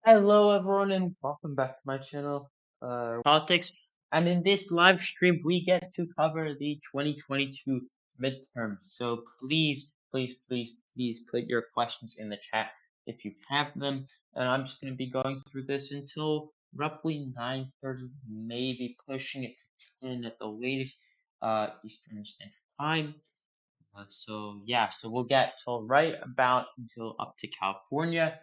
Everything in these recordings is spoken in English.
Hello everyone and welcome back to my channel, Politics. And in this live stream, we get to cover the 2022 midterms. So please put your questions in the chat if you have them. And I'm just going to be going through this until roughly 9:30, maybe pushing it to 10 at the latest, Eastern Standard Time. So we'll get till right about until up to California,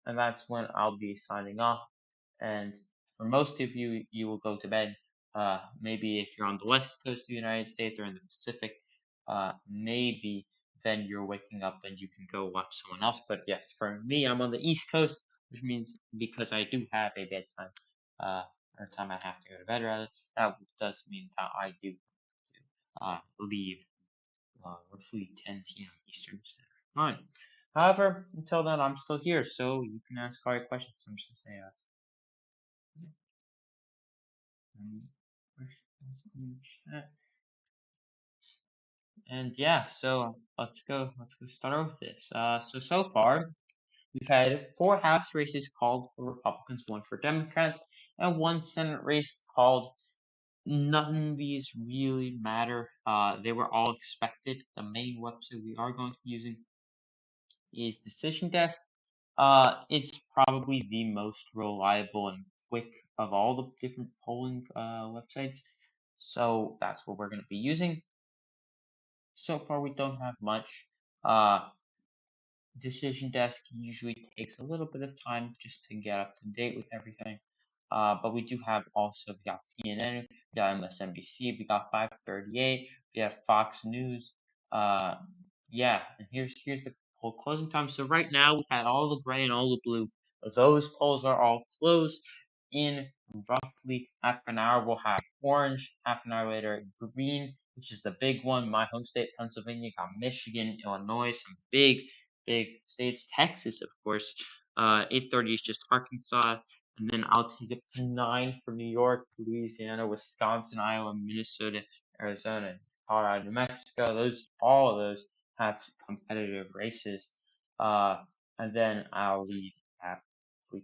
and that's when I'll be signing off. And for most of you, you will go to bed. Maybe if you're on the west coast of the United States or in the Pacific, maybe then you're waking up and you can go watch someone else. But yes, for me, I'm on the East Coast, which means because I do have a bedtime, or time I have to go to bed rather, that does mean that I do leave roughly 10 p.m. Eastern Standard Time. However, until then, I'm still here, so you can ask all your questions. I'm just gonna say, questions in the chat. And yeah, so let's go start with this. So far, we've had 4 House races called for Republicans, 1 for Democrats, and 1 Senate race called. None of these really matter. They were all expected. The main website we are going to be using is Decision Desk. It's probably the most reliable and quick of all the different polling websites. So that's what we're going to be using. So far, we don't have much. Decision Desk usually takes a little bit of time just to get up to date with everything. But we do have also, we got CNN, we got MSNBC, we got 538, we have Fox News. Yeah, and here's the poll closing time. So right now we had all the gray and all the blue. Those polls are all closed. In roughly half an hour, we'll have orange. Half an hour later, green, which is the big one. My home state, Pennsylvania, got Michigan, Illinois, some big states. Texas, of course. 8:30 is just Arkansas, and then I'll take it to 9 for New York, Louisiana, Wisconsin, Iowa, Minnesota, Arizona, Colorado, New Mexico. All of those have competitive races. And then I'll leave at 10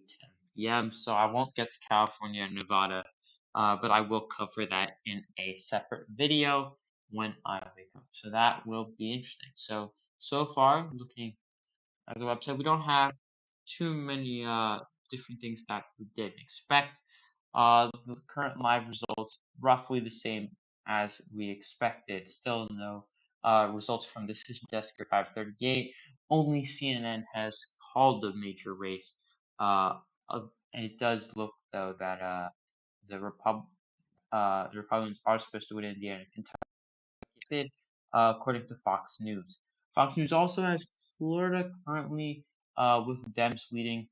p.m. So I won't get to California and Nevada, but I will cover that in a separate video when I wake up. So that will be interesting. So far, looking at the website, we don't have too many different things that we didn't expect. The current live results roughly the same as we expected. Still no results from Decision Desk or 538. Only CNN has called the major race. And it does look though that the Republicans are supposed to win Indiana and Kentucky, according to Fox News. Fox News also has Florida currently with Dems leading.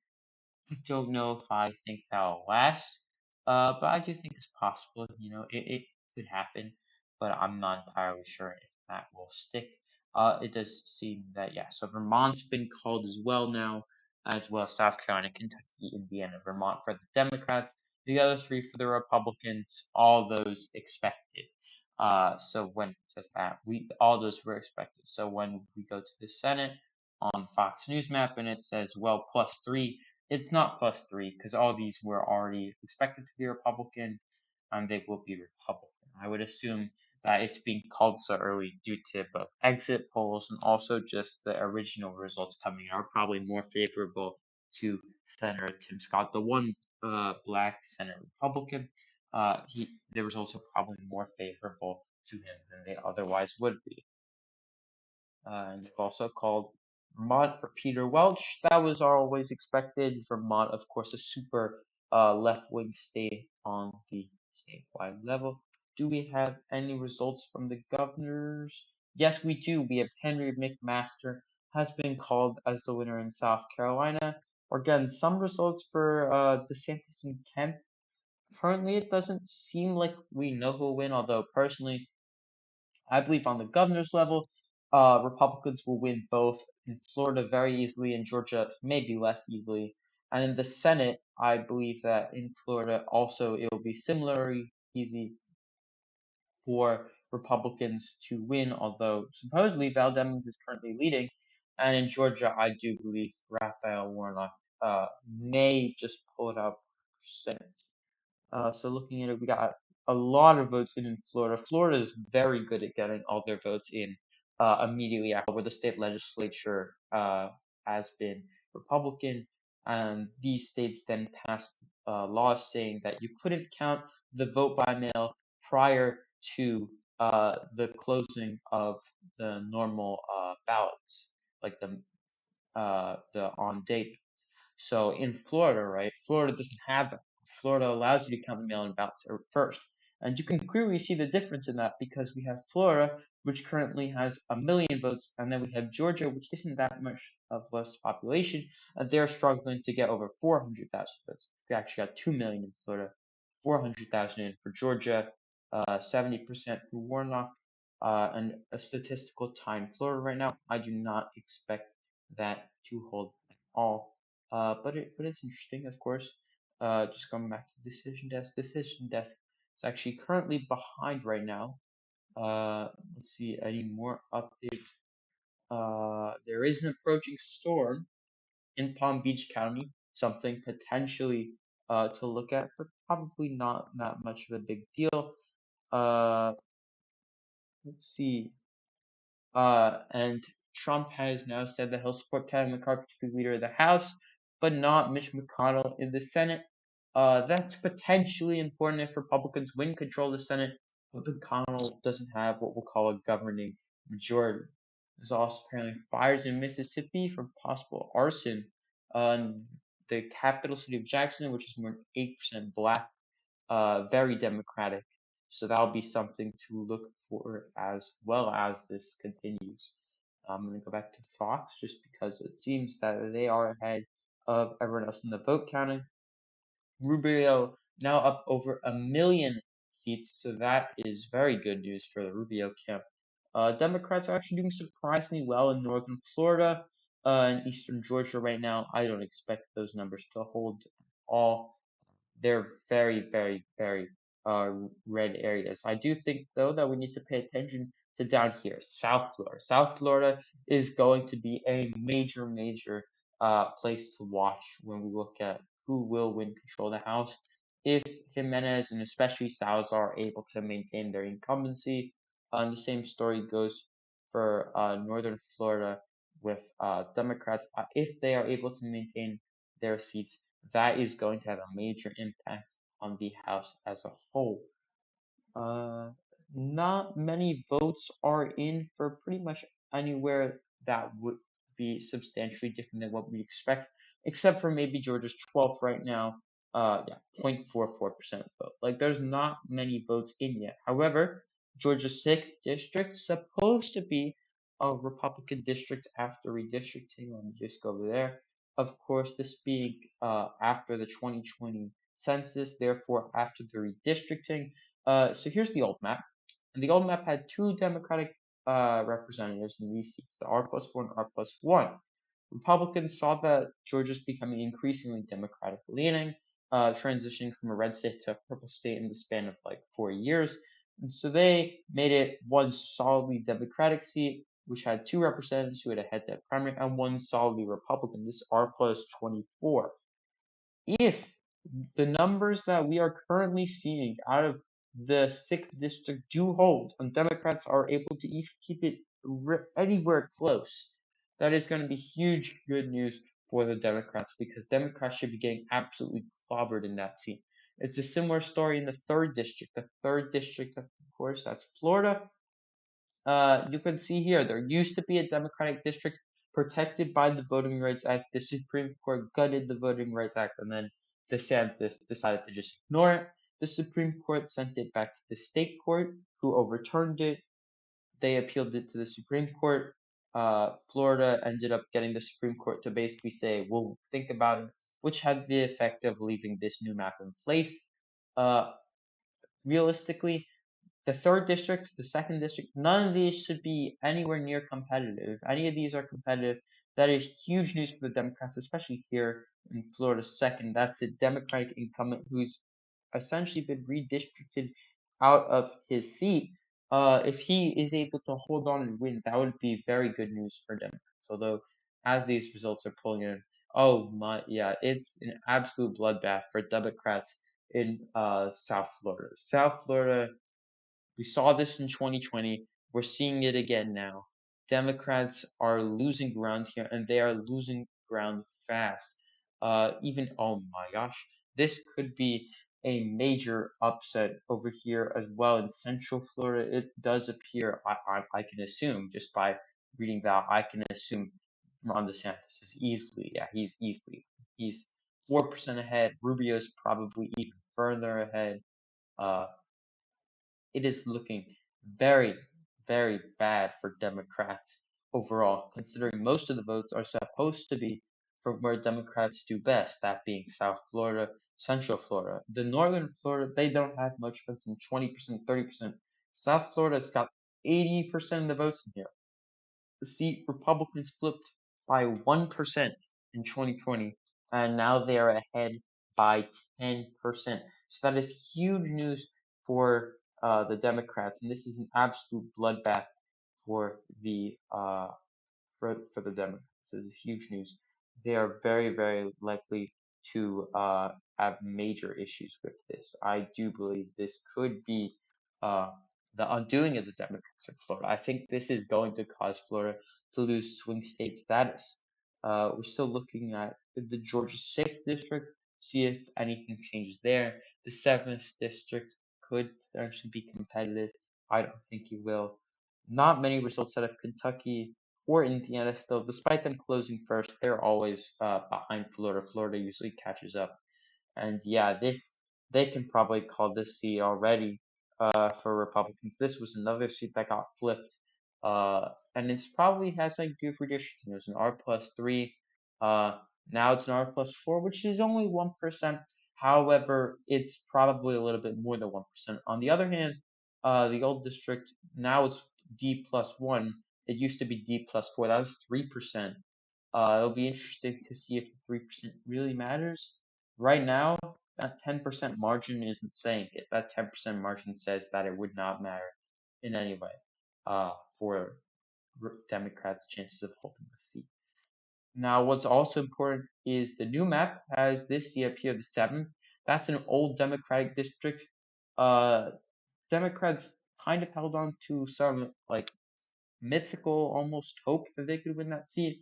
I don't know if I think that'll last, but I do think it's possible. It could happen, but I'm not entirely sure if that will stick. It does seem that, yeah. So Vermont's been called as well now, as well as South Carolina, Kentucky, Indiana, Vermont for the Democrats. The other 3 for the Republicans. All those expected. So when it says that, all those were expected. So when we go to the Senate on Fox News map and it says, well, +3, it's not +3 because all these were already expected to be Republican and they will be Republican. I would assume that it's being called so early due to both exit polls and also just the original results coming are probably more favorable to Senator Tim Scott, the one black Senate Republican. The results are probably more favorable to him than they otherwise would be. And they've also called Vermont for Peter Welch. That was always expected. Vermont, of course, a super left-wing state on the statewide level. Do we have any results from the governors? Yes, we do. We have Henry McMaster has been called as the winner in South Carolina. Again, some results for DeSantis and Kemp. Currently, it doesn't seem like we know who will win, although personally, I believe on the governor's level, Republicans will win both in Florida very easily, in Georgia maybe less easily. And in the Senate, I believe that in Florida also it will be similarly easy for Republicans to win, although supposedly Val Demings is currently leading. And in Georgia, I do believe Raphael Warnock may just pull it out percent. So looking at it, we got a lot of votes in Florida. Florida is very good at getting all their votes in immediately after, where the state legislature has been Republican. These states then passed laws saying that you couldn't count the vote by mail prior to the closing of the normal ballots, like the on date. So in Florida, right? Florida doesn't have that. Florida allows you to count the mail-in ballots first, and you can clearly see the difference in that because we have Florida, which currently has 1 million votes, and then we have Georgia, which isn't that much of less population, and they're struggling to get over 400,000 votes. We actually got 2 million in Florida, 400,000 in for Georgia, 70% for Warnock, and a statistical tie in Florida right now. I do not expect that to hold at all. But it's interesting, of course. Just going back to decision desk. Decision desk is actually currently behind right now. Let's see any more updates. There is an approaching storm in Palm Beach County. Something potentially to look at, but probably not that much of a big deal. Uh, let's see. And Trump has now said that he'll support Kevin McCarthy to be leader of the House, but not Mitch McConnell in the Senate. That's potentially important if Republicans win control of the Senate, but McConnell doesn't have what we'll call a governing majority. There's also apparently fires in Mississippi from possible arson. In the capital city of Jackson, which is more than 8% black, very democratic. So that'll be something to look for as well as this continues. I'm going to go back to Fox just because it seems that they are ahead of everyone else in the vote counting. Rubio now up over 1 million seats, so that is very good news for the Rubio camp. Democrats are actually doing surprisingly well in northern Florida and eastern Georgia right now. I don't expect those numbers to hold at all. They're very, very, very red areas. I do think though that we need to pay attention to down here, South Florida. South Florida is going to be a major, major place to watch when we look at who will win control of the House. If Jimenez and especially Salazar are able to maintain their incumbency, the same story goes for Northern Florida with Democrats. If they are able to maintain their seats, that is going to have a major impact on the House as a whole. Uh, Not many votes are in for pretty much anywhere that would be substantially different than what we expect, except for maybe Georgia's 12th right now. Yeah, 0.44% vote. Like, there's not many votes in yet. However, Georgia's 6th district supposed to be a Republican district after redistricting. Let me just go over there. Of course, this being after the 2020 census, therefore after the redistricting. So here's the old map. And the old map had two Democratic representatives in these seats, the R+4 and R+1. Republicans saw that Georgia's becoming increasingly Democratic leaning, transitioning from a red state to a purple state in the span of like 4 years. And so they made it one solidly Democratic seat, which had two representatives who had a head-to-head primary, and one solidly Republican, this R+24. If the numbers that we are currently seeing out of the 6th district do hold, and Democrats are able to keep it anywhere close, that is going to be huge good news for the Democrats because Democrats should be getting absolutely clobbered in that seat. It's a similar story in the 3rd district. The 3rd district, of course, that's Florida. You can see here there used to be a Democratic district protected by the Voting Rights Act. The Supreme Court gutted the Voting Rights Act, and then DeSantis decided to just ignore it. The Supreme Court sent it back to the state court, who overturned it. They appealed it to the Supreme Court. Florida ended up getting the Supreme Court to basically say, "We'll think about it," which had the effect of leaving this new map in place. Uh, Realistically, the 3rd district, the 2nd district, none of these should be anywhere near competitive. If any of these are competitive, that is huge news for the Democrats, especially here in Florida's 2nd. That's a Democratic incumbent who's essentially been redistricted out of his seat. If he is able to hold on and win, that would be very good news for Democrats. Although, as these results are pulling in, Oh my, yeah, it's an absolute bloodbath for Democrats in South Florida. South Florida, we saw this in 2020. We're seeing it again now. Democrats are losing ground here, and they are losing ground fast. Oh my gosh, this could be a major upset over here as well in Central Florida. It does appear, I can assume, just by reading that, I can assume Ron DeSantis is easily, yeah, he's 4% ahead. Rubio's probably even further ahead. Uh, it is looking very, very bad for Democrats overall, considering most of the votes are supposed to be from where Democrats do best, that being South Florida, Central Florida. The Northern Florida, they don't have much votes in 20%, 30%. South Florida's got 80% of the votes in here. The seat Republicans flipped by 1% in 2020, and now they are ahead by 10%. So that is huge news for the Democrats, and this is an absolute bloodbath for the Democrats. This is huge news. They are very, very likely to have major issues with this. I do believe this could be uh, the undoing of the Democrats in Florida. I think this is going to cause Florida to lose swing state status. We're still looking at the Georgia 6th district, see if anything changes there. The 7th district could potentially be competitive. I don't think it will. Not many results out of Kentucky or Indiana still, despite them closing first, they're always behind Florida. Florida usually catches up. And yeah, this they can probably call this seat already for Republicans. This was another seat that got flipped, and it's probably has like good redistricting. It was an R+3. Uh, Now it's an R+4, which is only 1%. However, it's probably a little bit more than 1%. On the other hand, the old district now it's D+1. It used to be D+4. That was 3%. It'll be interesting to see if the 3% really matters. Right now, that 10% margin isn't saying it. That 10% margin says that it would not matter in any way for Democrats' chances of holding the seat. Now, what's also important is the new map has this seat up here, the 7th. That's an old Democratic district. Uh, Democrats kind of held on to some like mythical almost hope that they could win that seat.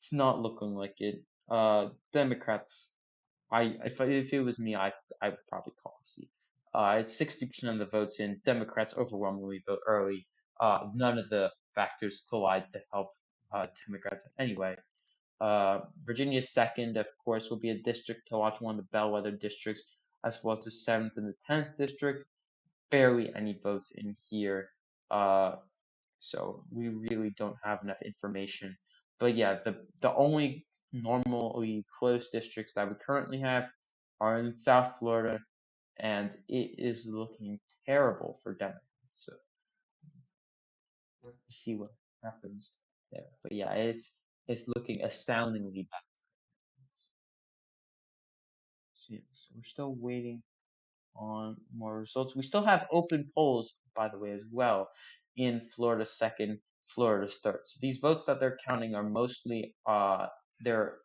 It's not looking like it. Democrats. If it was me, I would probably call a seat. It's 60% of the votes in. Democrats overwhelmingly vote early. None of the factors collide to help Democrats anyway. Virginia's second, of course, will be a district to watch, one of the bellwether districts, as well as the 7th and the 10th district. Barely any votes in here. Uh, so we really don't have enough information. But yeah, the only normally close districts that we currently have are in South Florida, and it is looking terrible for Democrats. So we'll have to see what happens there. But yeah, it's looking astoundingly bad. So, yeah, so we're still waiting on more results. We still have open polls, by the way, as well in Florida second, Florida third. So these votes that they're counting are mostly they're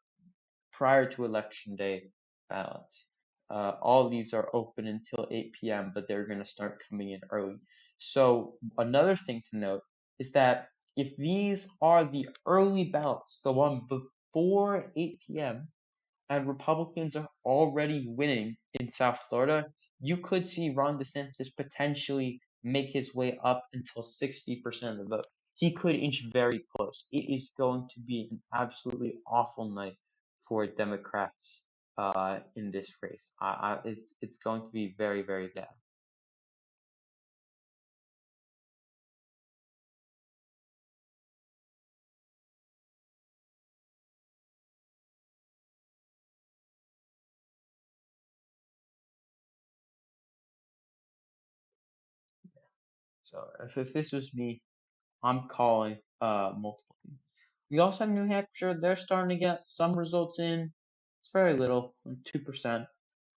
prior to election day ballots. All these are open until 8 p.m., but they're going to start coming in early. So another thing to note is that if these are the early ballots, the one before 8 p.m., and Republicans are already winning in South Florida, you could see Ron DeSantis potentially make his way up until 60% of the vote. He could inch very close. It is going to be an absolutely awful night for Democrats in this race. It's going to be very, very bad. So if this was me, I'm calling multiple things. We also have New Hampshire. They're starting to get some results in. It's very little, 2%,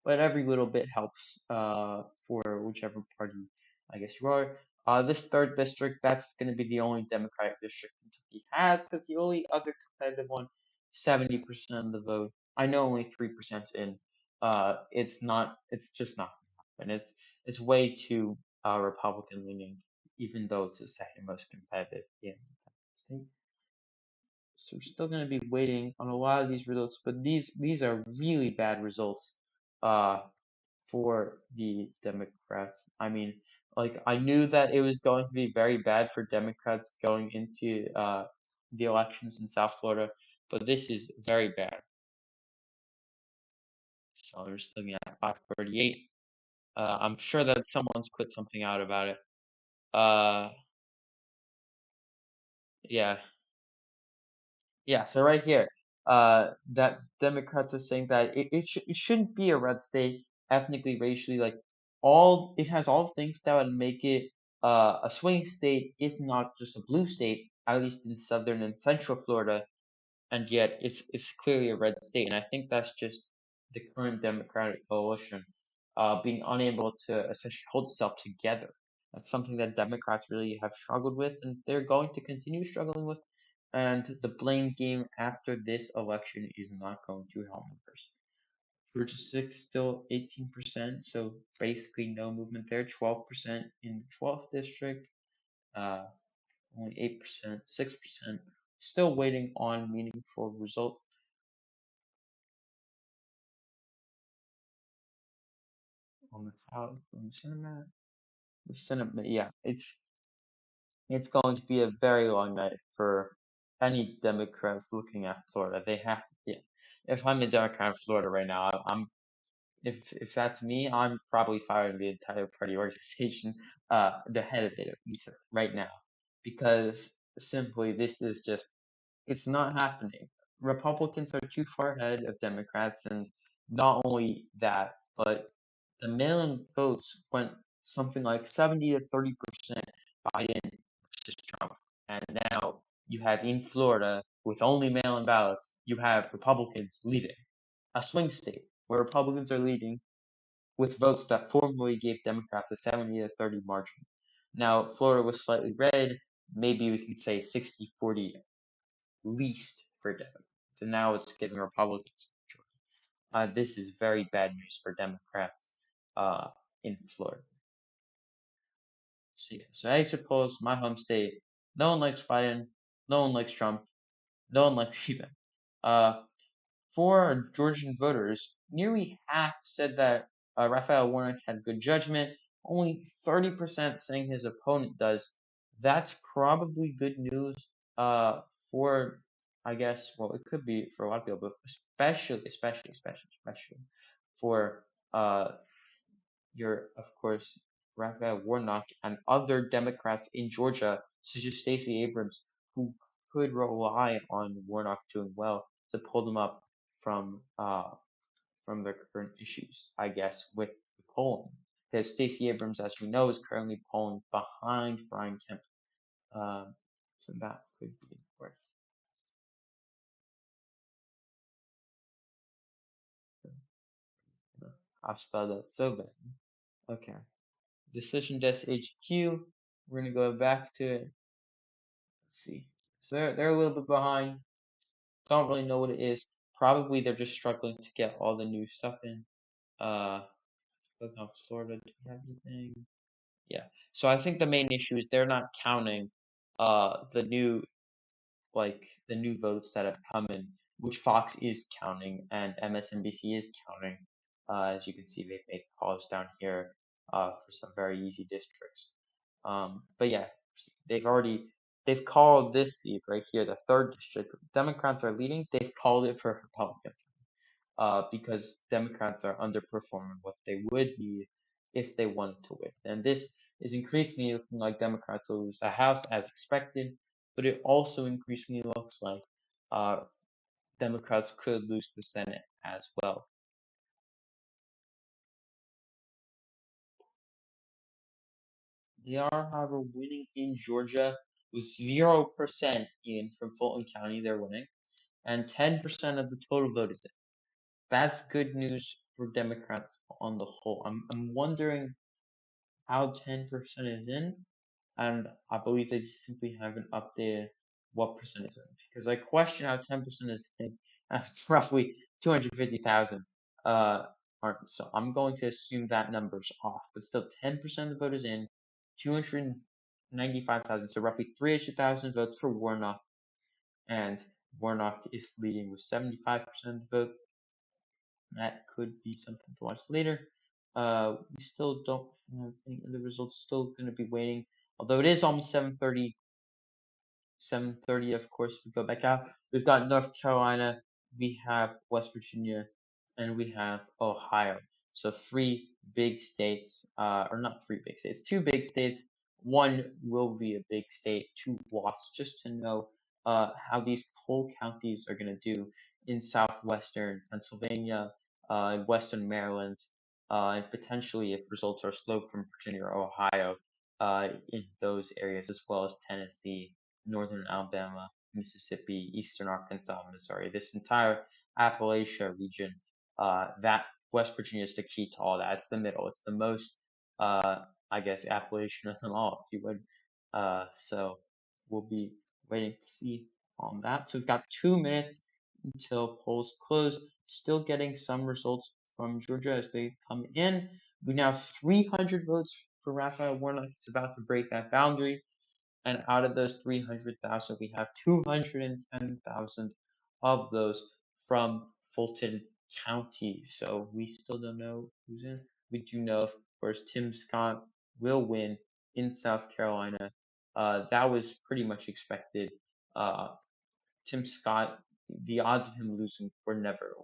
but every little bit helps for whichever party I guess you are. This third district, that's going to be the only Democratic district Kentucky has, because the only other competitive one 70% of the vote. I know only 3% in. It's not. It's just not gonna happen. It's way too Republican leaning, even though it's the second most competitive in the state. So we're still gonna be waiting on a lot of these results, but these are really bad results. Uh, for the Democrats. I mean, like I knew that it was going to be very bad for Democrats going into the elections in South Florida, but this is very bad. So we're just looking at 538. I'm sure that someone's put something out about it. Uh, yeah, yeah. So right here, that Democrats are saying that it shouldn't be a red state ethnically, racially, like all it has all things that would make it a swing state, if not just a blue state, at least in southern and central Florida, and yet it's clearly a red state, and I think that's just the current Democratic coalition being unable to essentially hold itself together. That's something that Democrats really have struggled with, and they're going to continue struggling with. And the blame game after this election is not going to help members. Georgia 6 still 18%, so basically no movement there. 12% in the 12th district, uh, only 8%, 6%. Still waiting on meaningful results. On the House, on the Senate, yeah, it's going to be a very long night for any Democrats looking at Florida. They have, yeah. If I'm a Democrat in Florida right now, I'm if that's me, I'm probably firing the entire party organization, the head of it at least right now, because simply this is just it's not happening. Republicans are too far ahead of Democrats, and not only that, but the mail-in votes went something like 70 to 30% Biden versus Trump. And now you have in Florida, with only mail-in ballots, you have Republicans leading. A swing state where Republicans are leading with votes that formerly gave Democrats a 70 to 30 margin. Now, Florida was slightly red. Maybe we could say 60-40 least for Democrats. So now it's giving Republicans a choice. This is very bad news for Democrats uh, in Florida. So, yeah, so I suppose my home state, no one likes Biden, no one likes Trump, no one likes even. Uh, for Georgian voters, nearly half said that Raphael Warnock had good judgment. Only 30% saying his opponent does. That's probably good news for, I guess, well, it could be for a lot of people, but especially for uh, of course, Raphael Warnock and other Democrats in Georgia, such as Stacey Abrams, who could rely on Warnock doing well to pull them up from their current issues, I guess, with the polling. Because Stacey Abrams, as we know, is currently polling behind Brian Kemp. So that could be worth. I've spelled that so bad. Okay. Decision Desk HQ. We're gonna go back to it. Let's see. So they're a little bit behind. Don't really know what it is. Probably they're just struggling to get all the new stuff in. Look how Florida, do you have anything? Yeah. So I think the main issue is they're not counting the new like the new votes that have come in, which Fox is counting and MSNBC is counting. As you can see, they've made calls down here for some very easy districts. But yeah, they've called this seat right here, the third district. Democrats are leading. They've called it for Republicans because Democrats are underperforming what they would need if they wanted to win. And this is increasingly looking like Democrats will lose the House as expected, but it also increasingly looks like uh, Democrats could lose the Senate as well. They are, however, winning in Georgia with 0% in from Fulton County. They're winning, and 10% of the total vote is in. That's good news for Democrats on the whole. I'm wondering how 10% is in, and I believe they simply haven't updated what percent is in because I question how 10% is in roughly 250,000 uh, aren't. So I'm going to assume that number's off, but still 10% of the vote is in, 295,000, so roughly 300,000 votes for Warnock, and Warnock is leading with 75% of the vote. That could be something to watch later. We still don't have any of the results. Still going to be waiting. Although it is almost 7:30. 7:30, of course, we go back out. We've got North Carolina, we have West Virginia, and we have Ohio. So three big states, or not three big states, two big states. One will be a big state to watch just to know how these poll counties are going to do in southwestern Pennsylvania, western Maryland, and potentially if results are slow from Virginia or Ohio, in those areas as well as Tennessee, northern Alabama, Mississippi, eastern Arkansas, Missouri, this entire Appalachia region. That West Virginia is the key to all that. It's the middle. It's the most, I guess, Appalachian of them all, if you would. So we'll be waiting to see on that. So we've got 2 minutes until polls close. Still getting some results from Georgia as they come in. We now have 300 votes for Raphael Warnock. It's about to break that boundary. And out of those 300,000, we have 210,000 of those from Fulton County. So we still don't know who's in. We do know, of course, Tim Scott will win in South Carolina. That was pretty much expected. Uh, Tim Scott, the odds of him losing were never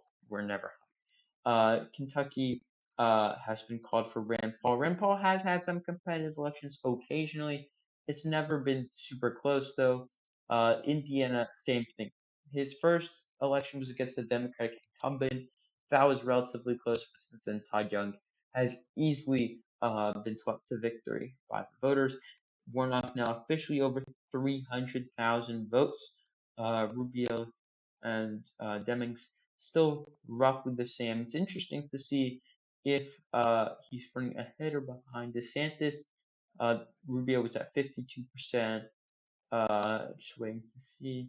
Kentucky has been called for Rand Paul. Rand Paul has had some competitive elections occasionally. It's never been super close, though. Indiana, same thing. His first election was against a Democratic incumbent. That was relatively close, but since then, Todd Young has easily been swept to victory by the voters. Warnock now officially over 300,000 votes. Rubio and Demings still roughly the same. It's interesting to see if he's running ahead or behind DeSantis. Rubio was at 52%. Just waiting to see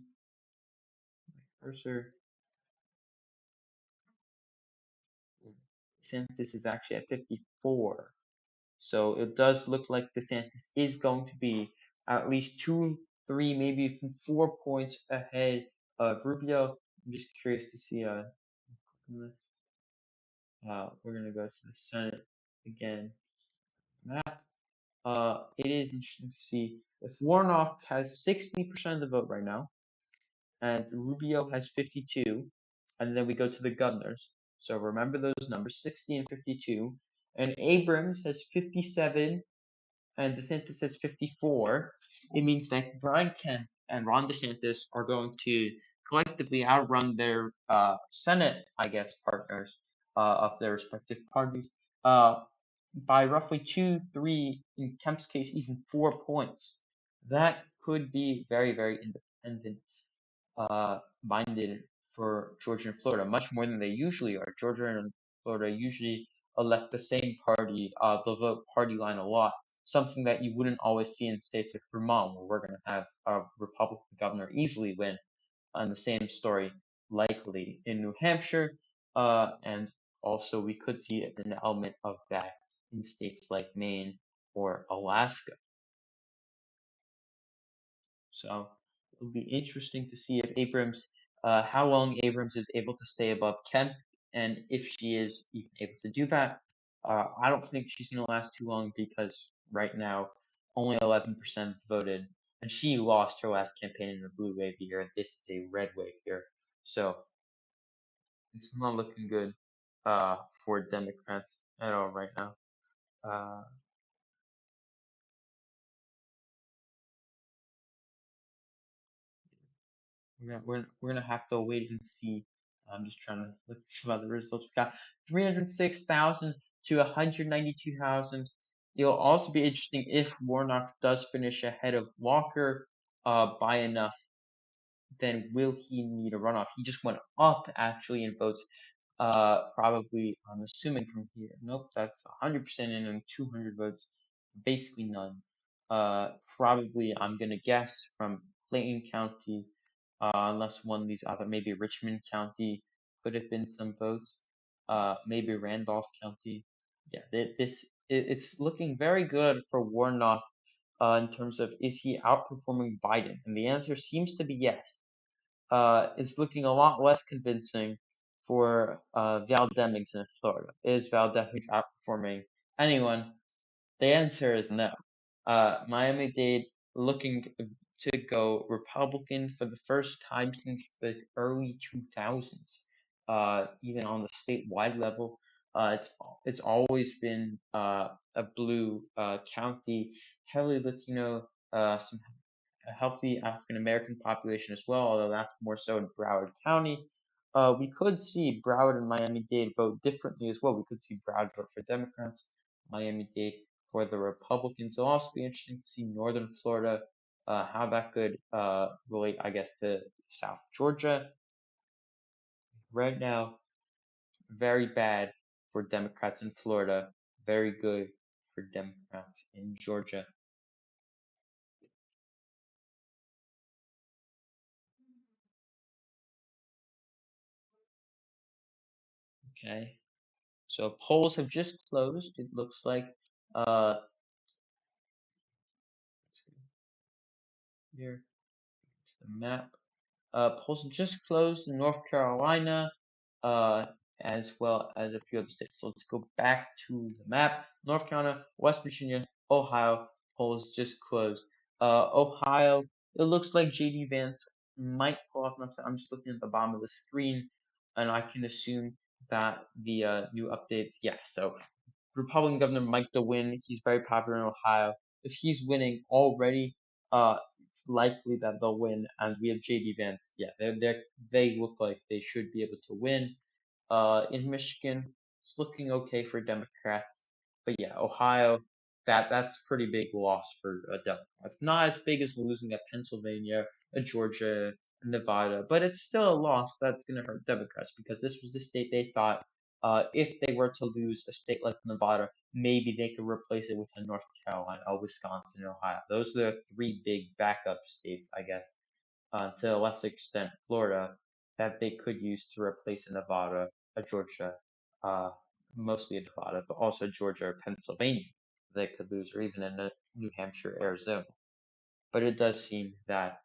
my cursor. DeSantis is actually at 54. So it does look like DeSantis is going to be at least 2, 3, maybe even 4 points ahead of Rubio. I'm just curious to see we're gonna go to the Senate again. That it is interesting to see if Warnock has 60% of the vote right now, and Rubio has 52, and then we go to the governors. So remember those numbers, 60 and 52, and Abrams has 57, and DeSantis has 54. It means that Brian Kemp and Ron DeSantis are going to collectively outrun their Senate, I guess, partners of their respective parties uh, by roughly 2, 3, in Kemp's case, even 4 points. That could be very, very independent minded for Georgia and Florida, much more than they usually are. Georgia and Florida usually elect the same party, they'll vote party line a lot, something that you wouldn't always see in states like Vermont, where we're going to have a Republican governor easily win. And the same story likely in New Hampshire, and also we could see an element of that in states like Maine or Alaska. So it'll be interesting to see if how long Abrams is able to stay above Kemp, and if she is even able to do that. I don't think she's going to last too long because right now only 11% voted, and she lost her last campaign in a blue wave year, and this is a red wave year. So it's not looking good for Democrats at all right now. Uh, we're gonna have to wait and see. I'm just trying to look at some other results. We got 306,000 to 192,000. It'll also be interesting if Warnock does finish ahead of Walker by enough. Then will he need a runoff? He just went up actually in votes. Probably I'm assuming from here. Nope, that's 100% in and 200 votes. Basically none. Probably I'm gonna guess from Clayton County unless one of these other, maybe Richmond County could have been some votes. Maybe Randolph County. Yeah, it's looking very good for Warnock in terms of is he outperforming Biden? And the answer seems to be yes. It's looking a lot less convincing for Val Demings in Florida. Is Val Demings outperforming anyone? The answer is no. Miami-Dade looking to go Republican for the first time since the early 2000s. Even on the statewide level, it's always been a blue county, heavily Latino, some a healthy African American population as well, although that's more so in Broward County. We could see Broward and Miami-Dade vote differently as well. We could see Broward vote for Democrats, Miami-Dade for the Republicans. It'll also be interesting to see Northern Florida, how that could relate, I guess, to South Georgia. Right now, very bad for Democrats in Florida, very good for Democrats in Georgia. Okay. So polls have just closed. It looks like uh here the map. Polls have just closed in North Carolina, uh, as well as a few other states. So let's go back to the map. North Carolina, West Virginia, Ohio. Polls just closed. Ohio. It looks like JD Vance might pull off an upset. I'm just looking at the bottom of the screen, and I can assume that the new updates. Yeah. So Republican Governor Mike DeWine, he's very popular in Ohio. If he's winning already, it's likely that they'll win. And we have JD Vance. Yeah, they look like they should be able to win. In Michigan, it's looking okay for Democrats. But yeah, Ohio, that's pretty big loss for Democrats. Not as big as losing a Pennsylvania, a Georgia, a Nevada, but it's still a loss that's going to hurt Democrats because this was the state they thought if they were to lose a state like Nevada, maybe they could replace it with a North Carolina, a Wisconsin, and Ohio. Those are the three big backup states, I guess, to a lesser extent, Florida, that they could use to replace a Nevada, a Georgia, uh, mostly a Nevada, but also Georgia or Pennsylvania. They could lose, or even in New Hampshire, Arizona. But it does seem that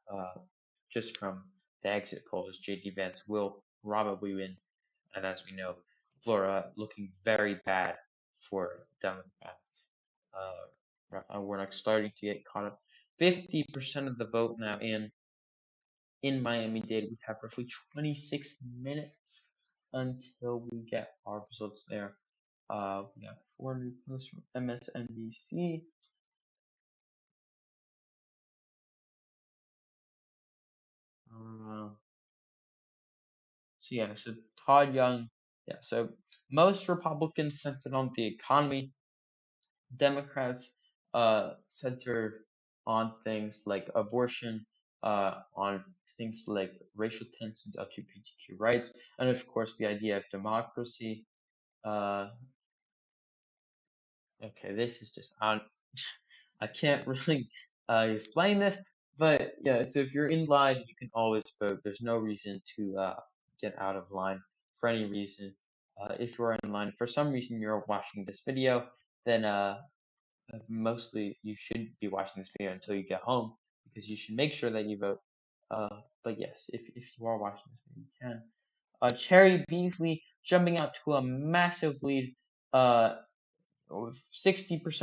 just from the exit polls, J.D. Vance will probably win. And as we know, Florida looking very bad for Democrats. We're not starting to get caught up. 50% of the vote now in Miami-Dade. We have roughly 26 minutes until we get our results there. We have 400 posts from MSNBC. Uh, so yeah, so Todd Young, yeah, so most Republicans centered on the economy. Democrats center on things like abortion, on things like racial tensions, LGBTQ rights, and of course the idea of democracy. Uh, okay, this is just I can't really explain this, but yeah. So if you're in line, you can always vote. There's no reason to get out of line for any reason. If you're in line for some reason you're watching this video, then mostly you should be watching this video until you get home because you should make sure that you vote. But yes, if you are watching this video, you can. Cherry Beasley jumping out to a massive lead. 60%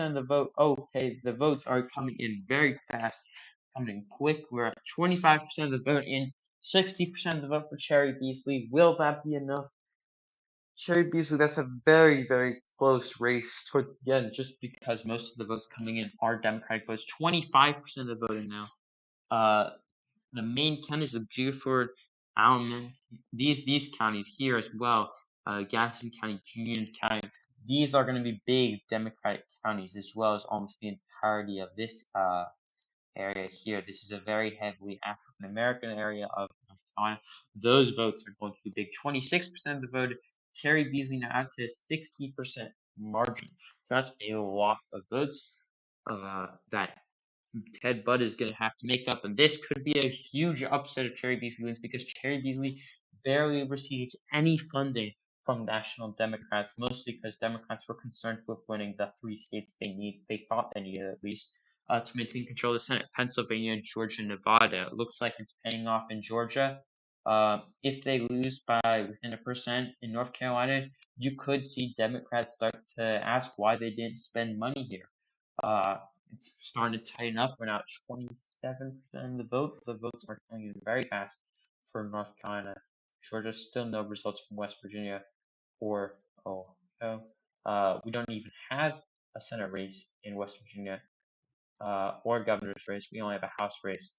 of the vote. Okay, the votes are coming in very fast, coming in quick. We're at 25% of the vote in, 60% of the vote for Cherry Beasley. Will that be enough? Cherry Beasley, that's a very, very close race towards the end, just because most of the votes coming in are Democratic votes. 25% of the voting now. Uh, the main counties of Beaufort, Allen, these counties here as well, Gaston County, Union County, these are going to be big Democratic counties as well as almost the entirety of this area here. This is a very heavily African American area of North Carolina. Those votes are going to be big. 26% of the vote. Terry Beasley now out to a 60% margin. So that's a lot of votes that Ted Budd is going to have to make up, and this could be a huge upset if Cherry Beasley wins because Cherry Beasley barely received any funding from national Democrats, mostly because Democrats were concerned with winning the three states they thought they needed at least, to maintain control of the Senate: Pennsylvania, Georgia, Nevada. It looks like it's paying off in Georgia. If they lose by within 1% in North Carolina, you could see Democrats start to ask why they didn't spend money here. Uh, it's starting to tighten up. We're now at 27% of the vote. The votes are coming in very fast for North Carolina. Georgia, still no results from West Virginia or Ohio. We don't even have a Senate race in West Virginia or a governor's race. We only have a House race.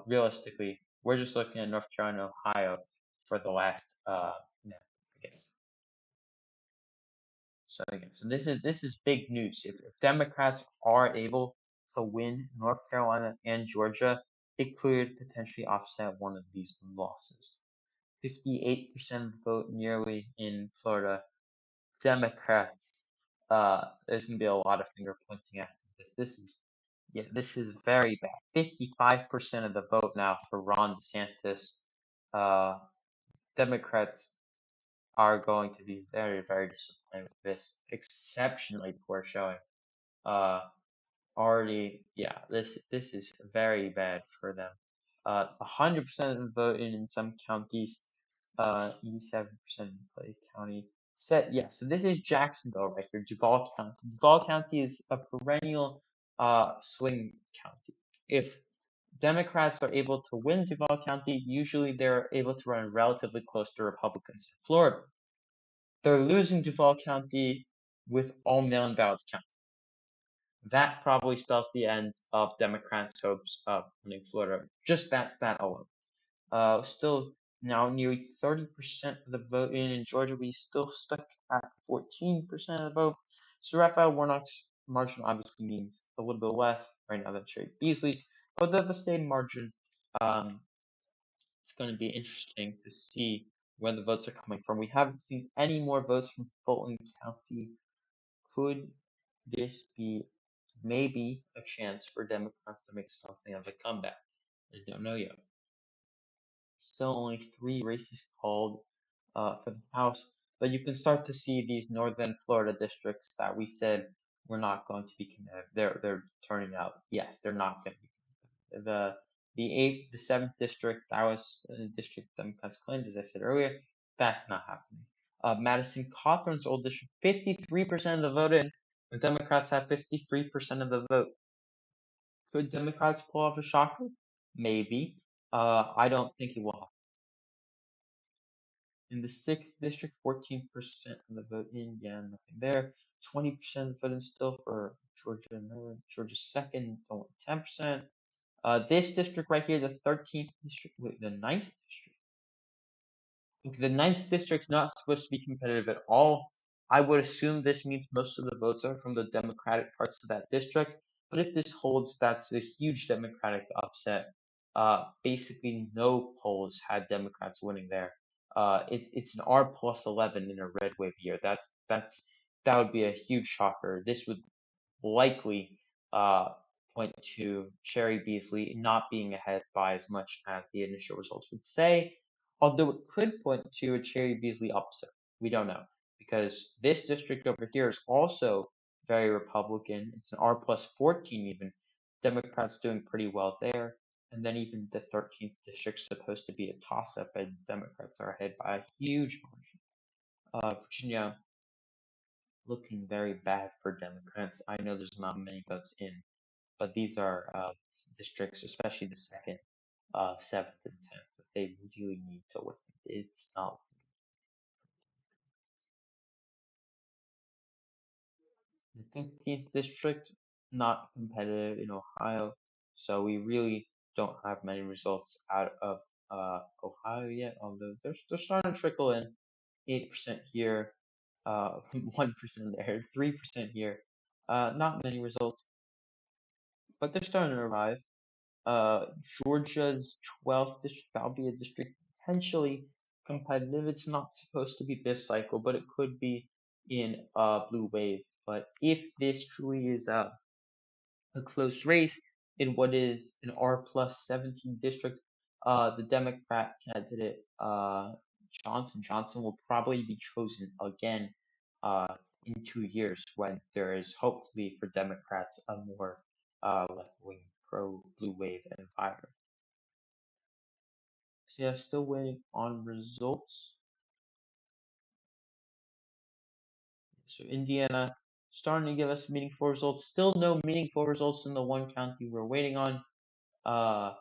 Realistically, we're just looking at North Carolina, Ohio for the last, no, I guess. So again, so this is big news. If Democrats are able to win North Carolina and Georgia, it could potentially offset one of these losses. 58% of the vote nearly in Florida. Democrats. There's gonna be a lot of finger pointing after this. This is very bad. 55% of the vote now for Ron DeSantis. Uh, Democrats are going to be very, very disappointed with this exceptionally poor showing. Uh, Already, yeah, this is very bad for them. 100% of the vote in some counties. 87% in Clay County. So this is Jacksonville right here, Duval County. Duval County is a perennial swing county. If Democrats are able to win Duval County, usually they're able to run relatively close to Republicans in Florida. They're losing Duval County with all mail-in ballots counted. That probably spells the end of Democrats' hopes of winning Florida. Just that stat alone. Still now nearly 30% of the vote in Georgia. We still stuck at 14% of the vote. So Raphael Warnock's margin obviously means a little bit less right now than Cherry Beasley's, but they're the same margin. Um, it's going to be interesting to see where the votes are coming from. We haven't seen any more votes from Fulton County. Could this be maybe a chance for Democrats to make something of a comeback? I don't know yet. Still only three races called for the House, but you can start to see these northern Florida districts that we said were not going to be competitive. They're turning out. Yes, they're not going to be competitive. The seventh district, that was a district Democrats claimed, as I said earlier. That's not happening. Madison Cawthorn's old district, 53% of the vote in. The Democrats have 53% of the vote. Could Democrats pull off a shocker? Maybe. I don't think it will. In the sixth district, 14% of the vote in. Yeah, nothing there. 20% of the vote in still for Georgia and Maryland. Georgia second, only 10%. This district right here, the 13th district, wait, the ninth district. Okay, the ninth district's not supposed to be competitive at all. I would assume this means most of the votes are from the Democratic parts of that district. But if this holds, that's a huge Democratic upset. Basically, no polls had Democrats winning there. It's an R plus 11 in a red wave year. That would be a huge shocker. This would likely uh, point to Cherry Beasley not being ahead by as much as the initial results would say, although it could point to a Cherry Beasley upset. We don't know, because this district over here is also very Republican. It's an R plus 14 even. Democrats doing pretty well there. And then even the 13th district's supposed to be a toss-up, and Democrats are ahead by a huge margin. Virginia looking very bad for Democrats. I know there's not many votes in, but these are districts, especially the second, seventh, and tenth, that they really need to win. It's not the 15th district, not competitive in Ohio, so we really don't have many results out of Ohio yet. Although they're starting to trickle in, 8% here, 1% there, 3% here. Not many results, but they're starting to arrive. Uh, Georgia's 12th district, that'll be a district potentially competitive. It's not supposed to be this cycle, but it could be in blue wave. But if this truly is a close race, in what is an R plus 17 district. The Democrat candidate Johnson will probably be chosen again in 2 years when there is hopefully for Democrats a more left wing pro blue wave environment. So yeah, still waiting on results. So Indiana starting to give us meaningful results. Still no meaningful results in the one county we're waiting on. Uh,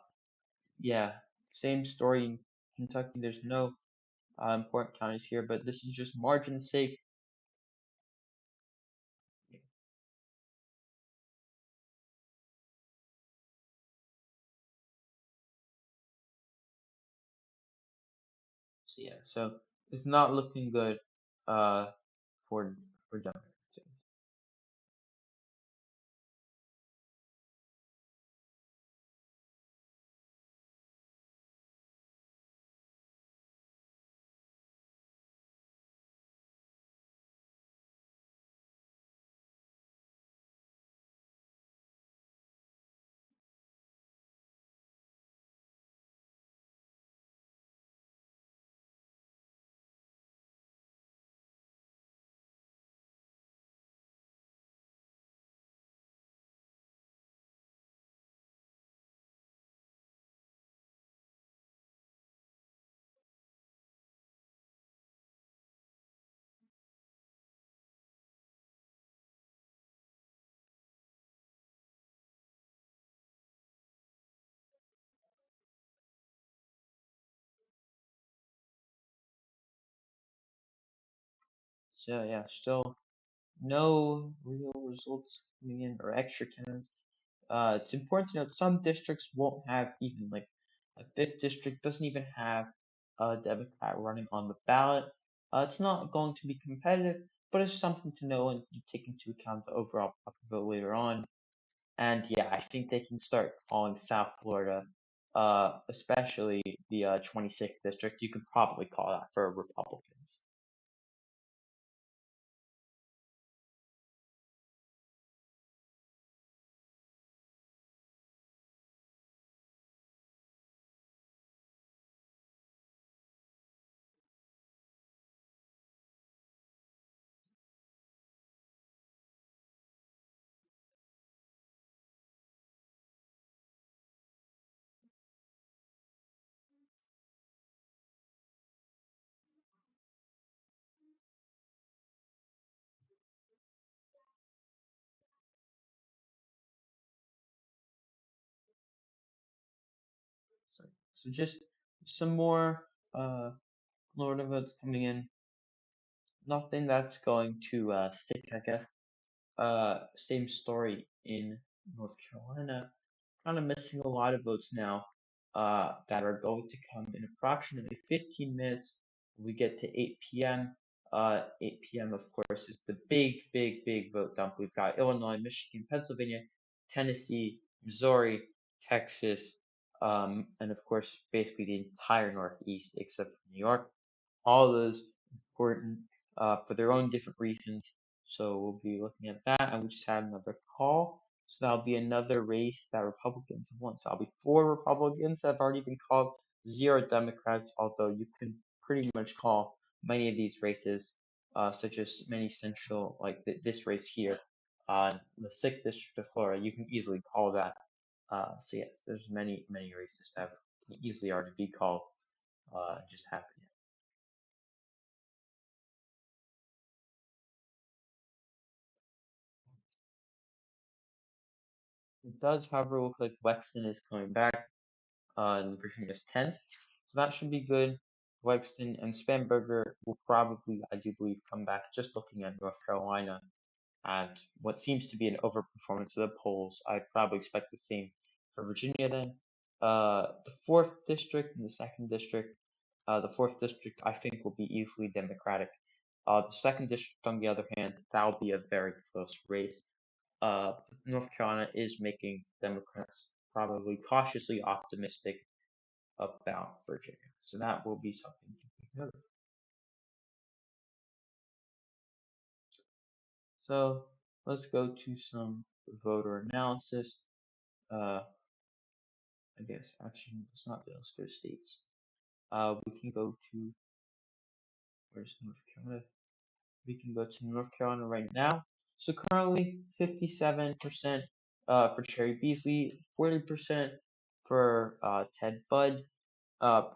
yeah, same story in Kentucky. There's no important counties here, but this is just margin's sake. So yeah, so it's not looking good uh, for Democrats. So yeah, still no real results coming in or extra candidates. It's important to note some districts won't have even like a fifth district doesn't even have a Democrat running on the ballot. It's not going to be competitive, but it's something to know and you take into account the overall popular vote later on. And yeah, I think they can start calling South Florida, especially the 26th district. You could probably call that for Republicans. So, so just some more Florida votes coming in. Nothing that's going to stick, I guess. Same story in North Carolina. Kind of missing a lot of votes now that are going to come in approximately 15 minutes. When we get to 8 p.m. 8 p.m. of course is the big vote dump. We've got Illinois, Michigan, Pennsylvania, Tennessee, Missouri, Texas, and of course basically the entire Northeast except for New York. All those important for their own different reasons. So we'll be looking at that, and we just had another call. So that'll be another race that Republicans have won. So that'll be 4 Republicans that have already been called, 0 Democrats, although you can pretty much call many of these races, such as many central, like this race here, the 6th district of Florida, you can easily call that. So yes, there's many races that have easily already be called, just happening. It does, however, look like Wexton is coming back in Virginia's 10th. So that should be good. Wexton and Spanberger will probably, I do believe, come back just looking at North Carolina and what seems to be an overperformance of the polls. I'd probably expect the same for Virginia then. The 4th district and the 2nd district. The 4th district, I think, will be easily Democratic. The 2nd district, on the other hand, that'll be a very close race. North Carolina is making Democrats probably cautiously optimistic about Virginia. So that will be something to take note of. So let's go to some voter analysis. I guess actually it's not the let's go states. We can go to where's North Carolina? We can go to North Carolina right now. So currently 57% for Cherry Beasley, 40% for Ted Budd.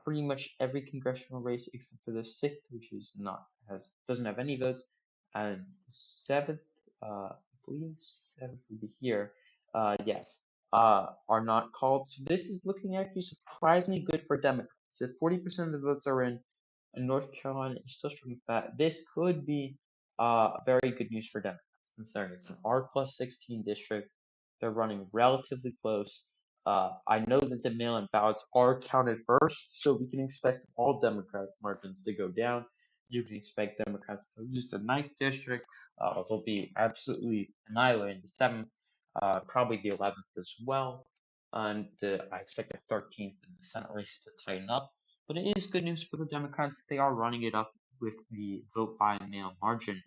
Pretty much every congressional race except for the sixth, which is not has doesn't have any votes, and seventh, I believe seventh would be here. Yes, are not called. So this is looking actually surprisingly good for Democrats. If 40% of the votes are in North Carolina, is still struggling with that. This could be very good news for Democrats, considering it's an R+16 district. They're running relatively close. I know that the mail-in ballots are counted first, so we can expect all Democratic margins to go down. You can expect Democrats to lose the ninth district. They'll be absolutely annihilated in the seventh, probably the 11th as well, and I expect the 13th in the Senate race to tighten up. But it is good news for the Democrats. They are running it up with the vote by mail margin,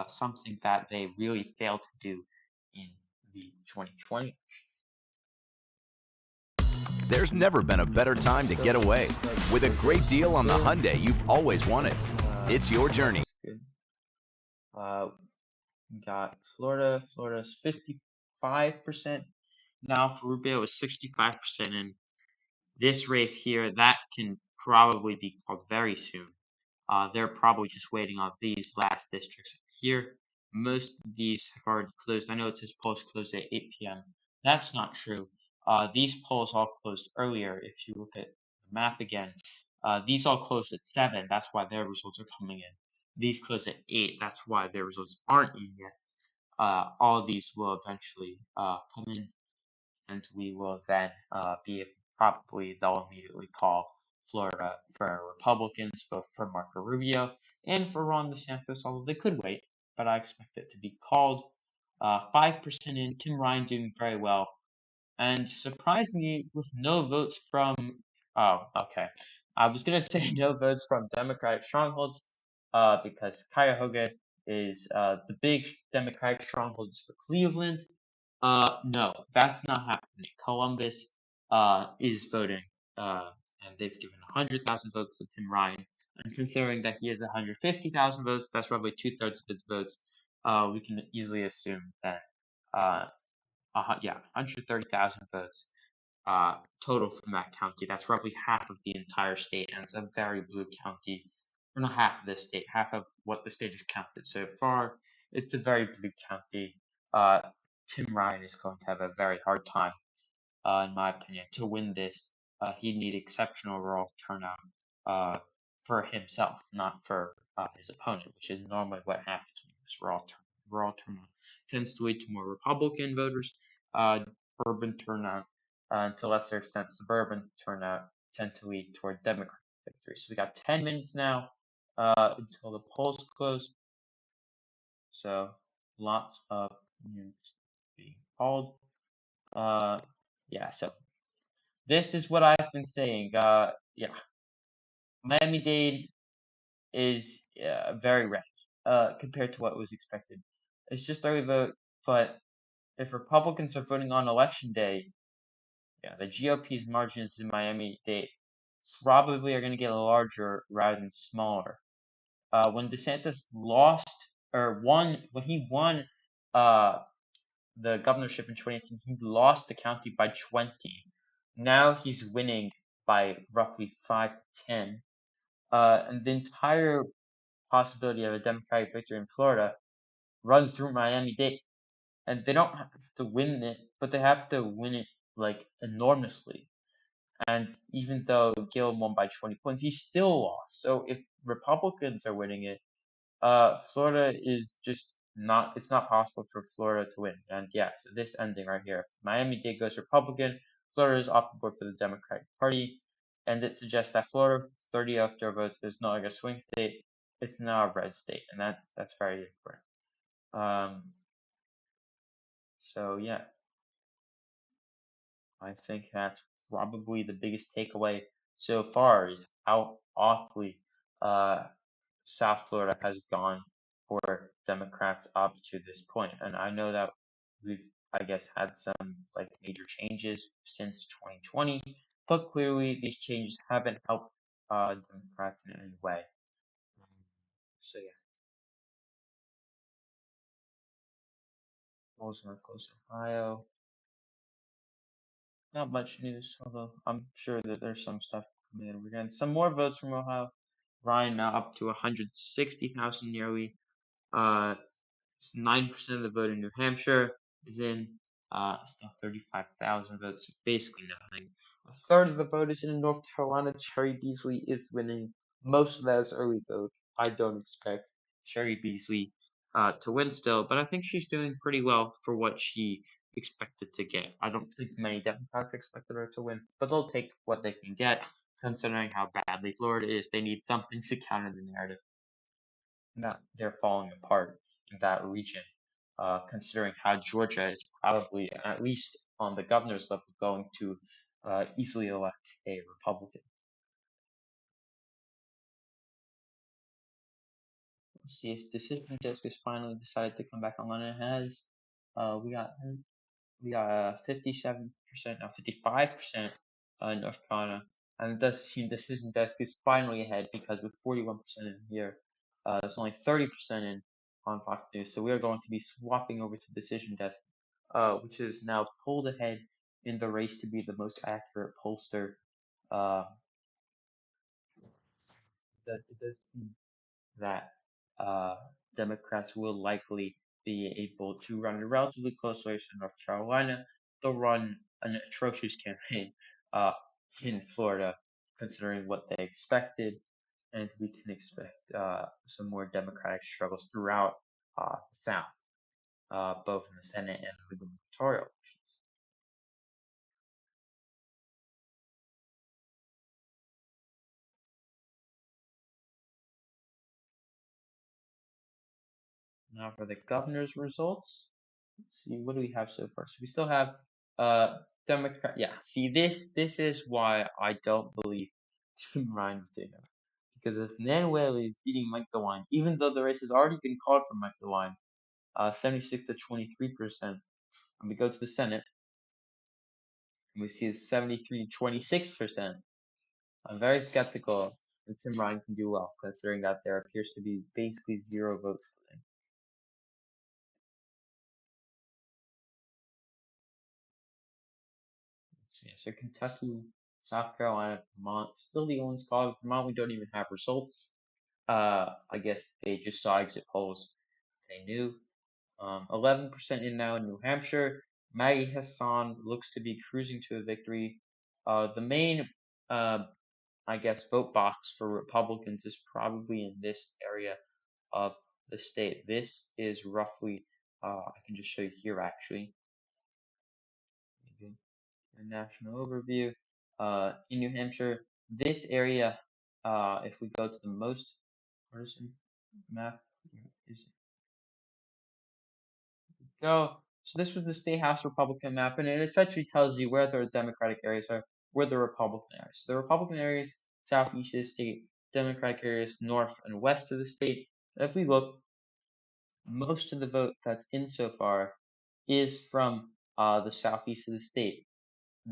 something that they really failed to do in the 2020. There's never been a better time to get away. With a great deal on the Hyundai you've always wanted. It's your journey. Good. We got Florida. Florida's 55%. Now for Rubio is 65%. And this race here, that can probably be called very soon. They're probably just waiting on these last districts here. Most of these have already closed. I know it says polls closed at 8 p.m. That's not true. These polls all closed earlier. If you look at the map again, these all closed at 7. That's why their results are coming in. These closed at 8. That's why their results aren't in yet. All of these will eventually come in, and we will then probably they'll immediately call Florida for Republicans, both for Marco Rubio and for Ron DeSantis, although they could wait, but I expect it to be called. 5% in, Tim Ryan doing very well, and surprisingly, with no votes from, oh, okay. I was gonna say no votes from Democratic strongholds, because Cuyahoga is the big Democratic strongholds for Cleveland. No, that's not happening. Columbus is voting, and they've given 100,000 votes to Tim Ryan. And considering that he has 150,000 votes, that's roughly 2/3 of his votes. We can easily assume that, uh, 130,000 votes total from that county. That's roughly half of the entire state, and it's a very blue county. Or not half of the state, half of what the state has counted so far. It's a very blue county. Uh, Tim Ryan is going to have a very hard time, in my opinion, to win this. He'd need exceptional rural turnout for himself, not for his opponent, which is normally what happens when there's rural turnout. Tends to lead to more Republican voters. Urban turnout, to a lesser extent, suburban turnout tend to lead toward Democratic victory. So we got 10 minutes now until the polls close. So lots of news being called. Yeah, so this is what I've been saying. Yeah, Miami-Dade is very red compared to what was expected. It's just early vote, but if Republicans are voting on election day, yeah, the GOP's margins in Miami-Dade probably are going to get larger rather than smaller. When DeSantis lost or won, when he won the governorship in 2018, he lost the county by 20. Now he's winning by roughly 5 to 10. And the entire possibility of a Democratic victory in Florida runs through Miami-Dade. And they don't have to win it, but they have to win it like enormously. And even though Gil won by 20 points, he still lost. So if Republicans are winning it, Florida is just not. It's not possible for Florida to win. And yeah, so this ending right here, Miami-Dade goes Republican. Florida is off the board for the Democratic Party, and it suggests that Florida, 30 electoral votes, is not like a swing state. It's now a red state, and that's very important. So yeah, I think that's probably the biggest takeaway so far is how awfully South Florida has gone for Democrats up to this point. And I know that I guess, had some like major changes since 2020, but clearly these changes haven't helped Democrats in any way. Um, So yeah, also close to Ohio. Not much news, although I'm sure that there's some stuff coming in. We're getting some more votes from Ohio. Ryan now up to 160,000 nearly. Uh, 9% of the vote in New Hampshire is in. Still 35,000 votes, so basically nothing. A third of the vote is in North Carolina. Cherry Beasley is winning. Most of that is early vote. I don't expect Cherry Beasley to win still, but I think she's doing pretty well for what she expected to get. I don't think many Democrats expected her to win, but they'll take what they can get, considering how badly Florida is. They need something to counter the narrative that they're falling apart in that region, considering how Georgia is probably, at least on the governor's level, going to easily elect a Republican. Let's see if decision desk has finally decided to come back online. It has. We got 57%, now 55% in North Carolina. And it does seem Decision Desk is finally ahead because with 41% in here, there's only 30% in on Fox News. So we are going to be swapping over to Decision Desk, which is now pulled ahead in the race to be the most accurate pollster. Uh, that it does seem that uh, Democrats will likely be able to run a relatively close race in North Carolina. They'll run an atrocious campaign uh, in Florida, considering what they expected, and we can expect some more Democratic struggles throughout the South, both in the Senate and the gubernatorial. Now for the governor's results. Let's see, what do we have so far? So we still have Democrat. Yeah, see this is why I don't believe Tim Ryan's doing it. Because if Manuel is beating Mike DeWine, even though the race has already been called for Mike DeWine, 76 to 23%, and we go to the Senate and we see 73 to 26%. I'm very skeptical that Tim Ryan can do well, considering that there appears to be basically zero votes for him. Yeah, so Kentucky, South Carolina, Vermont, still the only spot. Vermont, we don't even have results. I guess they just saw exit polls. They knew. 11% in now in New Hampshire. Maggie Hassan looks to be cruising to a victory. The main, uh, I guess, vote box for Republicans is probably in this area of the state. This is roughly, I can just show you here actually. A national overview. In New Hampshire, this area, if we go to the most partisan map, is go. So this was the state house Republican map, and it essentially tells you where the Democratic areas are, where the Republican areas. So the Republican areas southeast of the state, Democratic areas north and west of the state. If we look, most of the vote that's in so far is from the southeast of the state.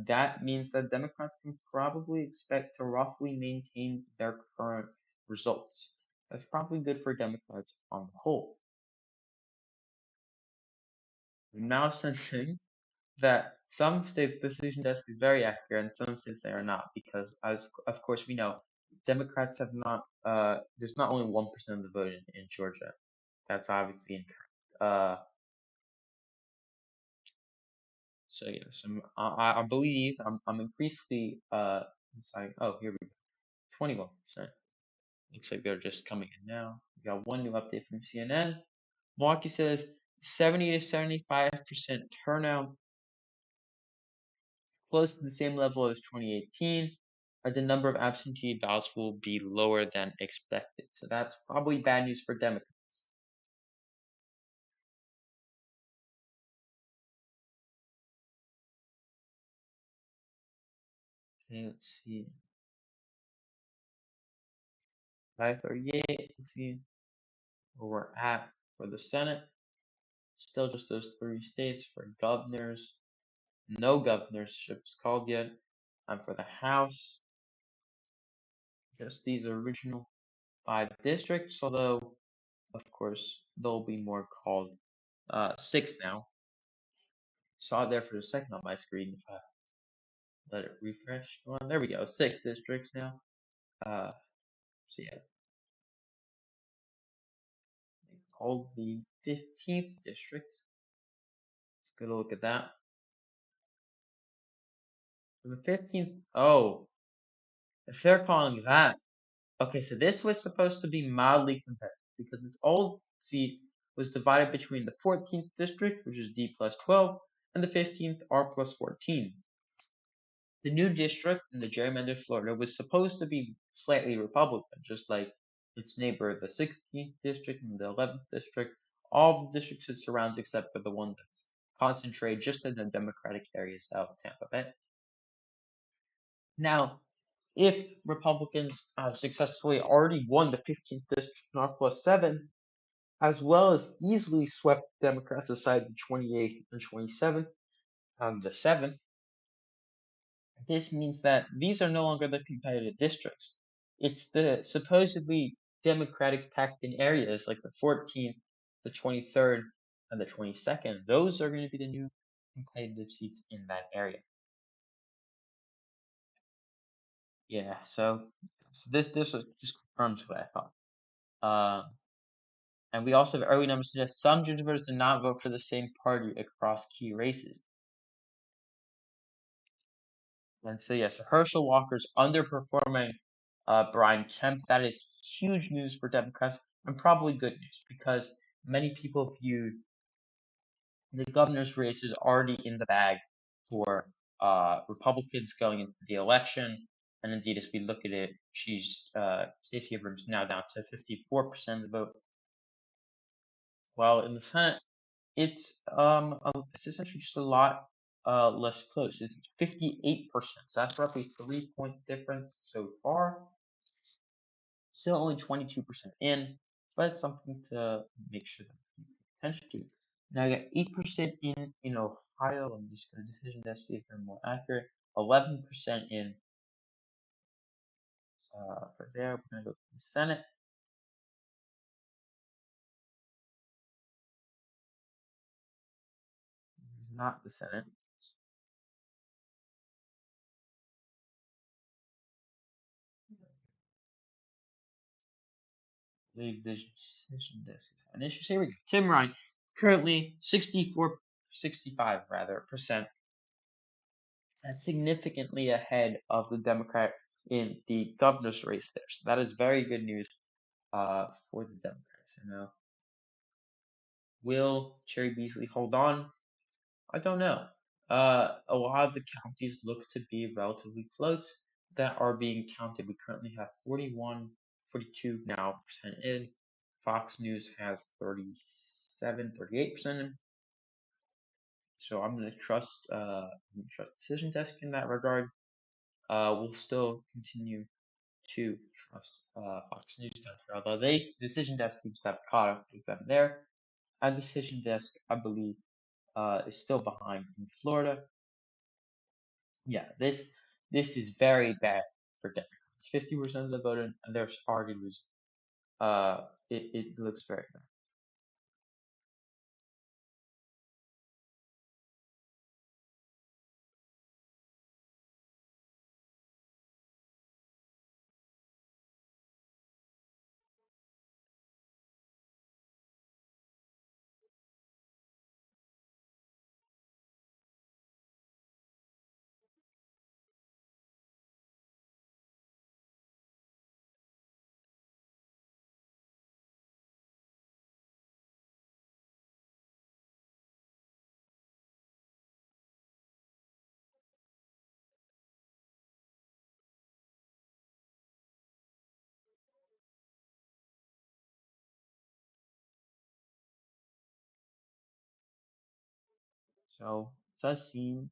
That means that Democrats can probably expect to roughly maintain their current results. That's probably good for Democrats on the whole. We're now sensing that some states' decision desk is very accurate and some states they are not, because as of course we know, Democrats have not. There's not only 1% of the vote in Georgia. That's obviously incorrect. So yes, I believe I'm increasingly deciding. Oh, here we go. 21%. Looks like they're just coming in now. We got one new update from CNN. Milwaukee says 70 to 75% turnout, close to the same level as 2018. The number of absentee ballots will be lower than expected. So that's probably bad news for Democrats. Okay, let's see. 538. Let's see where we're at for the Senate. Still just those three states for governors. No governorships called yet. And for the House, just these original five districts, although, of course, there'll be more called. Six now. Saw it there for a second on my screen. If I let it refresh. Well, there we go. Six districts now. So yeah, they called the 15th district. Let's get a look at that. So the 15th. Oh, if they're calling that. Okay, so this was supposed to be mildly competitive because its old seat was divided between the 14th district, which is D plus 12, and the 15th R plus 14. The new district in the gerrymandered Florida was supposed to be slightly Republican, just like its neighbor, the 16th district and the 11th district. All the districts it surrounds except for the one that's concentrated just in the Democratic areas of Tampa Bay. Now, if Republicans have successfully already won the 15th district North plus 7, as well as easily swept Democrats aside the 28th and 27th and the 7th, this means that these are no longer the competitive districts. It's the supposedly Democratic packed in areas like the 14th, the 23rd, and the 22nd. Those are going to be the new competitive seats in that area. Yeah, so this just confirms what I thought. And we also have early numbers suggest some Georgia voters did not vote for the same party across key races. And so yes, Herschel Walker's underperforming Brian Kemp. That is huge news for Democrats and probably good news because many people viewed the governor's race is already in the bag for Republicans going into the election. And indeed, as we look at it, Stacey Abrams now down to 54% of the vote. While in the Senate, it's essentially just a lot less close. It's 58%. So that's roughly 3 point difference so far. Still only 22% in, but it's something to make sure that you pay attention to. Now you got 8% in Ohio. I'm just going to decision that see if they're more accurate. 11% in for there. We're going to go to the Senate. It's not the Senate. League decision desk. And issues here we go. Tim Ryan, currently 65 rather percent. That's significantly ahead of the Democrat in the governor's race there. So that is very good news for the Democrats. And will Cherry Beasley hold on? I don't know. A lot of the counties look to be relatively close that are being counted. We currently have 41, 42 now percent in. Fox News has 37, 38% in. So I'm gonna trust Decision Desk in that regard. We'll still continue to trust Fox News down here, although Decision Desk seems to have caught up with them there. And Decision Desk, I believe, is still behind in Florida. Yeah, this is very bad for Democrats. 50% of the vote, and they're already losing. It looks very bad. So it does seem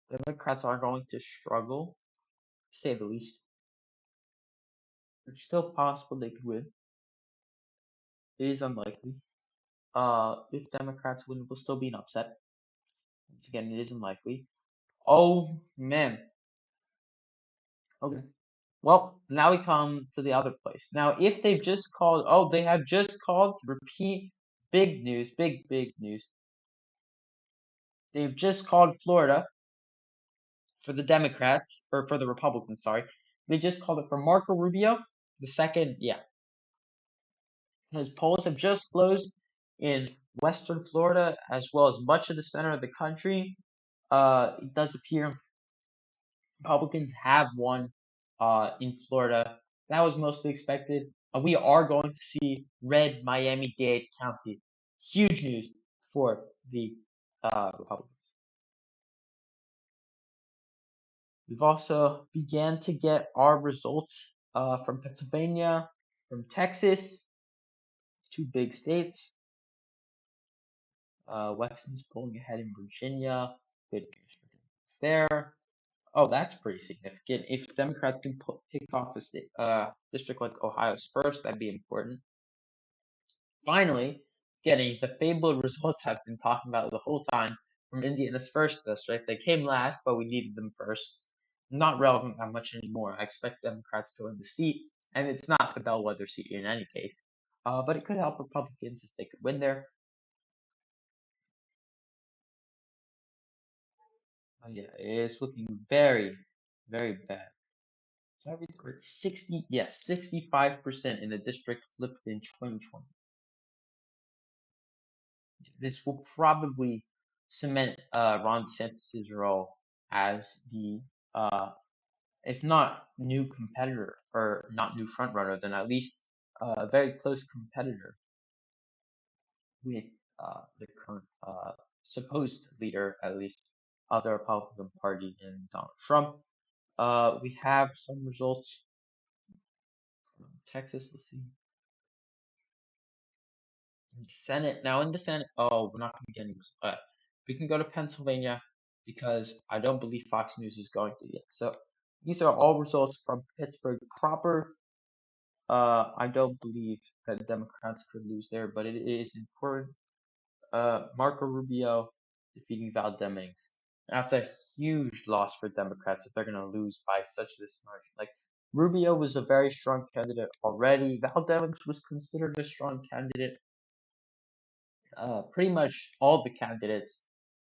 Democrats are going to struggle, to say the least. It's still possible they could win. It is unlikely. If Democrats win, it will still be an upset. Once again, it is unlikely. Oh man. Okay. Well, now we come to the other place. Now, if they've just called, oh, they have just called, repeat, big news, big news. They've just called Florida for the Democrats, or for the Republicans, sorry. They just called it for Marco Rubio, the second, yeah. His polls have just closed in western Florida as well as much of the center of the country. It does appear Republicans have won in Florida. That was mostly expected. We are going to see red Miami-Dade County. Huge news for the Republicans. We've also began to get our results from Pennsylvania, from Texas, two big states. Wexton's pulling ahead in Virginia. Good news for Democrats there. Oh, that's pretty significant. If Democrats can pick off a district like Ohio's first, that'd be important. Finally, getting the fabled results I've been talking about the whole time from Indiana's first district. They came last, but we needed them first. Not relevant that much anymore. I expect Democrats to win the seat, and it's not the bellwether seat in any case. But it could help Republicans if they could win there. Yeah, it's looking very bad. Did I read it right? 65% in the district flipped in 2020. This will probably cement Ron DeSantis' role as the, if not new competitor, or not new frontrunner, then at least a very close competitor with the current supposed leader, at least, of the Republican Party in Donald Trump. We have some results from Texas. Let's see. Senate. Now in the Senate, oh, we're not going to get any. We can go to Pennsylvania because I don't believe Fox News is going to yet. So these are all results from Pittsburgh proper. I don't believe that Democrats could lose there, but it is important. Marco Rubio defeating Val Demings. That's a huge loss for Democrats if they're going to lose by such this margin. Like Rubio was a very strong candidate already. Val Demings was considered a strong candidate. Pretty much all the candidates,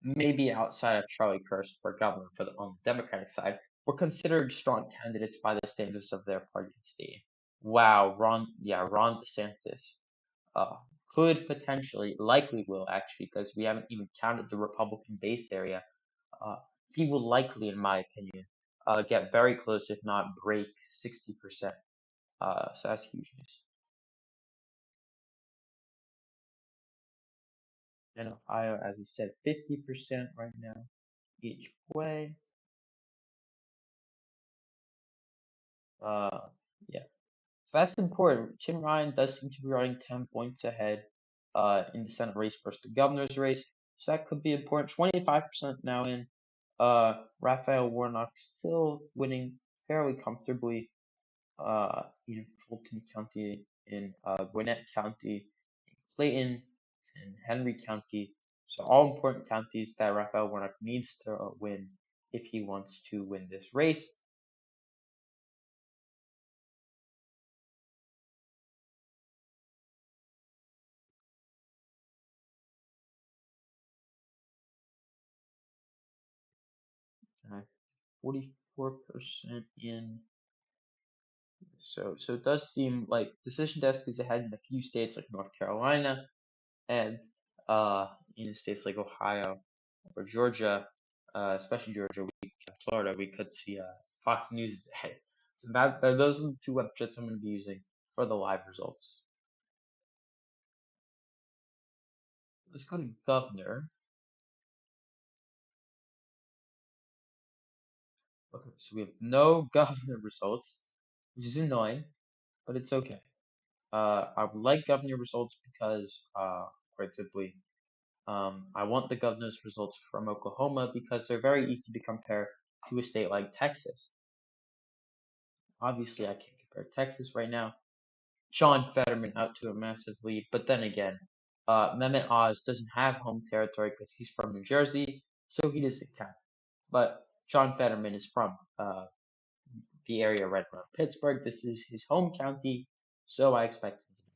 maybe outside of Charlie Kirst for governor on the Democratic side, were considered strong candidates by the standards of their party and state. Wow, Ron DeSantis uh, could potentially, likely will actually, because we haven't even counted the Republican base area. Uh, he will likely, in my opinion, get very close, if not break 60%. So that's huge news. And Ohio, as we said, 50% right now each way. Uh, yeah. So that's important. Tim Ryan does seem to be running 10 points ahead in the Senate race versus the governor's race. So that could be important. 25% now in. Raphael Warnock still winning fairly comfortably in Fulton County, in Gwinnett County, in Clayton, and Henry County. So all important counties that Raphael Warnock needs to win if he wants to win this race. Uh, 44% in. So it does seem like Decision Desk is ahead in a few states like North Carolina, and in states like Ohio or Georgia, especially Georgia, Florida, we could see Fox News is ahead. So those are the two websites I'm going to be using for the live results. Let's go to governor. Okay, so we have no governor results, which is annoying, but it's okay. I would like governor results because, quite simply, I want the governor's results from Oklahoma because they're very easy to compare to a state like Texas. Obviously, I can't compare Texas right now. John Fetterman out to a massive lead, but then again, Mehmet Oz doesn't have home territory because he's from New Jersey, so he doesn't count. But John Fetterman is from the area right around Pittsburgh. This is his home county, so I expect him to do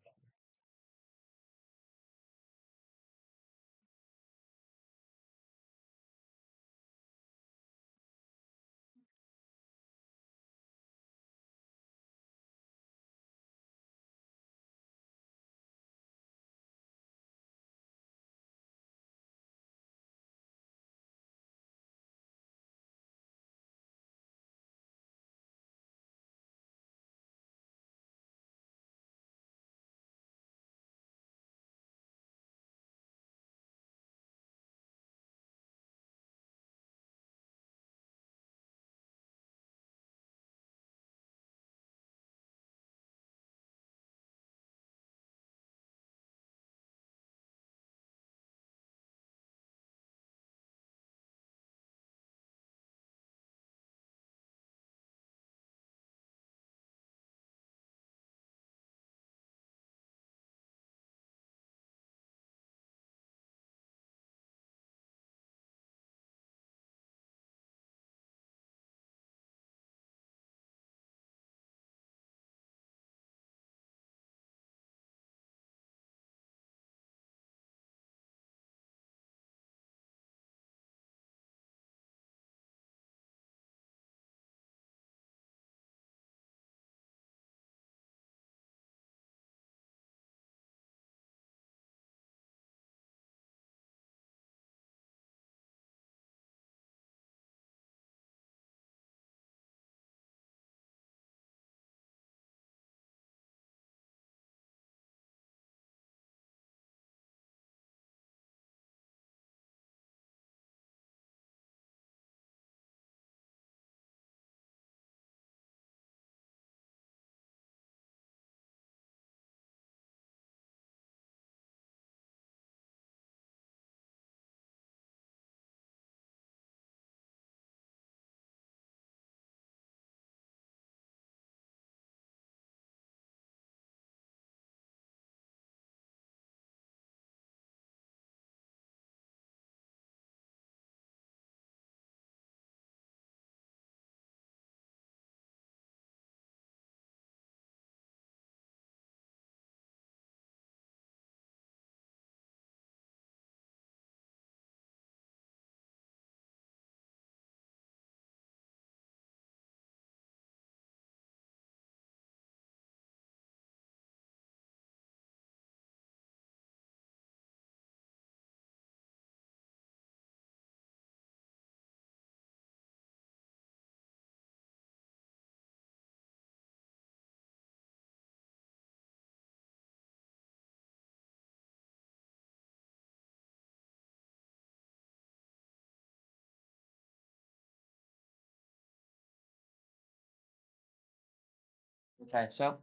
that. Okay, so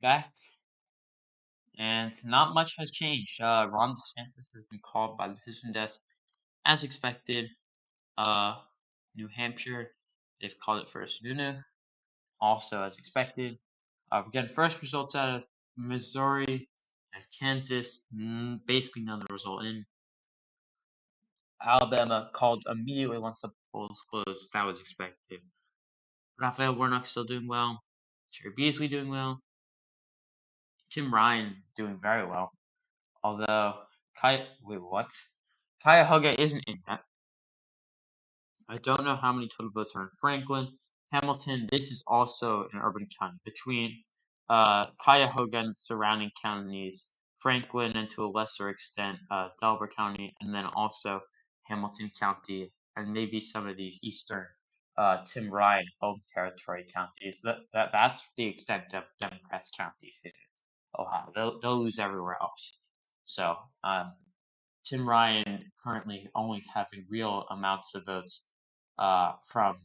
back, and not much has changed. Ron DeSantis has been called by the decision desk as expected. Uh, New Hampshire, they've called it for Sununu, also as expected. We're getting first results out of Missouri and Kansas. Basically, none of the result in. Alabama called immediately once the polls closed. That was expected. Raphael Warnock still doing well. Jerry Beasley doing well. Tim Ryan doing very well. Although wait, what? Cuyahoga isn't in that. I don't know how many total votes are in Franklin. Hamilton, this is also an urban county between Cuyahoga and surrounding counties, Franklin, and to a lesser extent, Delaware County, and then also Hamilton County, and maybe some of these eastern Tim Ryan home territory counties. That's the extent of Democrats' counties in Ohio. They'll lose everywhere else. So Tim Ryan currently only having real amounts of votes from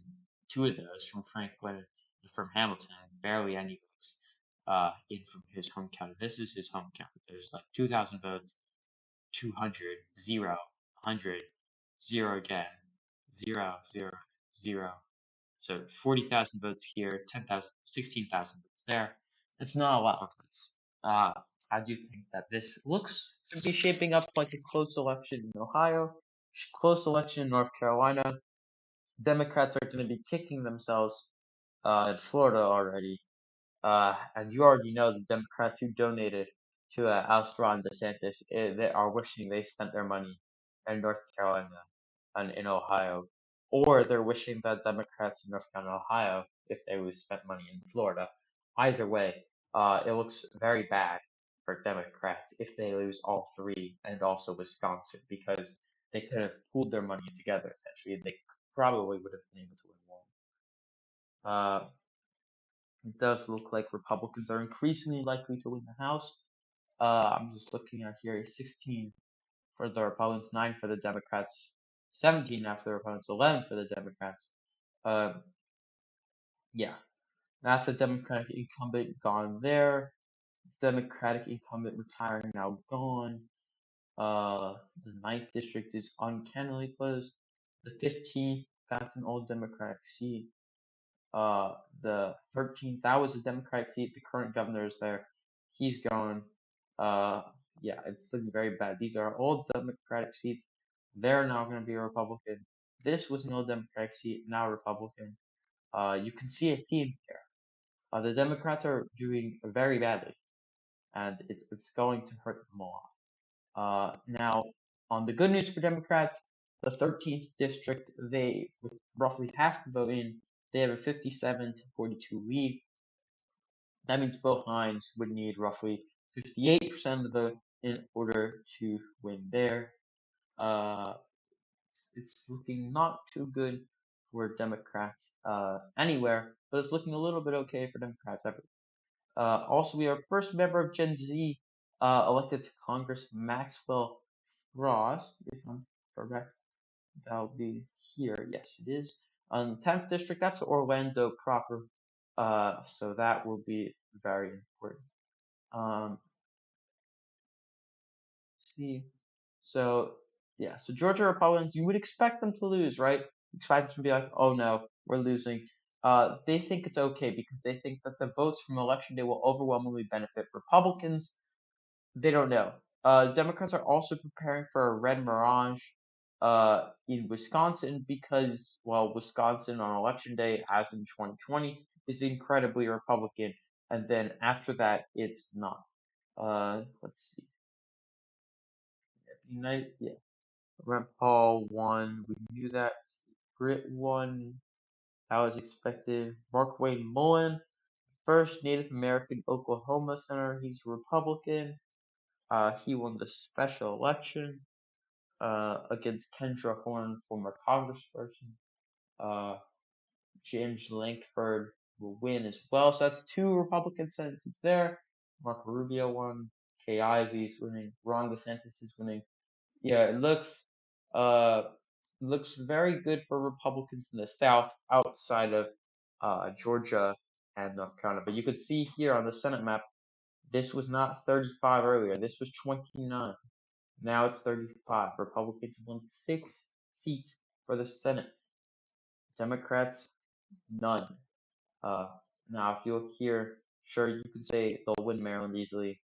two of those, from Franklin and from Hamilton, barely any votes in from his home county. This is his home county. There's like 2,000 votes, 200, 0, 100, 0 again, 0, 0, 0. So 40,000 votes here, 10,000, 16,000 votes there. That's not a lot of votes. I do think that this looks to be shaping up like a close election in Ohio, close election in North Carolina. Democrats are going to be kicking themselves in Florida already. And you already know the Democrats who donated to oust Ron DeSantis, they are wishing they spent their money in North Carolina and in Ohio, or they're wishing that Democrats in North Carolina and Ohio, if they would spent money in Florida. Either way, it looks very bad for Democrats if they lose all three and also Wisconsin because they could have pooled their money together essentially. They probably would have been able to win one. It does look like Republicans are increasingly likely to win the House. I'm just looking at here 16 for the Republicans, 9 for the Democrats, 17 after the Republicans, 11 for the Democrats. Uh, yeah, that's a Democratic incumbent gone there. Democratic incumbent retiring now gone. The ninth district is uncannily close. The 15th, that's an old Democratic seat. The 13th, that was a Democratic seat. The current governor is there. He's gone. Uh, yeah, it's looking very bad. These are old Democratic seats. They're now going to be a Republican. This was an old Democratic seat, now Republican. You can see a theme here. The Democrats are doing very badly, and it's going to hurt them a lot. Now, on the good news for Democrats, the 13th district, they, with roughly half the vote in, they have a 57 to 42 lead. That means Bill Hines would need roughly 58% of the vote in order to win there. Uh, it's looking not too good for Democrats anywhere, but it's looking a little bit okay for Democrats everywhere. Also, we have first member of Gen Z elected to Congress, Maxwell Frost, if I'm correct. That'll be here. Yes, it is. 10th district, that's Orlando proper. So that will be very important. Um, see. So, yeah, so Georgia Republicans, you would expect them to lose, right? Expect them to be like, oh no, we're losing. They think it's okay because they think that the votes from election day will overwhelmingly benefit Republicans. They don't know. Democrats are also preparing for a red mirage in Wisconsin because, well, Wisconsin on election day, as in 2020, is incredibly Republican, and then after that, it's not. Let's see. United, yeah. Rand Paul won. We knew that. Britt won. That was expected. Markwayne Mullen, first Native American Oklahoma senator. He's Republican. He won the special election against Kendra Horn, former congressperson. Uh, James Lankford will win as well. So that's two Republican senators there. Marco Rubio won. Kay Ivey's winning. Ron DeSantis is winning. Yeah, it looks very good for Republicans in the South outside of Georgia and North Carolina. But you could see here on the Senate map, this was not 35 earlier. This was 29. Now it's 35. Republicans won 6 seats for the Senate. Democrats, none. Uh, Now, if you look here, sure, you could say they'll win Maryland easily.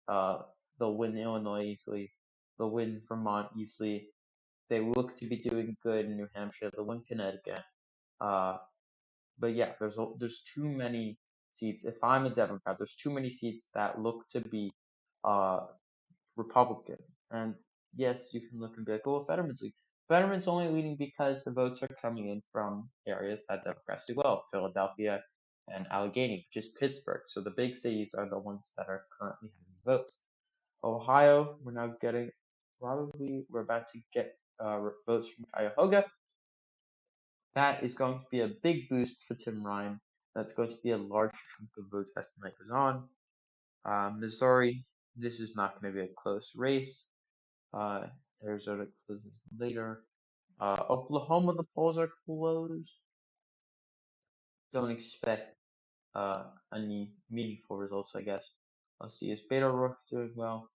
Uh, they'll win Illinois easily. They'll win Vermont easily. They look to be doing good in New Hampshire. They'll win Connecticut. Uh, but yeah, there's too many seats. If I'm a Democrat, there's too many seats that look to be uh Republican. And yes, you can look and be like, oh, Fetterman's leading. Fetterman's only leading because the votes are coming in from areas that Democrats do well, Philadelphia and Allegheny, which is Pittsburgh. So the big cities are the ones that are currently having votes. Ohio, we're about to get votes from Cuyahoga. That is going to be a big boost for Tim Ryan. That's going to be a large chunk of votes as the night goes on. Missouri, this is not going to be a close race. Uh, Arizona closes later. Oklahoma, the polls are closed. Don't expect any meaningful results, I guess. Let's see, is Beto O'Rourke doing well?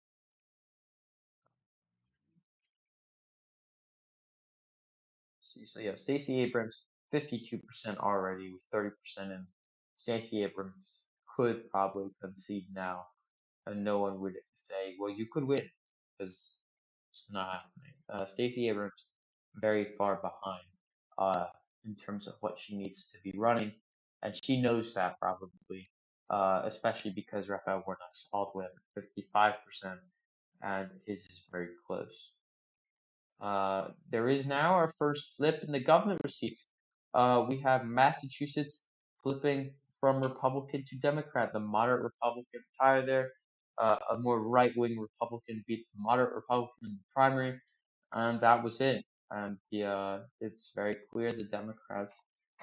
Let's see, so yeah, Stacey Abrams, 52% already with 30% in. Stacey Abrams could probably concede now. and no one would say, "Well, you could win," because it's not happening. Stacey Abrams very far behind uh, in terms of what she needs to be running, and she knows that probably, especially because Raphael Warnock's all the way at 55%, and his is very close. There is now our first flip in the government receipts. We have Massachusetts flipping from Republican to Democrat. The moderate Republican higher there. A more right-wing Republican beat the moderate Republican in the primary, and that was it. And it's very clear the Democrats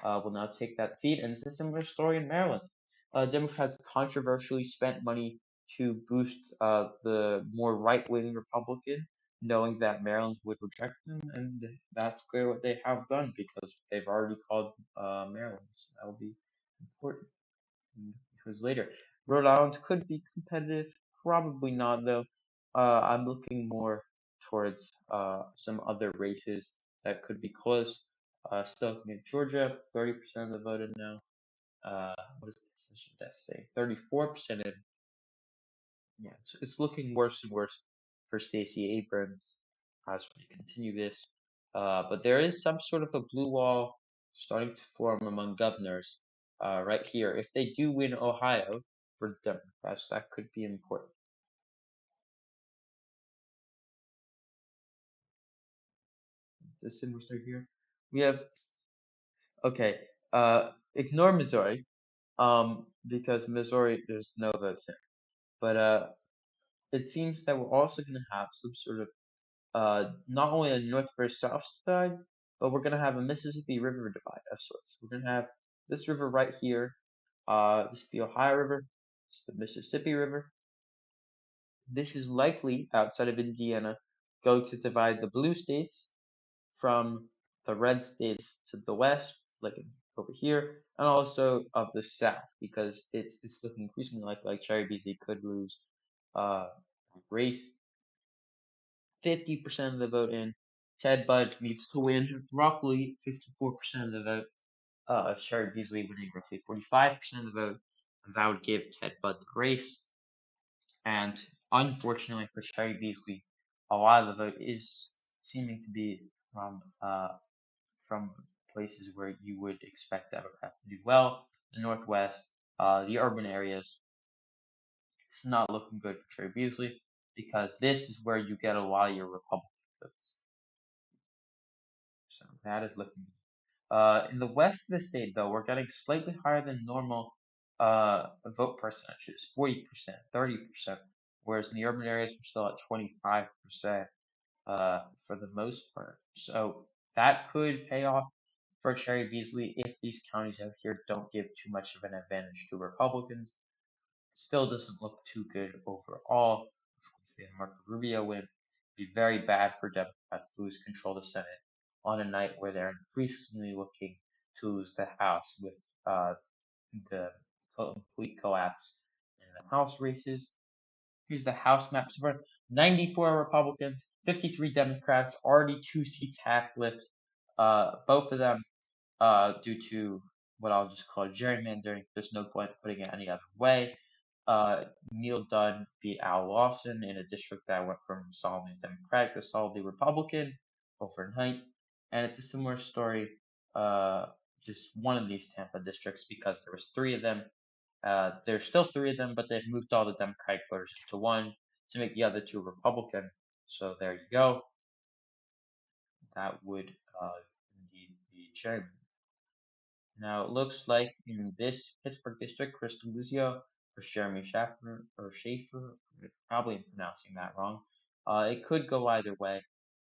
will now take that seat. And it's a similar story in Maryland. Democrats controversially spent money to boost the more right-wing Republican, knowing that Maryland would reject them, and that's clear what they have done because they've already called Maryland. So that will be important because later Rhode Island could be competitive. Probably not though. I'm looking more towards some other races that could be close. Still looking at Georgia, 30% of the vote in now. What is this? Should that say 34% in? Yeah, it's looking worse and worse for Stacey Abrams as we continue this. But there is some sort of a blue wall starting to form among governors right here. If they do win Ohio for the Democrats, that could be important. This in right here. We have okay. Ignore Missouri, because Missouri there's no votes there. But it seems that we're also going to have some sort of not only a north versus south side, but we're gonna have a Mississippi River divide of sorts. We're gonna have this river right here. This is the Ohio River. This is the Mississippi River. This is likely outside of Indiana going to divide the blue states from the red states to the west, like over here, and also of the south, because it's looking increasingly like Cherry Beasley could lose uh race 50% of the vote in. Ted Budd needs to win roughly 54% of the vote. Sherry Beasley winning roughly 45% of the vote. And that would give Ted Budd the race. And unfortunately for Sherry Beasley, a lot of the vote is seeming to be from places where you would expect Democrats to do well. The Northwest, the urban areas. It's not looking good for Sherry Beasley because this is where you get a lot of your Republican votes. So that is looking good. In the west of the state, though, we're getting slightly higher than normal vote percentages, 40%, 30%, whereas in the urban areas, we're still at 25% for the most part. So that could pay off for Cherry Beasley if these counties out here don't give too much of an advantage to Republicans. Still doesn't look too good overall. If Marco Rubio win, it'd be very bad for Democrats to lose control of the Senate on a night where they're increasingly looking to lose the House with uh, the complete collapse in the House races. Here's the House map. So far, 94 Republicans, 53 Democrats, already 2 seats half flipped. Both of them due to what I'll just call gerrymandering. There's no point putting it any other way. Neil Dunn beat Al Lawson in a district that went from solidly Democratic to solidly Republican overnight. And it's a similar story, just one of these Tampa districts because there was three of them. There's still three of them, but they've moved all the Democratic voters into one to make the other two Republican. So there you go. That would indeed be gerrymandered. Now it looks like in this Pittsburgh district, Chris DeLuzio versus Jeremy Schaefer, probably pronouncing that wrong. It could go either way.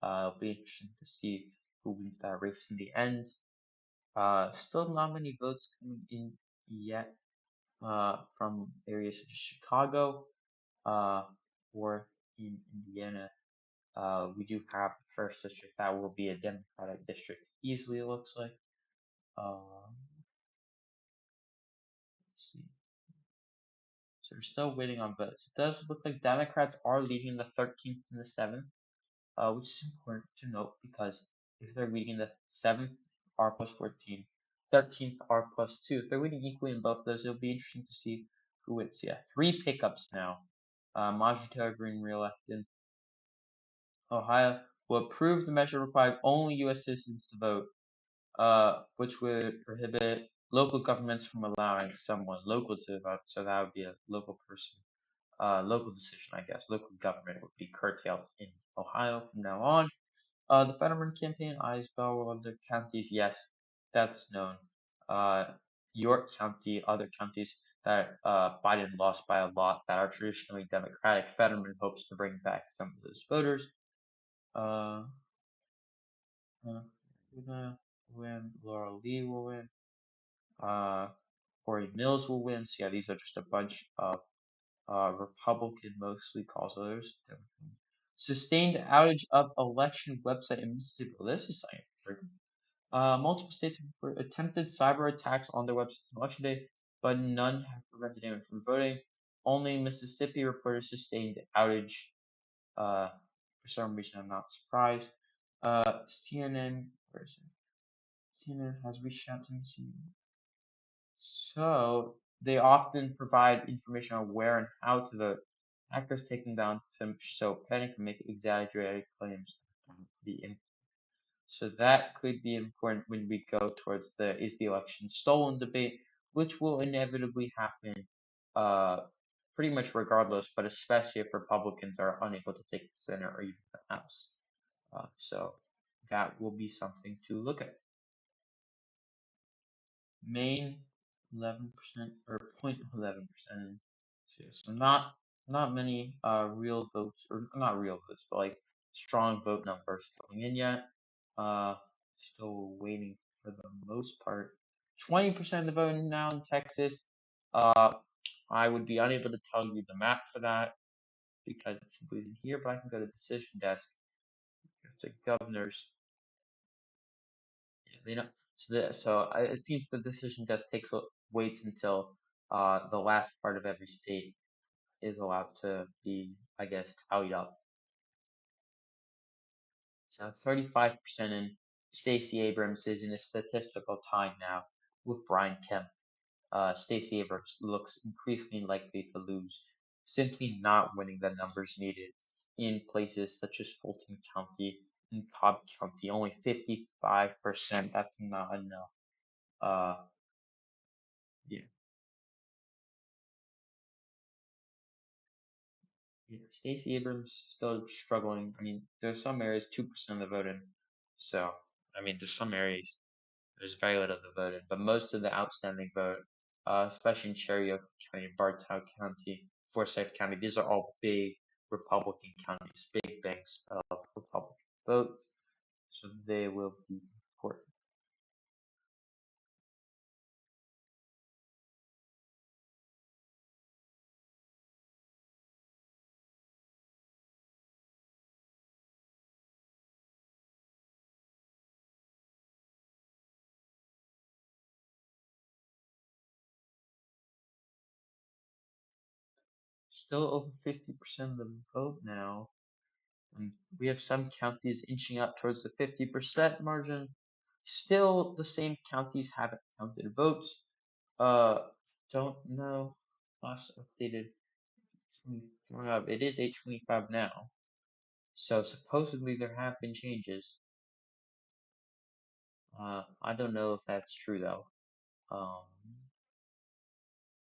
It'll be interesting to see who wins that race in the end. Still not many votes coming in yet from areas such as Chicago uh, or in Indiana. We do have the first district that will be a Democratic district easily, it looks like. Let's see. So we're still waiting on votes. It does look like Democrats are leading the 13th and the 7th, which is important to note because if they're leading the 7th, R plus 14, 13th, R plus 2, if they're winning equally in both of those, it'll be interesting to see who wins. Yeah, 3 pickups now Majoritaire being reelected. Ohio will approve the measure requiring only U.S. citizens to vote, which would prohibit local governments from allowing someone local to vote. So that would be a local person, local decision, I guess. Local government would be curtailed in Ohio from now on. The Fetterman campaign, Isbell, other counties, yes, that's known. Uh, York County, other counties that Biden lost by a lot that are traditionally Democratic. Fetterman hopes to bring back some of those voters. Uh, gonna win. Laura Lee will win. Corey Mills will win. So yeah, these are just a bunch of Republican mostly calls. Others. Sustained outage of election website in Mississippi. Well, this is something. Multiple states have attempted cyber attacks on their websites on election day, but none have prevented anyone from voting. Only Mississippi reported sustained outage. For some reason, I'm not surprised. CNN, where is it? CNN has reached out to me. So they often provide information on where and how to vote. Hackers taking down to show panic and make exaggerated claims. So that could be important when we go towards the is the election stolen debate, which will inevitably happen, uh, pretty much regardless, but especially if Republicans are unable to take the Senate or even the House. So that will be something to look at. Maine, 11% or 0.11%. So not many real votes, or not real votes, but like strong vote numbers coming in yet. Uh, Still waiting for the most part. 20% of the vote now in Texas. Uh, I would be unable to tell you the map for that because it simply isn't here, but I can go to the decision desk. The governors. Yeah, they know. It seems the decision desk waits until the last part of every state is allowed to be, I guess, tallied up. So 35% in. Stacey Abrams is in a statistical tie now with Brian Kemp. Stacey Abrams looks increasingly likely to lose, simply not winning the numbers needed in places such as Fulton County and Cobb County. Only 55%. That's not enough. Uh, yeah, yeah. Stacey Abrams still struggling. I mean, there's some areas 2% of the vote in. So, I mean, there's some areas there's very little of the vote in, but most of the outstanding vote, especially in Cherokee County, Bartow County, Forsyth County, these are all big Republican counties, big banks of Republican votes. So they will be important. Still over 50% of the vote now. And we have some counties inching up towards the 50% margin. Still, the same counties haven't counted votes. Uh, don't know. Last updated. It is 8:25 now. So supposedly there have been changes. I don't know if that's true though. Um,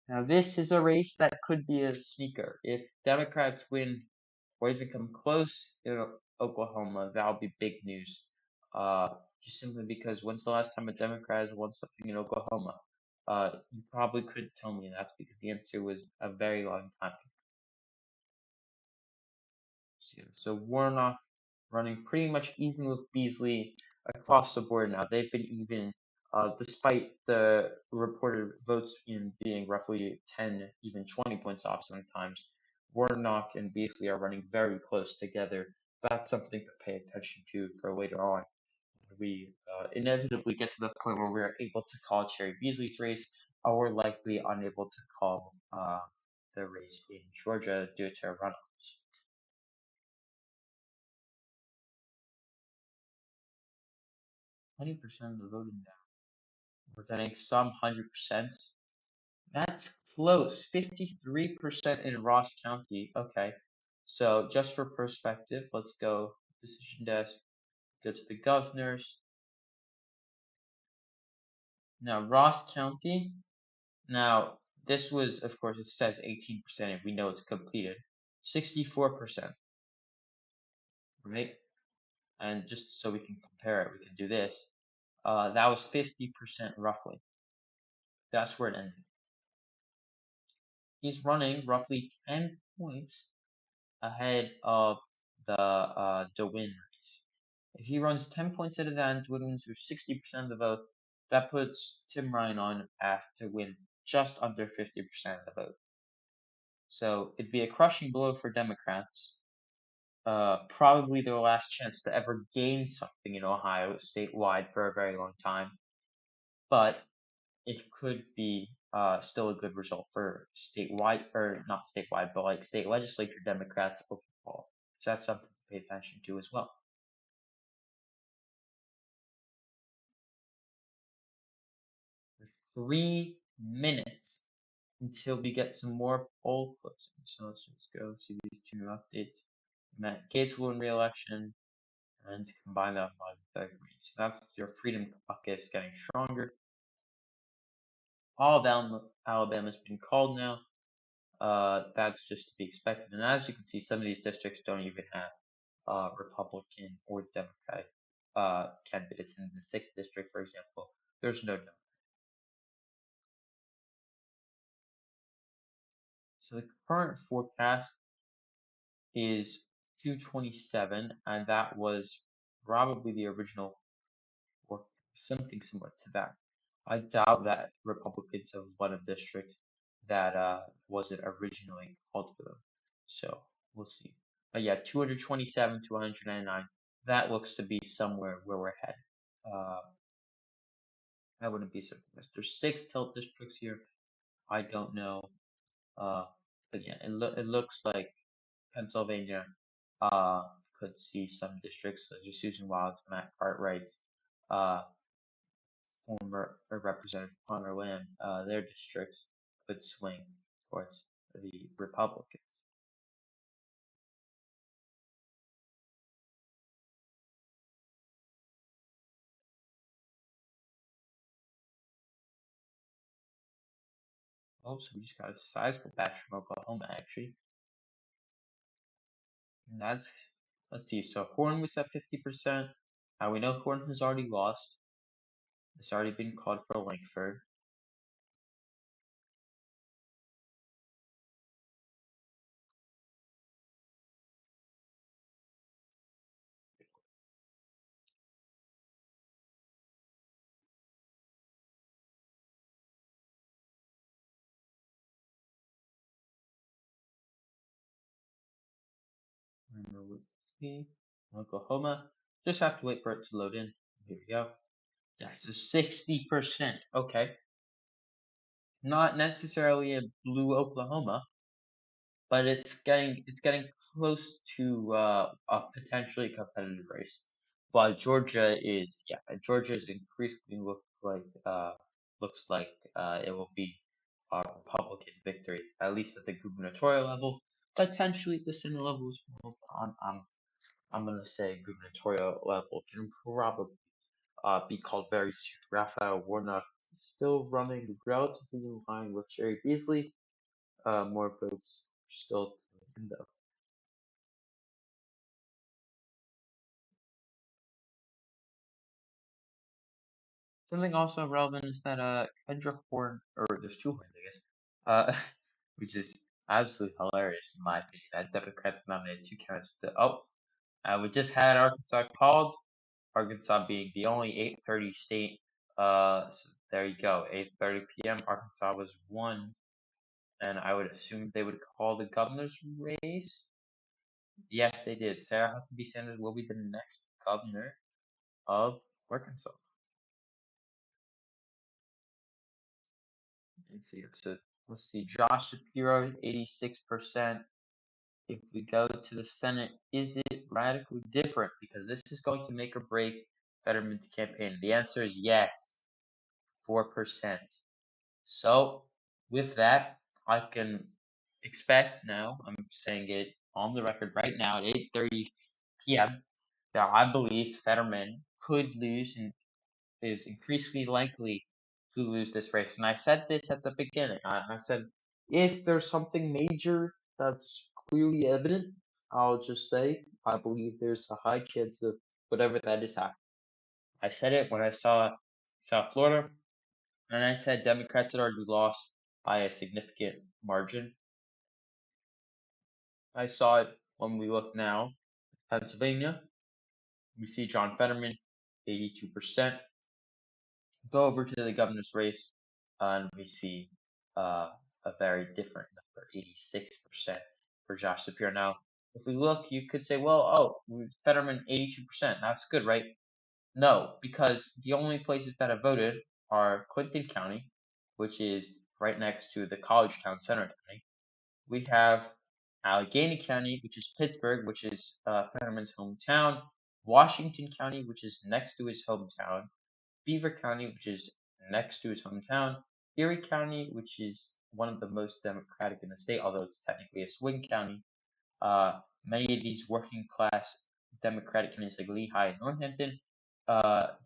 Now this is a race that could be a sneaker. If Democrats win or even come close in Oklahoma, that'll be big news. Just simply because when's the last time a Democrat has won something in Oklahoma? You probably couldn't tell me. That's because the answer was a very long time. So Warnock running pretty much even with Beasley across the board now. They've been even, despite the reported votes in being roughly 10, even 20 points off sometimes. Warnock and Beasley are running very close together. That's something to pay attention to for later on. We inevitably get to the point where we're able to call Cherry Beasley's race, or we're likely unable to call the race in Georgia due to runoffs. 20% of the voting now. We're getting some 100%. That's Close, 53% in Ross County. Okay, so just for perspective, let's go decision desk, go to the governors. Now, Ross County, now this was, of course, it says 18%, and we know it's completed. 64%, right? And just so we can compare it, we can do this. That was 50% roughly. That's where it ended. He's running roughly 10 points ahead of the win race. If he runs 10 points ahead of that and wins with 60% of the vote, that puts Tim Ryan on a path to win just under 50% of the vote. So it'd be a crushing blow for Democrats. Probably their last chance to ever gain something in Ohio statewide for a very long time. But it could be still a good result for statewide, or not statewide, but like state legislature Democrats overall. So that's something to pay attention to as well. 3 minutes until we get some more poll closings. So let's just go see these two new updates. Matt Gaetz will win re-election, and combine that with Green. So that's your Freedom Caucus getting stronger. All of Alabama's been called now. That's just to be expected. And as you can see, some of these districts don't even have Republican or Democratic candidates. In the 6th district, for example, there's no Democrat. So the current forecast is 227, and that was probably the original, or something similar to that. I doubt that Republicans have won a district that wasn't originally called for them. So we'll see. But yeah, 227 to 199. That looks to be somewhere where we're headed. I wouldn't be surprised. There's 6 tilt districts here. I don't know. But yeah, it looks like Pennsylvania could see some districts such as Susan Wilds, Matt Cartwright's, former Representative Connor Lamb, their districts could swing towards the Republicans. Oh, so we just got a sizable batch from Oklahoma, actually. And that's, let's see, so Horn was at 50%. Now we know Horn has already lost. It's already been called for Langford. Let's see, Oklahoma. Just have to wait for it to load in. Here we go. That's a 60%. Okay. Not necessarily a blue Oklahoma, but it's getting close to a potentially competitive race. But Georgia is increasingly looks like it will be a Republican victory, at least at the gubernatorial level, potentially at the Senate level as well. I'm gonna say gubernatorial level can probably be called very soon. Raphael Warnock is still running relatively in line with Sherry Beasley. More votes still in though. Something also relevant is that Kendra Horn, or there's two Horns, I guess, which is absolutely hilarious in my opinion. That Democrats nominated two candidates. We just had Arkansas called. Arkansas being the only 8:30 state. So there you go, 8:30 p.m. Arkansas was won, and I would assume they would call the governor's race. Yes, they did. Sarah Huckabee Sanders will be the next governor of Arkansas. Let's see. Josh Shapiro, 86%. If we go to the Senate, is it radically different? Because this is going to make or break Fetterman's campaign. The answer is yes, 4%. So, with that, I can expect now, I'm saying it on the record right now at 8:30 p.m., that I believe Fetterman could lose and is increasingly likely to lose this race. And I said this at the beginning. I said, if there's something major that's clearly evident, I'll just say I believe there's a high chance of whatever that is happening. I said it when I saw South Florida, and I said Democrats had already lost by a significant margin. I saw it when we look now, Pennsylvania. We see John Fetterman, 82%. Go over to the governor's race, and we see a very different number, 86% for Josh Shapiro. Now, if we look, you could say, well, Fetterman, 82%. That's good, right? No, because the only places that have voted are Clinton County, which is right next to the college town, Center County. We have Allegheny County, which is Pittsburgh, which is Fetterman's hometown. Washington County, which is next to his hometown. Beaver County, which is next to his hometown. Erie County, which is one of the most Democratic in the state, although it's technically a swing county. Many of these working class Democratic counties like Lehigh and Northampton,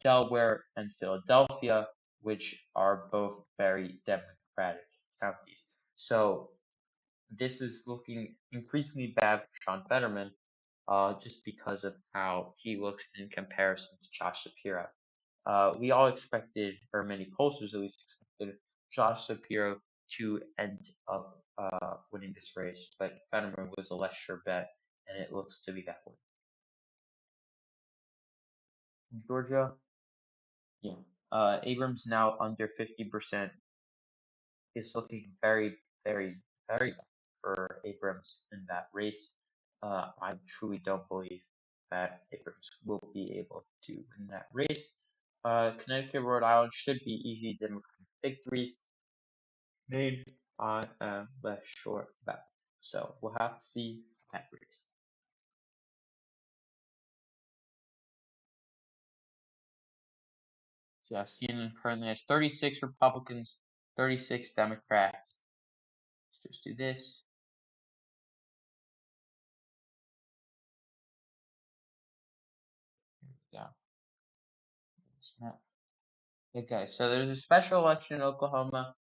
Delaware and Philadelphia, which are both very Democratic counties. So this is looking increasingly bad for Sean Fetterman, just because of how he looks in comparison to Josh Shapiro. We all expected, or many pollsters at least expected, Josh Shapiro to end up winning this race, but Fetterman was a less sure bet, and it looks to be that way. In Georgia, yeah, Abrams now under 50% is looking very, very, very bad for Abrams in that race. I truly don't believe that Abrams will be able to win that race. Connecticut, Rhode Island should be easy Democratic victories. Made on a less short bet. So we'll have to see that race. So CNN currently has 36 Republicans, 36 Democrats. Let's just do this. Here we go. Okay, so there's a special election in Oklahoma.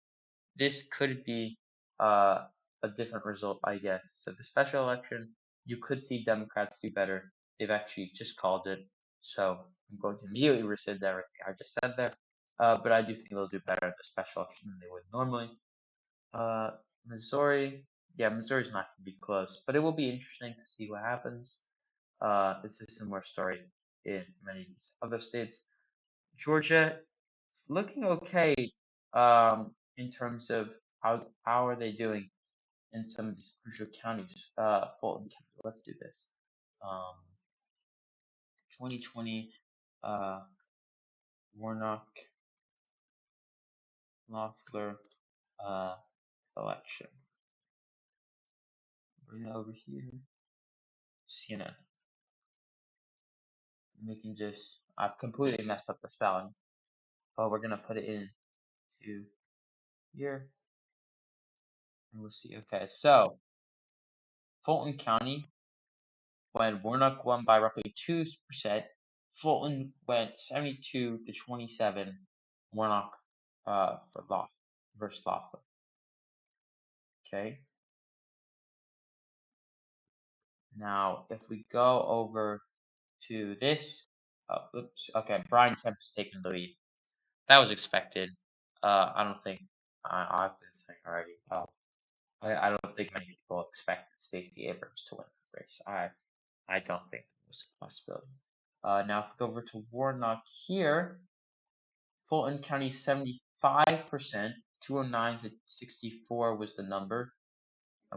This could be a different result, I guess. So the special election, you could see Democrats do better. They've actually just called it. So I'm going to immediately rescind everything I just said there. But I do think they'll do better at the special election than they would normally. Missouri, yeah, Missouri's not going to be close, but it will be interesting to see what happens. It's a similar story in many other states. Georgia, it's looking okay in terms of how are they doing in some of these crucial counties. Fulton County, let's do this. 2020 Warnock Loeffler election. Bring it over here. CNN. We can just, I've completely messed up the spelling. But we're gonna put it in to here. And we'll see. Okay, so Fulton County, when Warnock won by roughly 2%, Fulton went 72 to 27. Warnock for versus Loeffler. Okay. Now, if we go over to this, oops. Okay, Brian Kemp is taking the lead. That was expected. I don't think I've been saying already. I don't think many people expected Stacey Abrams to win the race. I don't think it was a possibility. Now, if we go over to Warnock here, Fulton County 75%, 209 to 64 was the number.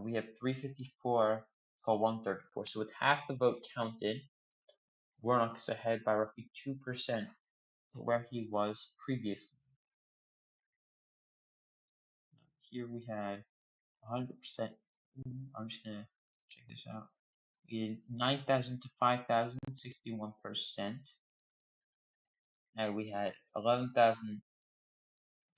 We have 354 to 134. So with half the vote counted, Warnock is ahead by roughly 2% where he was previously. Here we had 100%. I'm just going to check this out. We had 9,000 to 5,000, 61%. And we had 11,000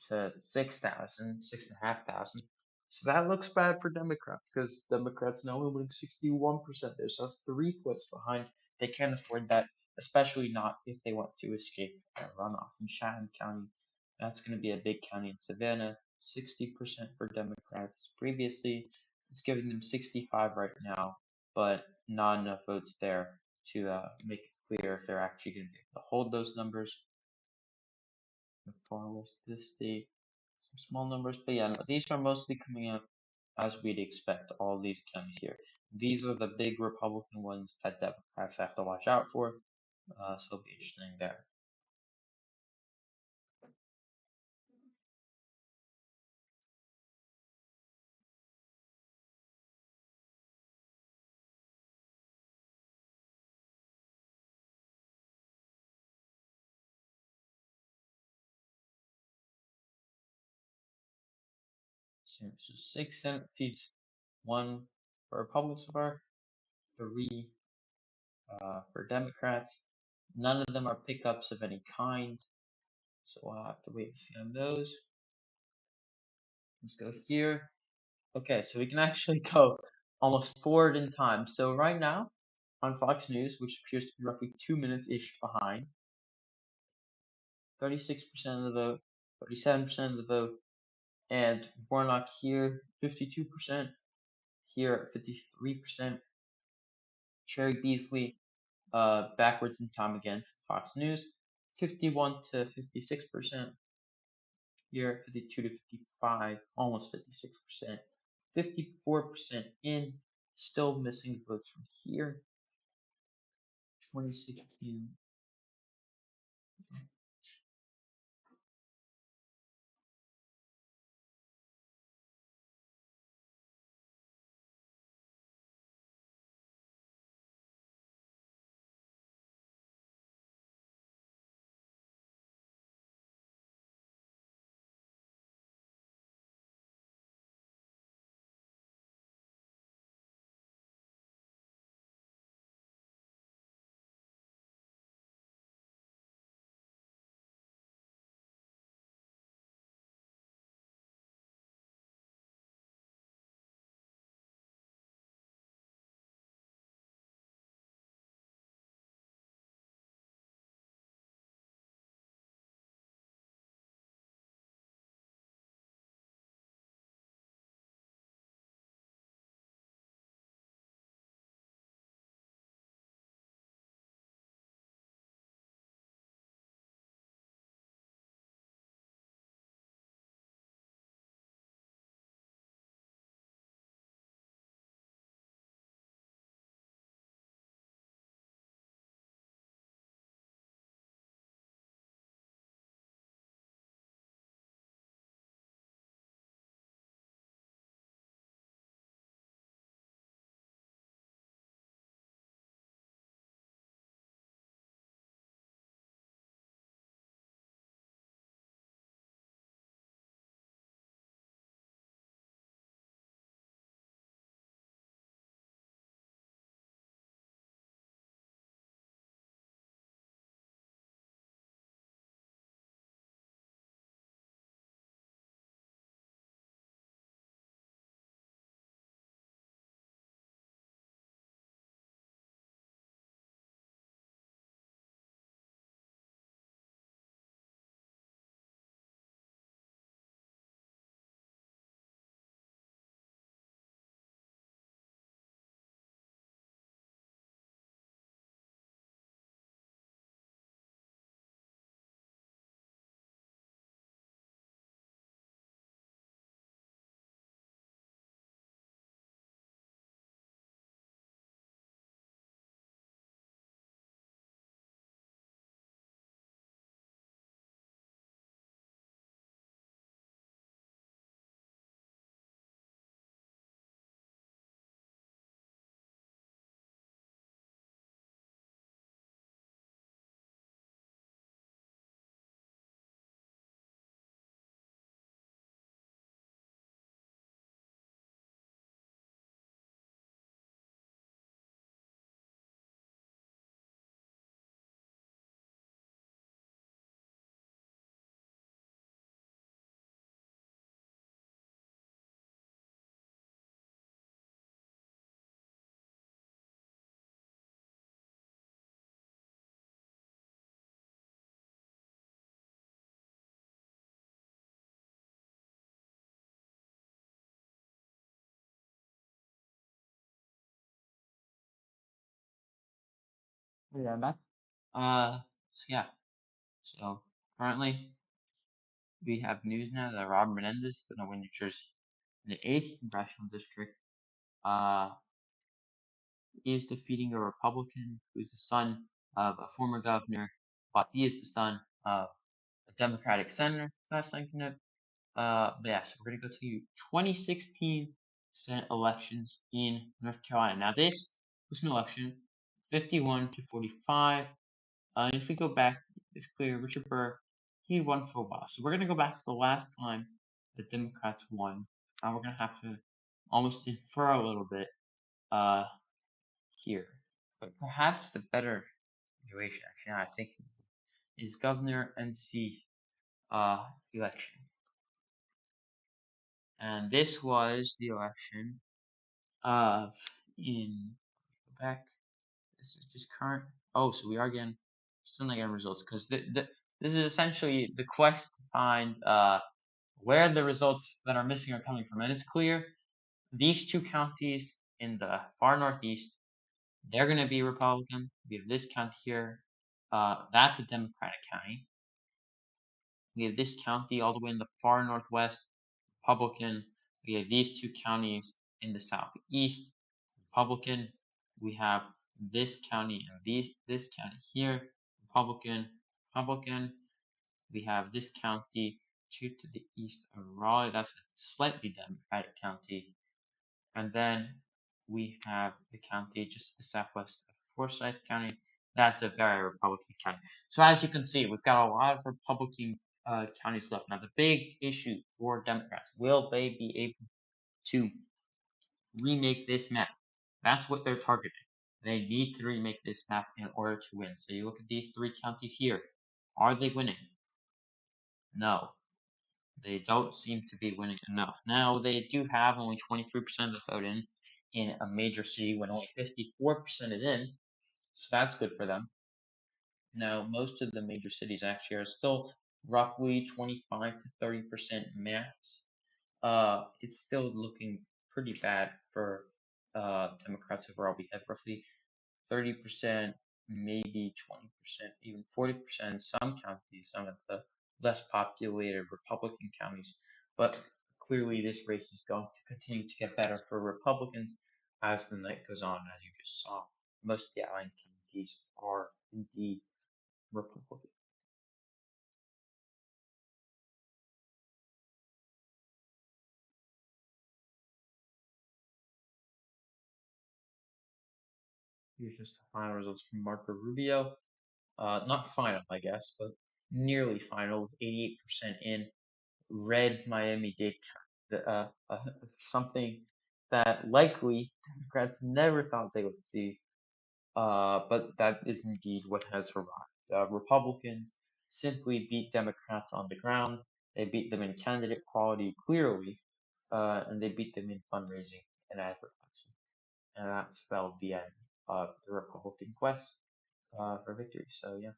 to 6,000, 6,500. So that looks bad for Democrats because Democrats now are winning 61% there. So that's 3 points behind. They can't afford that, especially not if they want to escape a runoff in Chatham County. That's going to be a big county in Savannah. 60% for Democrats. Previously, it's giving them 65 right now, but not enough votes there to make it clear if they're actually going to be able to hold those numbers. The far west of this state, some small numbers, but yeah, no, these are mostly coming up as we'd expect, all these counties here. These are the big Republican ones that Democrats have to watch out for, so it'll be interesting there. So 6 Senate seats, 1 for Republicans so far, 3 for Democrats. None of them are pickups of any kind, so we'll have to wait and see on those. Let's go here. Okay, so we can actually go almost forward in time. So right now, on Fox News, which appears to be roughly 2 minutes-ish behind, 36% of the vote, 37% of the vote, and Warnock here, 52%, here at 53%, Cherry Beasley, backwards in time again to Fox News, 51 to 56%, here at 52 to 55, almost 56%, 54% in, still missing votes from here, 2016. Yeah, I'm back. So yeah. So currently we have news now that Rob Menendez is going to win New Jersey in the 8th congressional district. Uh, is defeating a Republican who's the son of a former governor, but he is the son of a Democratic senator. So that's something that, but yeah, so we're going to go to 2016 Senate elections in North Carolina. Now, this was an election 51 to 45. And if we go back, it's clear Richard Burr, he won for a while. So we're going to go back to the last time the Democrats won. And we're going to have to almost infer a little bit uh, here. But perhaps the better situation, actually, I think, is governor and seat election. And this was the election of in go back. This is just current. Oh, so we are getting still not getting results because this is essentially the quest to find where the results that are missing are coming from, and it's clear these two counties in the far northeast, they're going to be Republican. We have this county here. That's a Democratic county. We have this county all the way in the far northwest, Republican. We have these two counties in the southeast, Republican. We have this county and this county here, Republican, Republican. We have this county to the east of Raleigh. That's a slightly Democratic county. And then we have the county just to the southwest of Forsyth County. That's a very Republican county. So as you can see, we've got a lot of Republican counties left. Now the big issue for Democrats, will they be able to remake this map? That's what they're targeting. They need to remake this map in order to win. So you look at these three counties here. Are they winning? No. They don't seem to be winning enough. Now, they do have only 23% of the vote in a major city when only 54% is in, so that's good for them. Now, most of the major cities actually are still roughly 25 to 30% max. It's still looking pretty bad for Democrats overall. We have roughly 30%, maybe 20%, even 40% in some counties, some of the less populated Republican counties. But clearly, this race is going to continue to get better for Republicans as the night goes on, as you just saw. Most of the outlying counties are indeed Republican. Here's just the final results from Marco Rubio. Not final, I guess, but nearly final with 88% in. Red Miami-Dade something that likely Democrats never thought they would see, but that is indeed what has arrived. Republicans simply beat Democrats on the ground. They beat them in candidate quality clearly, and they beat them in fundraising and advertising. And that spelled the end of the Republican quest for victory. So, yeah.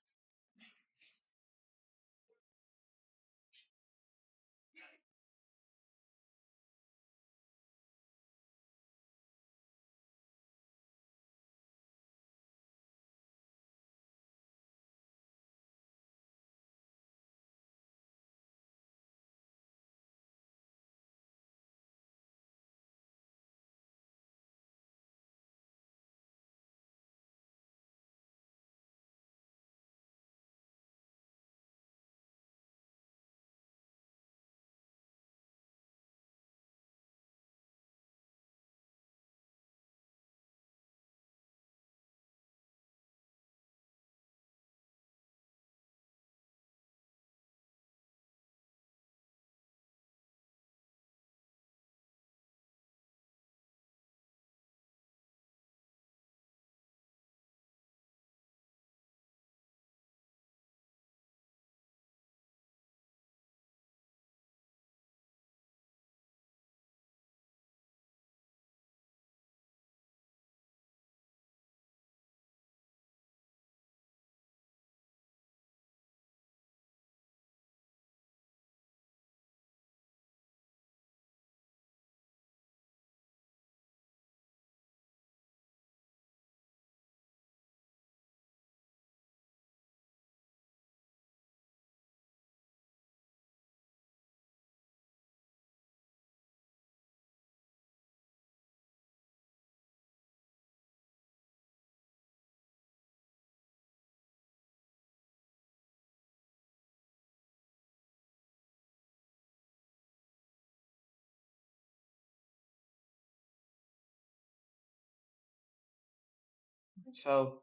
So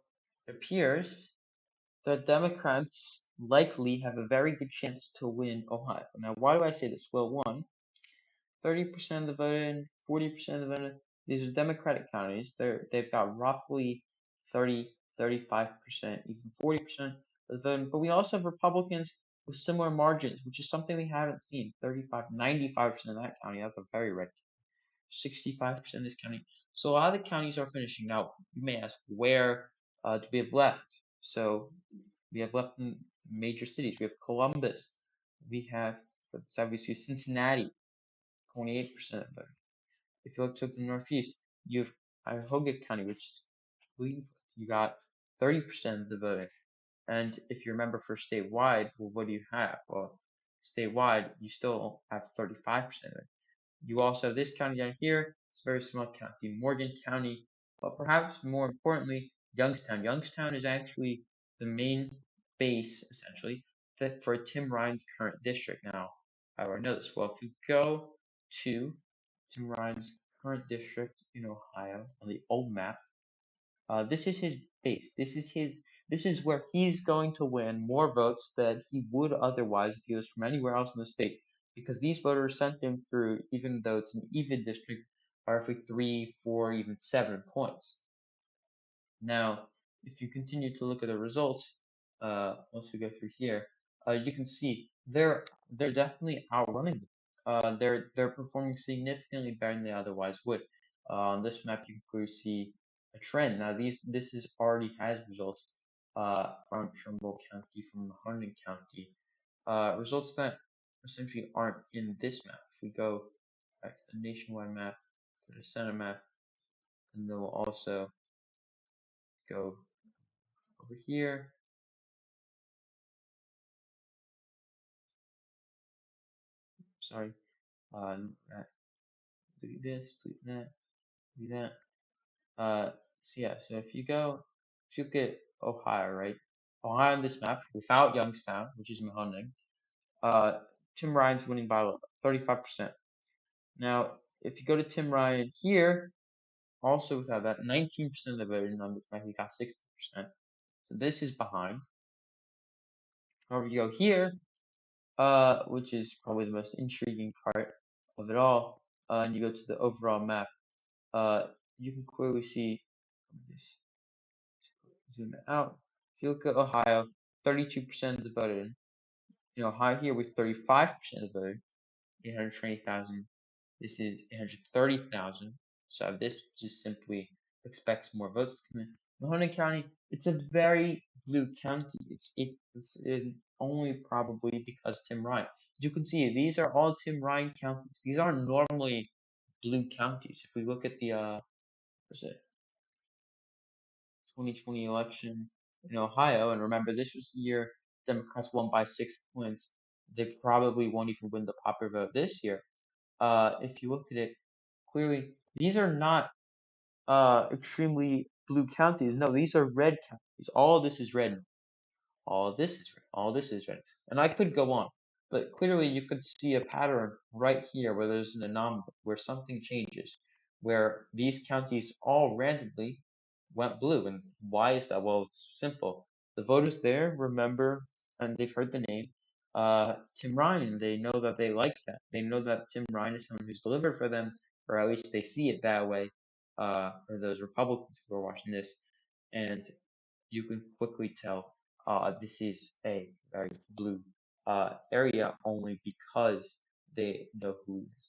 it appears the Democrats likely have a very good chance to win Ohio. Now, why do I say this? Well, one, 30% of the vote, 40% of the vote. These are Democratic counties. They've got roughly 30, 35%, even 40% of the vote. But we also have Republicans with similar margins, which is something we haven't seen. 35, 95% of that county. That's a very red. 65% of this county. So a lot of the counties are finishing out. You may ask, where do we have left? So we have left in major cities. We have Columbus. We have, for the side we see Cincinnati, 28% of voting. If you look to the northeast, you have Cuyahoga County, which is, I believe, you got 30% of the voting. And if you remember for statewide, well, what do you have? Well, statewide, you still have 35% of it. You also have this county down here. It's a very small county, Morgan County, but perhaps more importantly, Youngstown. Youngstown is actually the main base, essentially, that for Tim Ryan's current district. Now, how do I know this? Well, if you go to Tim Ryan's current district in Ohio on the old map, this is his base. This is where he's going to win more votes than he would otherwise if he was from anywhere else in the state. Because these voters sent him through, even though it's an even district, by roughly 3, 4, even 7 points. Now, if you continue to look at the results, once we go through here, you can see they're definitely outrunning them. They're performing significantly better than they otherwise would. On this map, you can clearly see a trend. Now, this is already has results from Trumbull County, from Hunterdon County, results that essentially aren't in this map. If we go back to the nationwide map, to the center map, and then we'll also go over here. Sorry. Delete this, delete that, delete that. So yeah, so if you look at Ohio, right? Ohio on this map without Youngstown, which is Mahoning, Tim Ryan's winning by 35%. Now, if you go to Tim Ryan here, also without that, 19% of the voting on this map, he got 60%. So this is behind. However, you go here, which is probably the most intriguing part of it all, and you go to the overall map, you can clearly see, just zoom it out. If you look at Ohio, 32% of the voting. In Ohio here with 35% of the voting, 820,000. This is 830,000. So this just simply expects more votes to come in. Mahoney County, it's a very blue county. It's only probably because Tim Ryan. You can see these are all Tim Ryan counties. These aren't normally blue counties. If we look at the what's it, 2020 election in Ohio, and remember this was the year Democrats won by 6 points. They probably won't even win the popular vote this year. If you look at it clearly, these are not extremely blue counties. No, these are red counties. All this is red. All this is red. All this is red. And I could go on, but clearly you could see a pattern right here where there's an anomaly, where something changes, where these counties all randomly went blue. And why is that? Well, it's simple. The voters there remember, and they've heard the name, Tim Ryan. They know that they like that. They know that Tim Ryan is someone who's delivered for them, or at least they see it that way, or those Republicans who are watching this. And you can quickly tell this is a very blue area only because they know who is.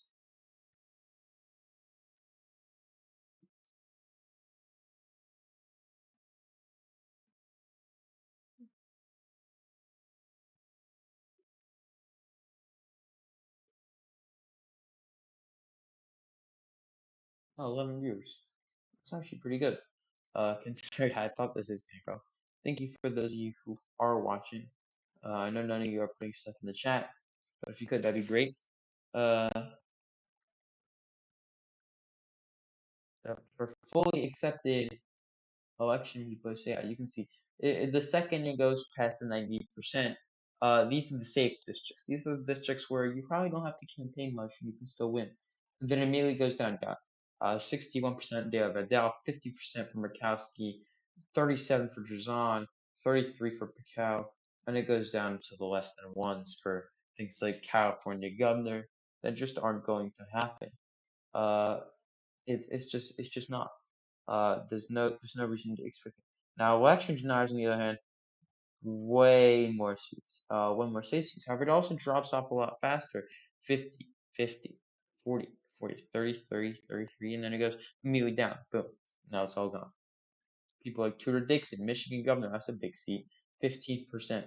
Oh, 11 viewers. It's actually pretty good, considering I thought this is gonna go. Thank you for those of you who are watching. I know none of you are putting stuff in the chat, but if you could, that'd be great. Uh, for fully accepted election people say, you can see the second it goes past the 90%, these are the safe districts. These are the districts where you probably don't have to campaign much and you can still win. And then it immediately goes down. Got 61% there, Vidal, 50% for Murkowski, 37 for Drazan, 33 for Picou, and it goes down to the less than ones for things like California governor that just aren't going to happen. Uh, it's just not. There's no reason to expect it. Now, election deniers, on the other hand, way more seats. One more seats. However, it also drops off a lot faster. 50, 50, 40, 40, 30, 30, 33, and then it goes immediately down. Boom. Now it's all gone. People like Tudor Dixon, Michigan governor, that's a big seat, 15%.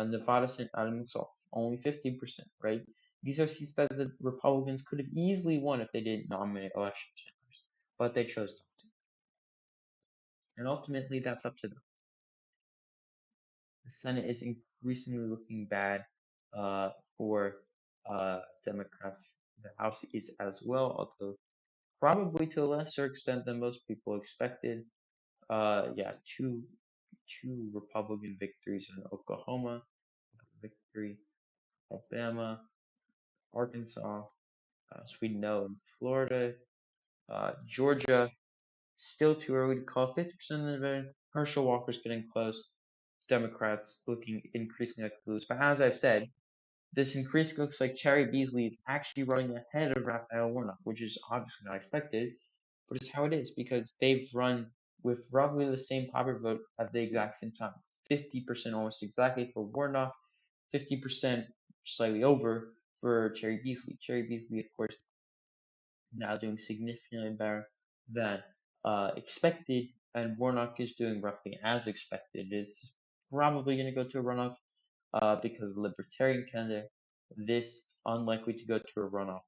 Nevada Senate Adam McSaul, only 15%, right? These are seats that the Republicans could have easily won if they didn't nominate election deniers, but they chose not to. And ultimately, that's up to them. The Senate is increasingly looking bad uh, for Democrats. The House is as well, although probably to a lesser extent than most people expected. Yeah, two Republican victories in Oklahoma, victory, Alabama, Arkansas, as we know in Florida, Georgia. Still too early to call. 50% of the vote. Herschel Walker's getting close. Democrats looking increasingly like lose. But as I've said, this increase looks like Cherry Beasley is actually running ahead of Raphael Warnock, which is obviously not expected, but it's how it is because they've run with roughly the same popular vote at the exact same time. 50% almost exactly for Warnock, 50% slightly over for Cherry Beasley. Cherry Beasley, of course, now doing significantly better than expected, and Warnock is doing roughly as expected. It's probably going to go to a runoff because the Libertarian candidate, this unlikely to go to a runoff.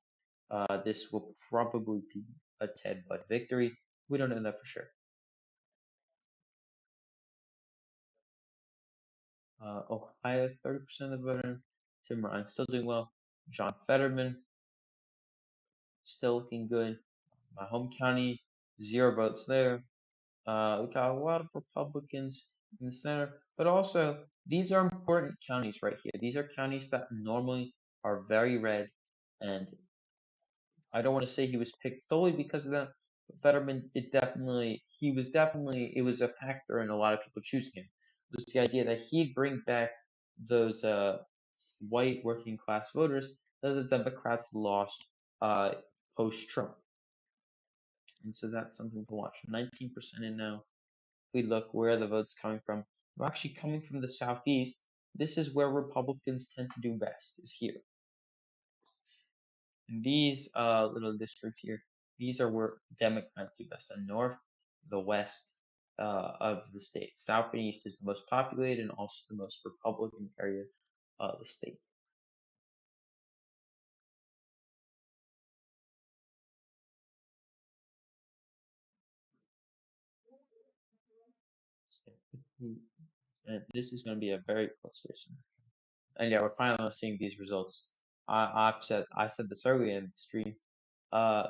This will probably be a Ted Budd victory. We don't know that for sure. Ohio, 30% of the voter. Tim Ryan still doing well. John Fetterman still looking good. My home county, 0 votes there. We got a lot of Republicans in the center, but also these are important counties right here. These are counties that normally are very red, and I don't want to say he was picked solely because of that. But Fetterman, it was a factor in a lot of people choosing him. It was the idea that he'd bring back those white working class voters that the Democrats lost uh, post Trump. And so that's something to watch. 19% in now. If we look where the votes coming from, they're actually coming from the southeast. This is where Republicans tend to do best, is here. In these little districts here, these are where Democrats do best. The north, the west of the state. South and east is the most populated and also the most Republican area of the state. And this is going to be a very close race. And yeah, we're finally seeing these results. I said this earlier in the stream. Uh,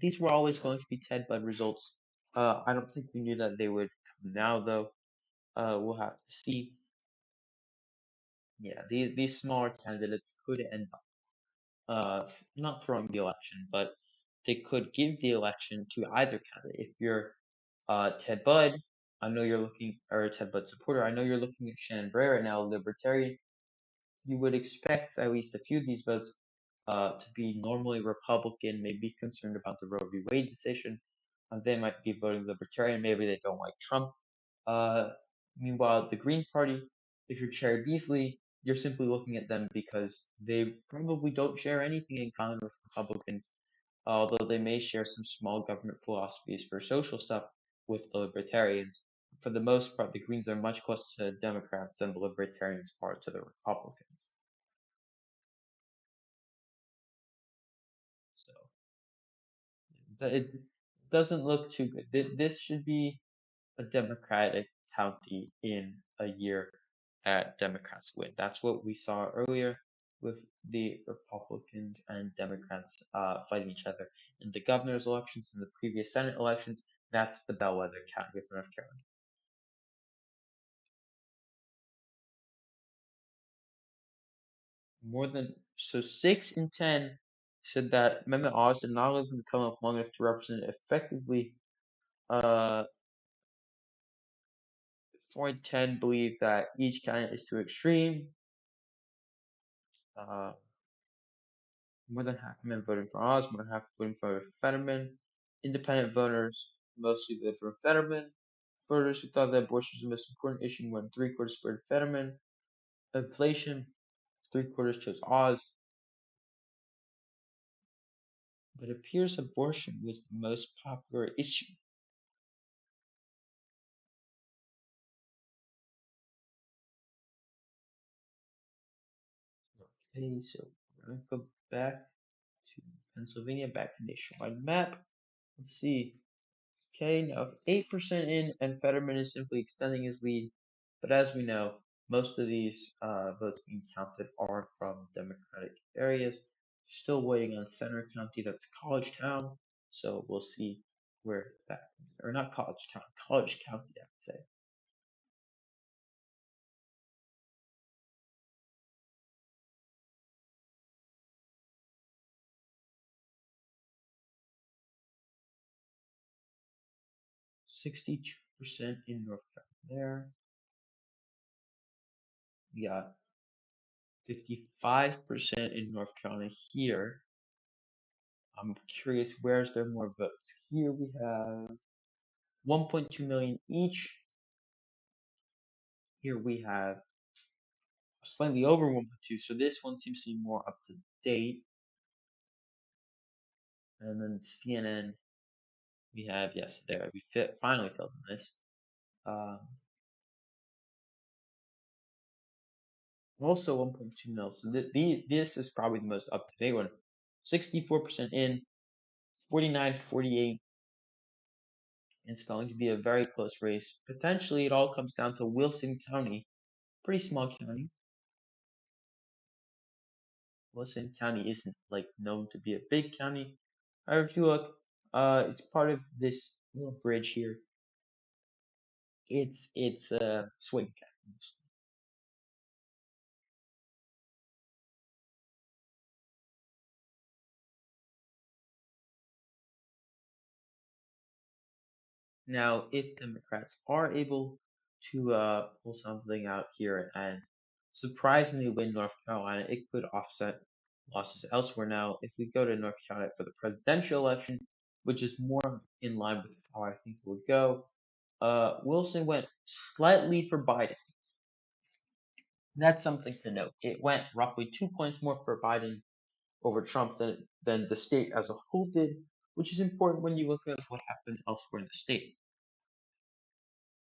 these were always going to be Ted Budd results. I don't think we knew that they would come now, though. We'll have to see. Yeah, these smaller candidates could end up not throwing the election, but they could give the election to either candidate. If you're Ted Budd, I know you're looking, or a Ted Budd supporter, I know you're looking at Shannon Bray right now, Libertarian. You would expect at least a few of these votes to be normally Republican, maybe concerned about the Roe v. Wade decision. They might be voting Libertarian. Maybe they don't like Trump. Uh, Meanwhile, the Green Party, if you're Cherry Beasley, you're simply looking at them because they probably don't share anything in common with Republicans, although they may share some small government philosophies for social stuff with the Libertarians. For the most part, the Greens are much closer to Democrats than the Libertarians are to the Republicans. So it doesn't look too good. This should be a Democratic county in a year at Democrats win. That's what we saw earlier with the Republicans and Democrats fighting each other in the governor's elections and the previous Senate elections. That's the bellwether county of North Carolina. More than 6 in 10 said that Mehmet Oz did not live in the come up long enough to represent effectively uh, I tend to believe that each candidate is too extreme. Uh, More than half of men voted for Oz, more than half voted for Fetterman. Independent voters mostly voted for Fetterman. Voters who thought that abortion was the most important issue went 3/4 voted Fetterman. Inflation, 3/4 chose Oz. But it appears abortion was the most popular issue. Okay, so we're gonna go back to Pennsylvania, back to nationwide map. Let's see. Okay, now 8% in, and Fetterman is simply extending his lead. But as we know, most of these votes being counted are from Democratic areas. Still waiting on Center County, that's College Town. So we'll see where that, or not College Town, College County, I would say. 62% in North Carolina there. We got 55% in North Carolina here. I'm curious, where's there more votes? Here we have 1.2 million each. Here we have slightly over 1.2, so this one seems to be more up to date. And then CNN, we have, yes, there, we finally filled in this. Also 1.2 mil, so this is probably the most up to date one. 64% in, 49-48. It's going to be a very close race. Potentially, it all comes down to Wilson County, pretty small county. Wilson County isn't like known to be a big county. However, if you look, it's part of this little bridge here. It's a swing county. Now, if Democrats are able to pull something out here and surprisingly win North Carolina, it could offset losses elsewhere. Now, if we go to North Carolina for the presidential election, which is more in line with how I think it would go, Wilson went slightly for Biden. That's something to note. It went roughly 2 points more for Biden over Trump than the state as a whole did, which is important when you look at what happened elsewhere in the state.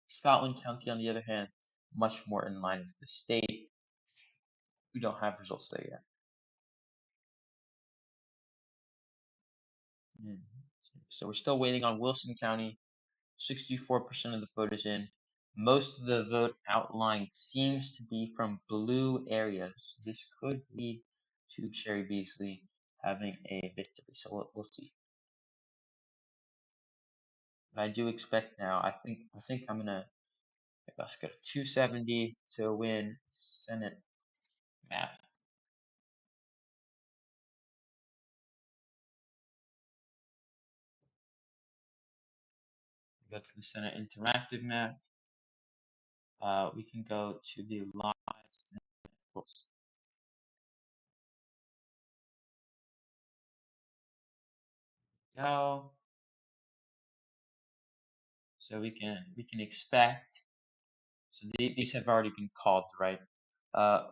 Scotland County, on the other hand, much more in line with the state. We don't have results there yet. So we're still waiting on Wilson County. 64% of the vote is in. Most of the vote outlined seems to be from blue areas. This could lead to Sherry Beasley having a victory. So we'll see. But I do expect now. I think I'm gonna. Let's go 270 to win Senate map. Go to the Senate interactive map. We can go to the live samples. Go. So we can expect. So these have already been called, right? I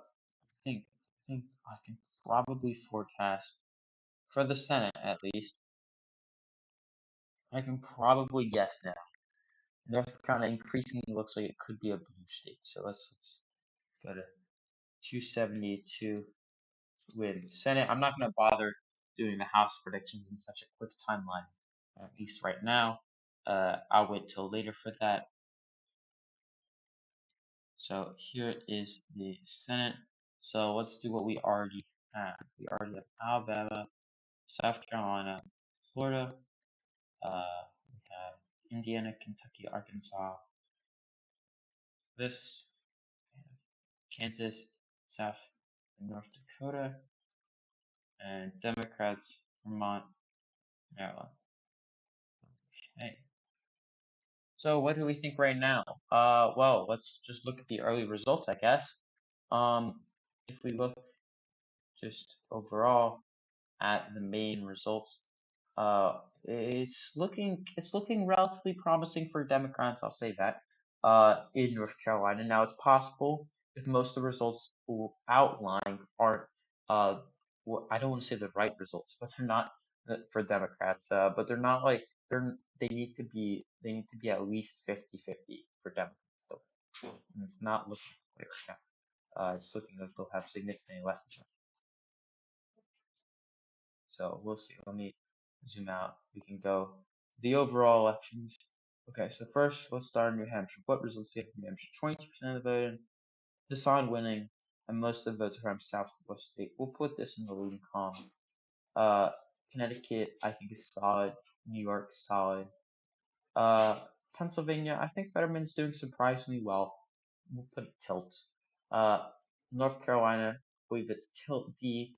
think I can probably forecast for the Senate at least. I can probably guess now. North Carolina increasingly looks like it could be a blue state. So let's go to 272 with Senate. I'm not going to bother doing the House predictions in such a quick timeline, at least right now. I'll wait till later for that. So here is the Senate. So let's do what we already have. We already have Alabama, South Carolina, Florida. We have Indiana, Kentucky, Arkansas. This, Kansas, South and North Dakota, and Democrats, Vermont, Maryland. Okay. So what do we think right now? Well, let's just look at the early results, I guess. If we look just overall at the main results, it's looking relatively promising for Democrats. I'll say that. In North Carolina, now it's possible if most of the results outlined aren't, I don't want to say the right results, but they're not for Democrats. But they're not like they need to be at least 50-50 for Democrats. So and it's not looking like right now. It's looking like they'll have significantly less than that. So we'll see. Let me zoom out. We can go the overall elections. Okay, so first let's start in New Hampshire. What results do you have in New Hampshire? 22% of the vote, Hassan winning, and most of the votes are from Southwest State. We'll put this in the leading column. Connecticut, I think, is solid. New York, solid. Uh, Pennsylvania, I think Fetterman's doing surprisingly well. We'll put a tilt. Uh, North Carolina, I believe it's tilt D.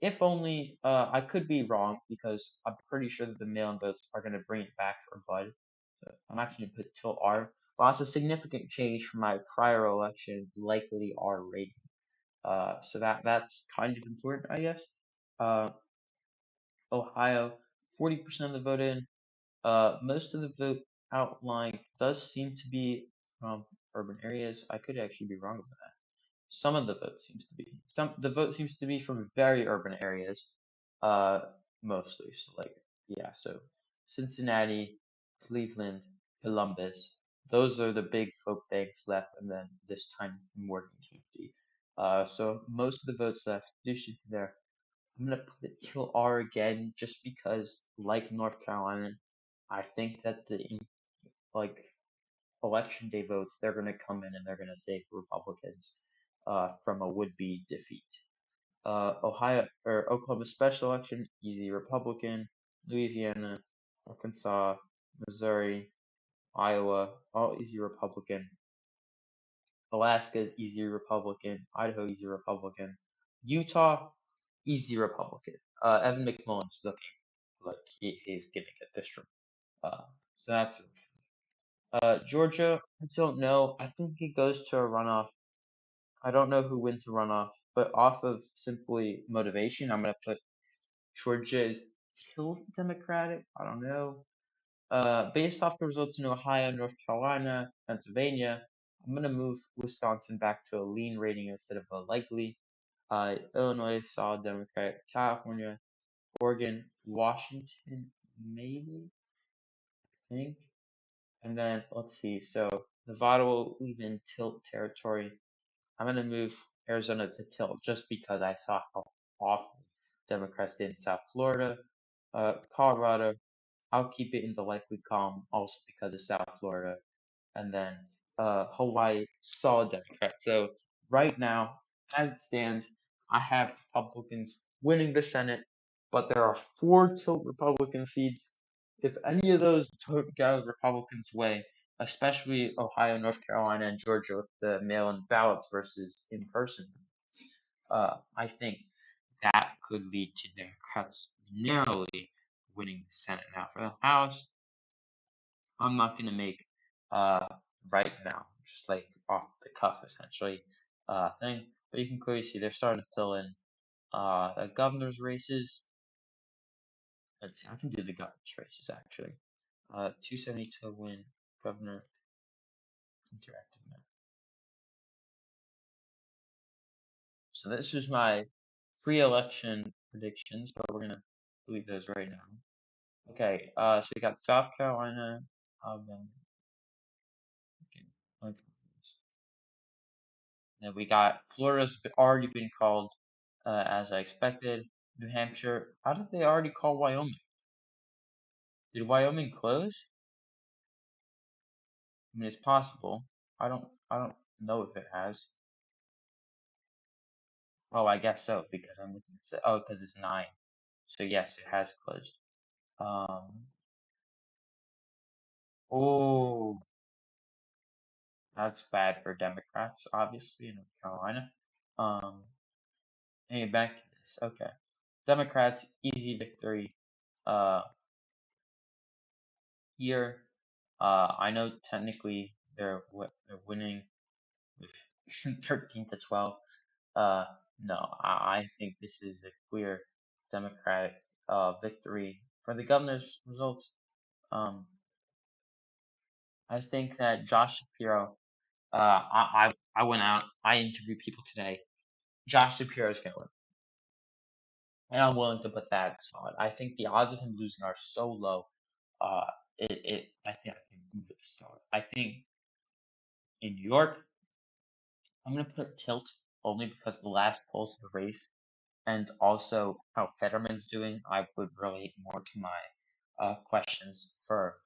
If only, I could be wrong because I'm pretty sure that the mail-in votes are going to bring it back for Bud. So I'm actually going to put tilt R. Well, that's a significant change from my prior election, likely R rating. So that's kind of important, I guess. Uh, Ohio, 40% of the vote in. Most of the vote outline does seem to be from urban areas. I could actually be wrong about that. Some of the vote seems to be the vote seems to be from very urban areas, uh, mostly. So like so Cincinnati, Cleveland, Columbus. Those are the big vote banks left, and then this tiny Morgan community. So most of the votes left do should be there. I'm gonna put it till R again, just because, like North Carolina, I think that the like election day votes, they're gonna come in and they're gonna save Republicans from a would-be defeat. Ohio or Oklahoma special election, easy Republican. Louisiana, Arkansas, Missouri, Iowa, all easy Republican. Alaska is easy Republican. Idaho, easy Republican. Utah, easy Republican. Evan McMullen's looking like he's gonna get this term. Uh, so that's Georgia. I don't know. I think it goes to a runoff. I don't know who wins the runoff, but off of simply motivation, I'm gonna put Georgia is still Democratic. I don't know. Based off the results in Ohio, North Carolina, Pennsylvania, I'm gonna move Wisconsin back to a lean rating instead of a likely. Illinois, solid Democrat. California, Oregon, Washington, maybe, I think. And then let's see. So Nevada will leave in tilt territory. I'm gonna move Arizona to tilt just because I saw how awful Democrats did in South Florida. Colorado, I'll keep it in the likely column also because of South Florida. And then Hawaii, solid Democrat. So right now, as it stands, I have Republicans winning the Senate, but there are 4 tilt Republican seats. If any of those go Republicans' way, especially Ohio, North Carolina, and Georgia with the mail-in ballots versus in-person, I think that could lead to Democrats narrowly winning the Senate. Now, for the House, I'm not gonna make uh right now, just like off the cuff essentially thing. But you can clearly see they're starting to fill in the governor's races. Let's see, I can do the governor's races actually. 270 to win governor interactive map. So this is my pre-election predictions, but we're gonna delete those right now. Okay, so we got South Carolina, Alabama. Okay, then we got Florida's already been called, as I expected. New Hampshire. How did they already call Wyoming? Did Wyoming close? I mean, it's possible. I don't know if it has. Oh, I guess so because I'm looking at because it's 9. So yes, it has closed. Um. Oh, that's bad for Democrats, obviously in North Carolina. Um. Anyway, back to this. Okay, Democrats easy victory. Uh, here. I know technically they're winning with 13-12. Uh, no, I think this is a clear Democratic victory for the governor's results. Um, I think that Josh Shapiro. I went out. I interviewed people today. Josh Shapiro is gonna win, and I'm willing to put that solid. I think the odds of him losing are so low. Uh, I think I can move it solid. I think in New York, I'm gonna put tilt only because the last polls of the race and also how Fetterman's doing. I would relate more to my questions for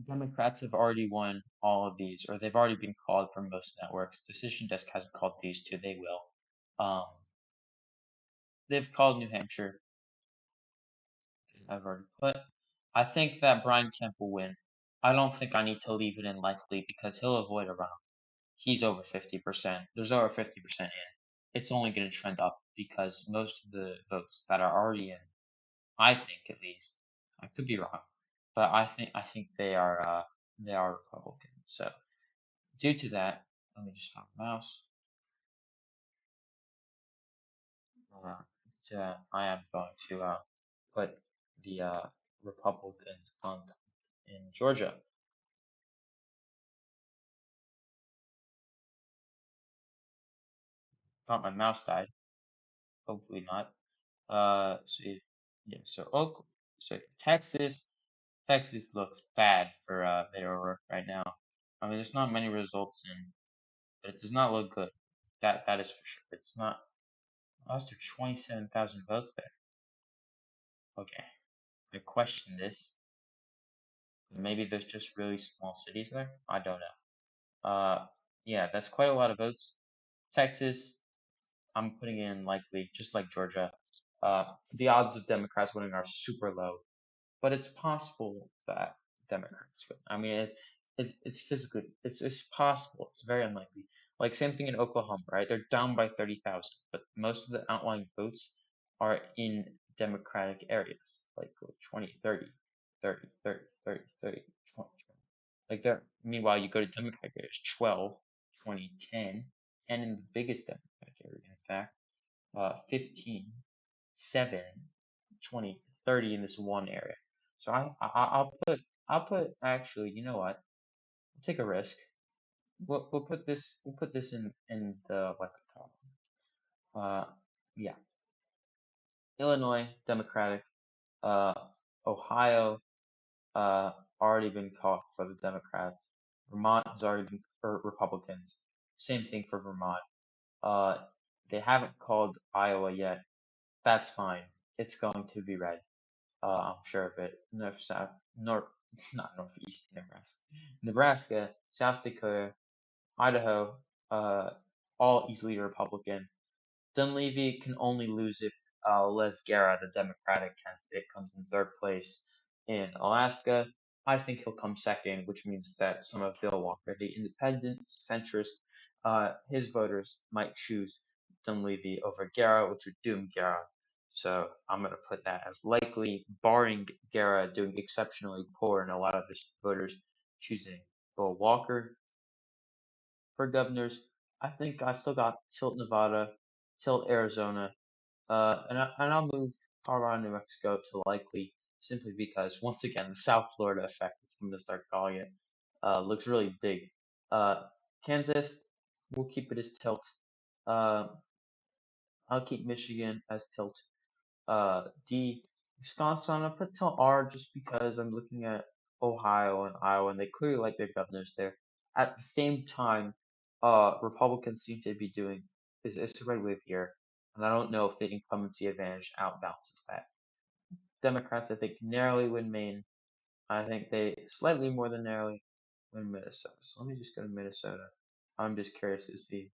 Democrats have already won all of these, or they've already been called for most networks. Decision Desk hasn't called these two. They will. Um, they've called New Hampshire. I've already put. I think that Brian Kemp will win. I don't think I need to leave it in likely because he'll avoid a runoff. He's over 50%. There's over 50% in. It's only going to trend up because most of the votes that are already in, I think at least, I could be wrong, but I think they are Republican. So due to that, let me just stop the mouse. Uh, I am going to put the Republicans on top in Georgia. Thought my mouse died. Hopefully not. Yeah. So Texas. Texas looks bad for Beto O'Rourke right now. I mean, there's not many results in, but it does not look good. That is for sure. It's not. I lost 27,000 votes there. Okay, I question this. Maybe there's just really small cities there. I don't know. Yeah, that's quite a lot of votes. Texas, I'm putting in likely, just like Georgia. The odds of Democrats winning are super low, but it's possible that Democrats win. I mean, it's physically it's possible. It's very unlikely. Like same thing in Oklahoma, right? They're down by 30,000, but most of the outlying votes are in Democratic areas, like 20, 30, 30, 30, 30, 30, 20, 20. Like there. Meanwhile, you go to Democratic areas, 12, 20, 10, and in the biggest Democratic area, in fact, 15, 7, 20, 30 in this one area. So I'll put actually, you know what? We'll take a risk. We'll put this in the like column. Yeah. Illinois Democratic. Uh, Ohio already been caught for the Democrats. Vermont has already been for Republicans. Same thing for Vermont. Uh, they haven't called Iowa yet. That's fine. It's going to be red. I'm sure of it. North, South, North, not Northeast Nebraska, South Dakota, Idaho, uh, all easily Republican. Dunleavy can only lose if Les Guerra, the Democratic candidate, comes in third place. In Alaska, I think he'll come second, which means that some of Bill Walker, the independent centrist, his voters might choose Dunleavy over Guerra, which would doom Guerra. So I'm going to put that as likely, barring Guerra doing exceptionally poor and a lot of his voters choosing Bill Walker for governors. I think I still got Tilt Nevada, Tilt Arizona, and I'll move Colorado, New Mexico to likely simply because once again the South Florida effect is going to start calling it. Looks really big. Uh, Kansas, we'll keep it as tilt. Uh, I'll keep Michigan as tilt. D. Wisconsin, I'll put tilt R just because I'm looking at Ohio and Iowa, and they clearly like their governors there. At the same time, Republicans seem to be doing is it's a red wave here, and I don't know if the incumbency advantage outbalances that. Democrats, I think, narrowly win Maine. I think they slightly more than narrowly win Minnesota. So let me just go to Minnesota. I'm just curious to see.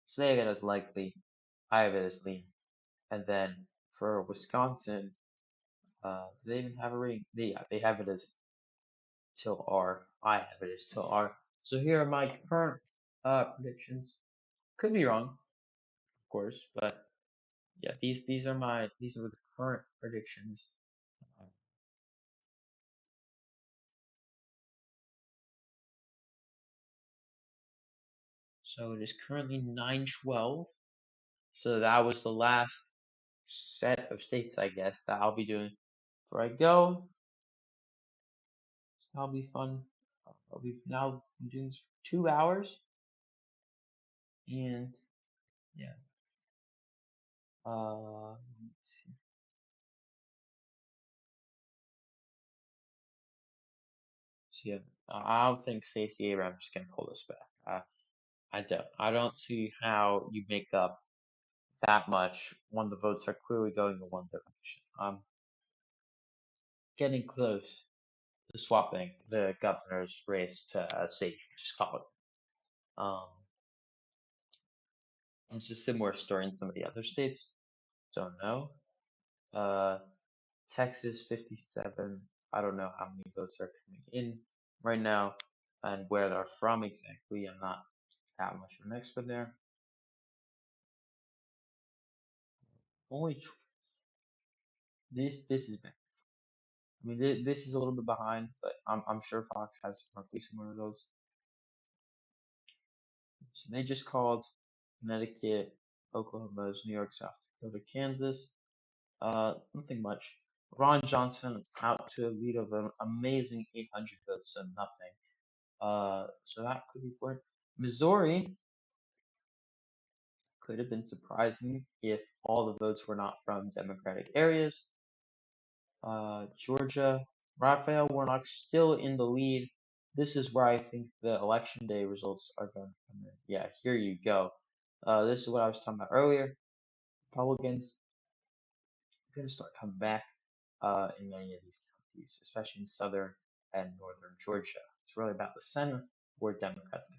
Say it as likely. I have it as lean. And then for Wisconsin, do they even have a rating? Yeah, they have it as till R. I have it as till R. So here are my current predictions. Could be wrong, of course, but yeah, these are the current predictions. So it is currently 9:12. So that was the last set of states, I guess, that I'll be doing before I go. So that'll be fun. I'll be now doing this for 2 hours, and yeah. Let's see. So yeah, I don't think Stacey Abrams can pull this back. I don't. I don't see how you make up that much when the votes are clearly going in one direction. Getting close to swapping the governor's race to safe, just call it. It's a similar story in some of the other states. Don't know. Uh, Texas 57. I don't know how many votes are coming in right now and where they're from exactly. I'm not that much of an expert there. Only this is bad. I mean, this is a little bit behind, but I'm sure Fox has roughly similar results. So they just called Connecticut, Oklahoma, New York, South Dakota, Kansas. Nothing much. Ron Johnson out to a lead of an amazing 800 votes and nothing. So that could be important. Missouri could have been surprising if all the votes were not from Democratic areas. Georgia, Raphael Warnock still in the lead. This is where I think the election day results are going to come in. Yeah, here you go. This is what I was talking about earlier. Republicans are going to start coming back in many of these counties, especially in southern and northern Georgia. It's really about the center where Democrats can.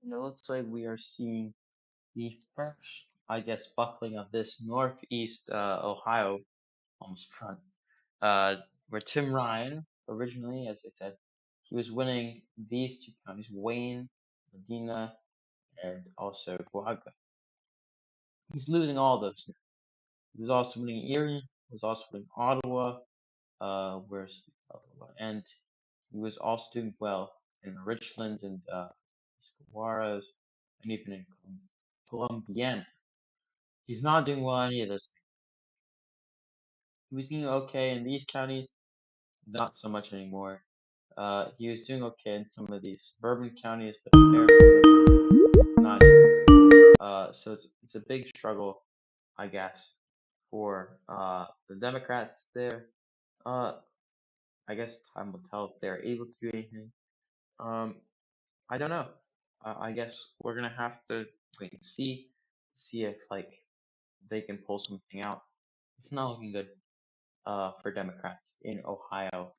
It looks like we are seeing the first, I guess, buckling of this Northeast Ohio almost front, where Tim Ryan originally, as I said, he was winning these two counties, Wayne, Medina, and also Guaga. He's losing all those now. He was also winning Erie, he was also winning Ottawa, where's Ottawa, and he was also doing well in Richland and Escawaras, and even in Columbiana. He's not doing well in any of those things. He was doing okay in these counties, not so much anymore. He was doing okay in some of these suburban counties, but not anymore. So it's a big struggle, I guess, for the Democrats there. Uh, I guess time will tell if they're able to do anything. Um, I don't know. I guess we're gonna have to wait and see if like they can pull something out. It's not looking good for Democrats in Ohio,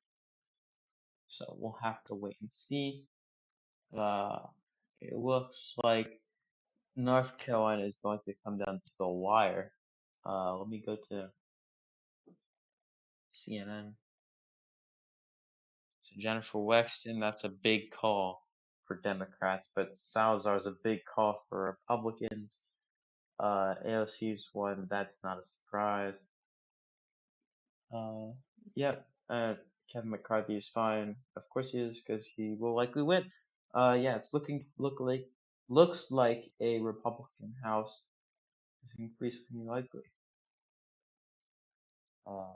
so we'll have to wait and see. Uh, it looks like North Carolina is going to come down to the wire. Let me go to CNN. So Jennifer Wexton, that's a big call for Democrats, but Salazar is a big call for Republicans. AOC's won. That's not a surprise. Uh, yep. Kevin McCarthy is fine. Of course he is, because he will likely win. Yeah, it's looks like a Republican House is increasingly likely. Uh,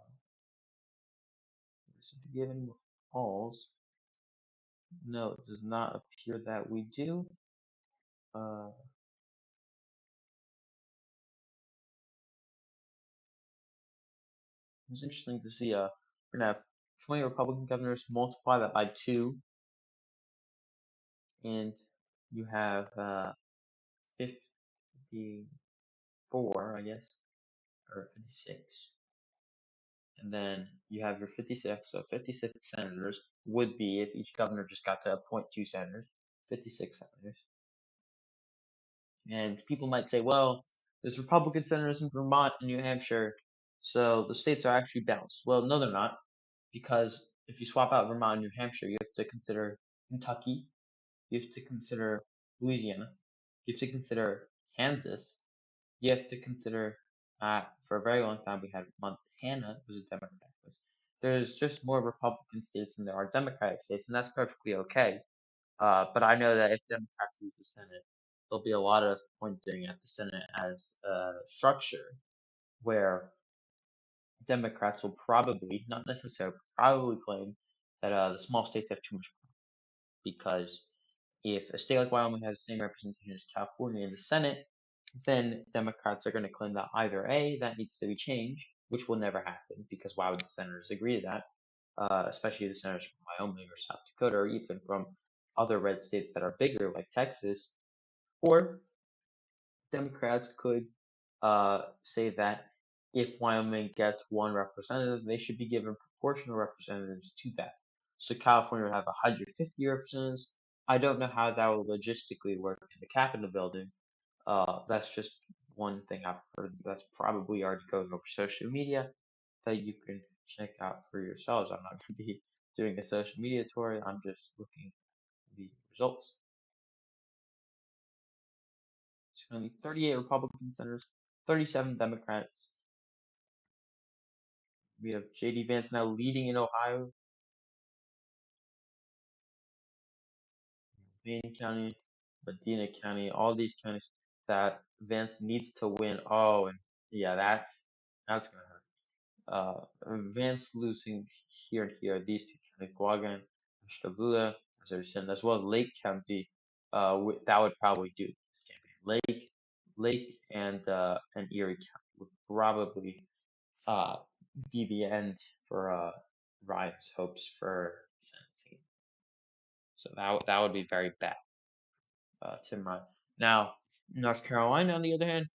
so to give any more polls, no, it does not appear that we do. Uh, it's interesting to see. We're gonna have 20 Republican governors, multiply that by two, and you have 54, I guess, or 56. And then you have your 56, so 56 senators would be, if each governor just got to appoint two senators, 56 senators. And people might say, well, there's Republican senators in Vermont and New Hampshire, so the states are actually balanced. Well, no, they're not, because if you swap out Vermont and New Hampshire, you have to consider Kentucky, you have to consider Louisiana, you have to consider Kansas, you have to consider for a very long time we had Montana was a Democratic place. There's just more Republican states than there are Democratic states, and that's perfectly okay. But I know that if Democrats lose the Senate, there'll be a lot of pointing at the Senate as a structure where Democrats will probably, not necessarily, probably claim that the small states have too much power. Because if a state like Wyoming has the same representation as California in the Senate, then Democrats are going to claim that either A, that needs to be changed, which will never happen, because why would the senators agree to that? Especially the senators from Wyoming or South Dakota, or even from other red states that are bigger, like Texas. Or Democrats could say that if Wyoming gets one representative, they should be given proportional representatives to that. So California would have 150 representatives. I don't know how that will logistically work in the Capitol building. That's just one thing I've heard that's probably already going over social media that you can check out for yourselves. I'm not going to be doing a social media tour. I'm just looking at the results. It's going to be 38 Republican senators, 37 Democrats. We have J.D. Vance now leading in Ohio, Maine County, Medina County, all these counties that Vance needs to win. Oh, and yeah, that's gonna hurt. Vance losing here and here. These two counties, Guagan, Ashtabula, as well as Lake County. That would probably do this campaign. Lake, and Erie County would probably uh be the end for Ryan's hopes for Senate seat. So that would be very bad, Tim Ryan. Now, North Carolina, on the other hand,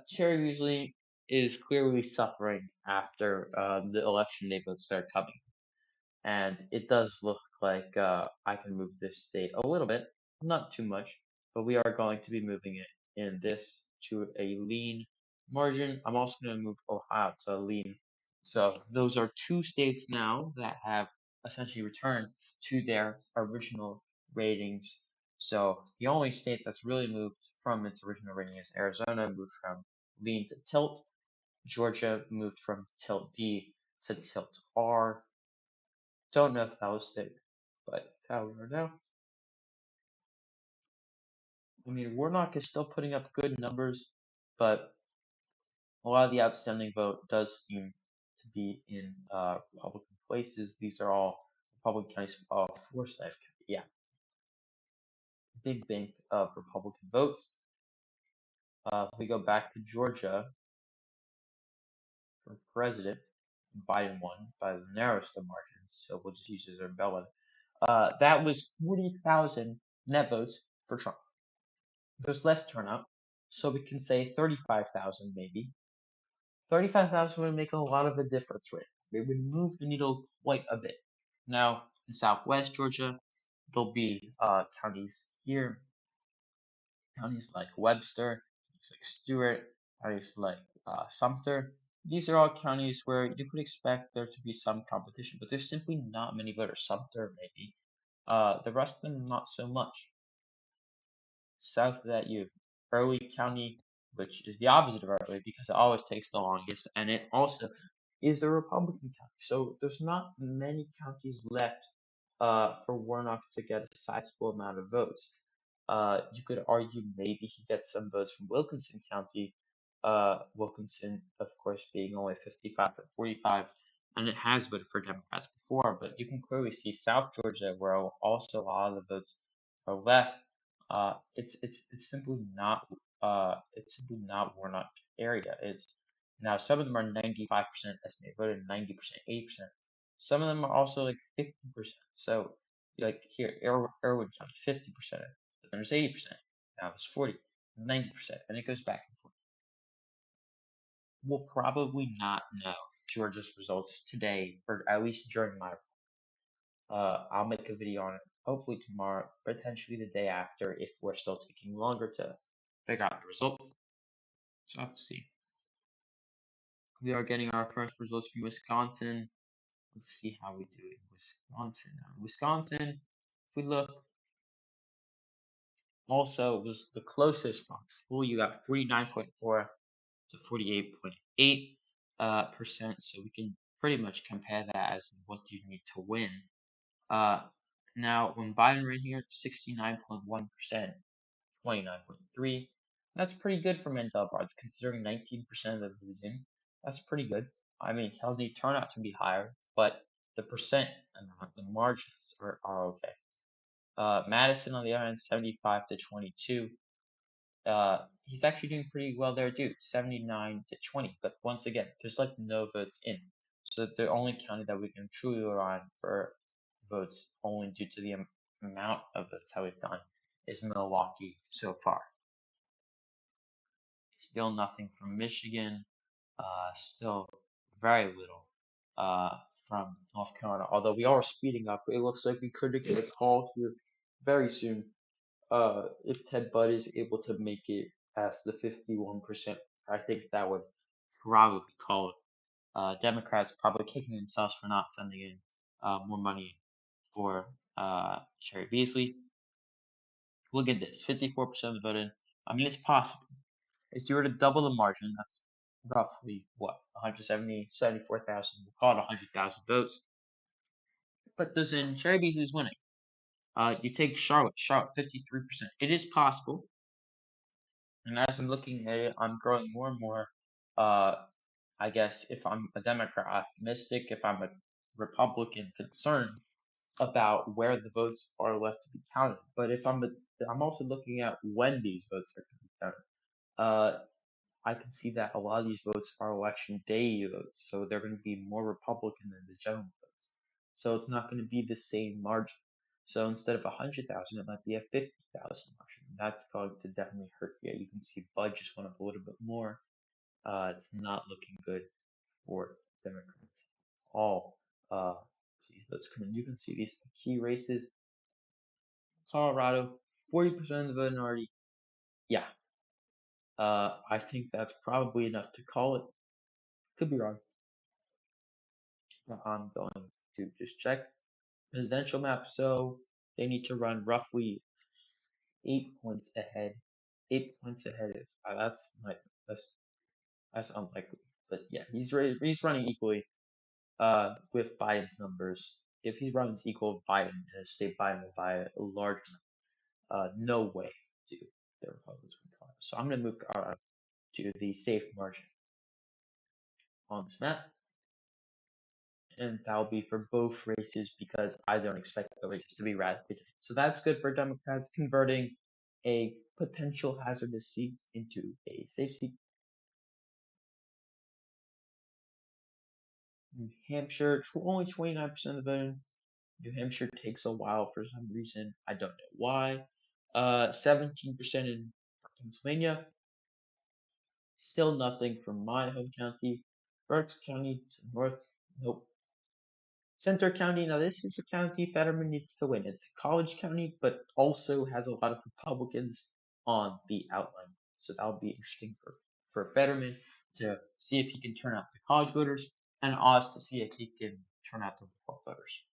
Cherry usually is clearly suffering after the election day votes start coming. And it does look like I can move this state a little bit, not too much, but we are going to be moving it in this to a lean margin. I'm also going to move Ohio to a lean. So those are two states now that have essentially returned to their original ratings. So the only state that's really moved from its original rating is Arizona, moved from lean to tilt. Georgia moved from tilt D to tilt R. Don't know if that was state, but how we are now. I mean, Warnock is still putting up good numbers, but a lot of the outstanding vote does seem to be in Republican places. These are all Republican counties. Forsyth County, yeah, big bank of Republican votes. If we go back to Georgia for president, Biden won by the narrowest of margins, so we'll just use his umbrella. That was 40,000 net votes for Trump. There's less turnout, so we can say 35,000 maybe. 35,000 would make a lot of a difference, right? It would move the needle quite a bit. Now, in Southwest Georgia, there'll be counties here, counties like Webster, counties like Stewart, counties like Sumter. These are all counties where you could expect there to be some competition, but there's simply not many voters. Sumter, maybe. The rest of them, not so much. South of that, you Early County, which is the opposite of early because it always takes the longest, and it also is a Republican county. So there's not many counties left for Warnock to get a sizable amount of votes. You could argue maybe he gets some votes from Wilkinson County, Wilkinson, of course, being only 55 to 45, and it has voted for Democrats before, but you can clearly see South Georgia, where also a lot of the votes are left. It's simply not Warnock area. It's now some of them are 95% estimated voted, 90%, 80%. Some of them are also like 50%. So like here, Irwin County, 50%. But then there's 80%. Now it's 40, 90%, and it goes back and forth. We'll probably not know Georgia's results today, or at least during my. I'll make a video on it hopefully tomorrow, potentially the day after, if we're still taking longer to figure out the results. So let's see. We are getting our first results from Wisconsin. Let's see how we do in Wisconsin. Wisconsin, if we look, also was the closest possible. You got 49.4 to 48.8 percent. So we can pretty much compare that as what you need to win. Now when Biden ran here, 69.1%, 29.3. That's pretty good for Mandela Barnes, considering 19% of losing. That's pretty good. I mean, he'll need turnout to be higher, but the percent amount, the margins are okay. Madison, on the other hand, 75 to 22. He's actually doing pretty well there too, 79 to 20. But once again, there's like no votes in. So the only county that we can truly rely on for votes, only due to the amount of votes that we've done, is Milwaukee so far. Still nothing from Michigan. Still very little from North Carolina. Although we are speeding up, it looks like we could get a call here very soon. If Ted Budd is able to make it past the 51%, I think that would probably call it. Democrats probably kicking themselves for not sending in more money for Sherry Beasley. Look at this, 54% of the vote in. I mean, it's possible. If you were to double the margin, that's roughly what, 74,000. We'll call it 100,000 votes. But those in Sherry Beasley's winning. You take Charlotte, 53%. It is possible. And as I'm looking at it, I'm growing more and more, I guess, if I'm a Democrat, optimistic, if I'm a Republican, concerned about where the votes are left to be counted. But if I'm also looking at when these votes are going to be counted. I can see that a lot of these votes are election day votes, so they're going to be more Republican than the general votes. So it's not going to be the same margin. So instead of 100,000, it might be a 50,000 margin. That's going to definitely hurt you. You can see Bud just went up a little bit more. It's not looking good for Democrats. All these votes come in. You can see these key races. Colorado, 40% of the vote minority. Yeah, I think that's probably enough to call it. Could be wrong. But I'm going to just check presidential map. So they need to run roughly 8 points ahead. 8 points ahead. That's like that's unlikely. But yeah, he's running equally with Biden's numbers. If he runs equal with Biden in a state, Biden will by a large amount. No way do the Republicans win Colorado. So I'm going to move Colorado to the safe margin on this map. And that'll be for both races because I don't expect the races to be radically different. So that's good for Democrats, converting a potential hazardous seat into a safe seat. New Hampshire, only 29% of the voting. New Hampshire takes a while for some reason. I don't know why. 17% in Pennsylvania. Still nothing from my home county. Berks County to north. Nope. Centre County, now this is a county Fetterman needs to win. It's a college county, but also has a lot of Republicans on the outline. So that'll be interesting for Fetterman to see if he can turn out the college voters, and Oz to see if he can turn out the Republican voters.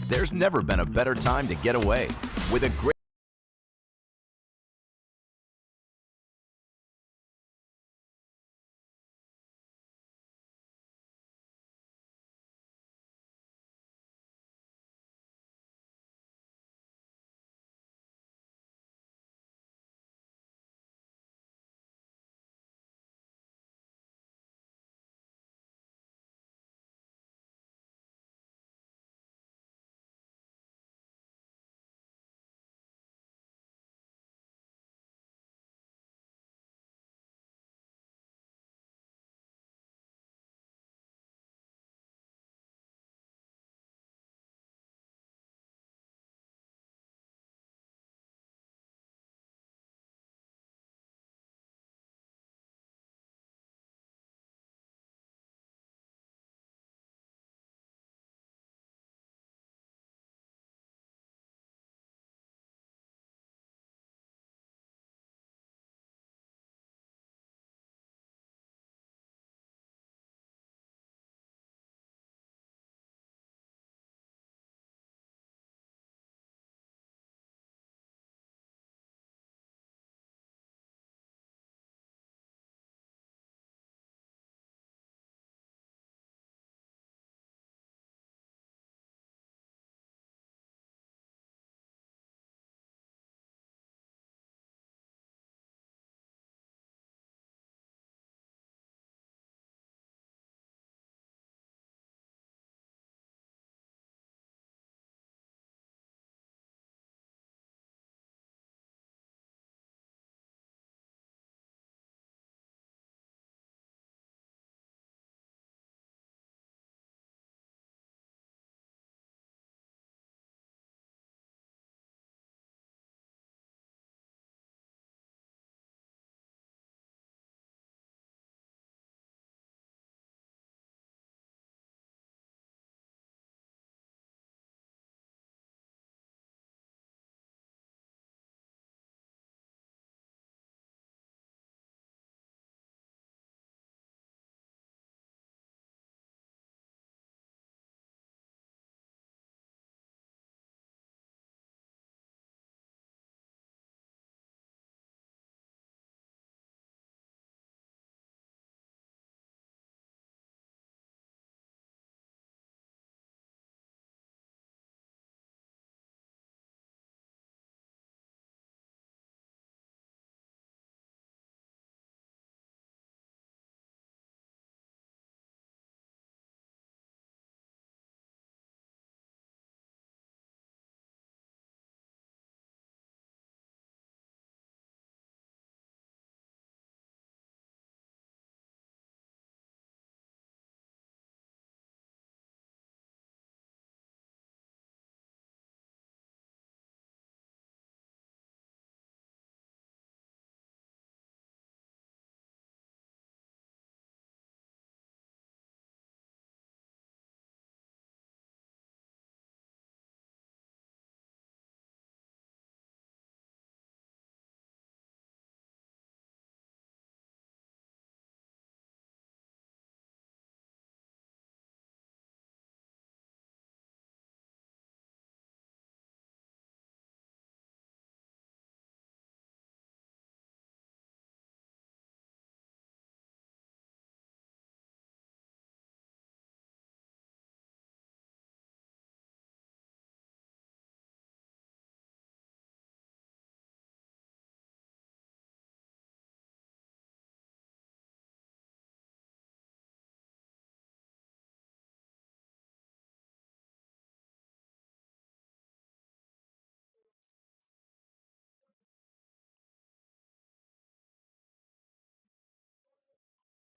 There's never been a better time to get away. With a great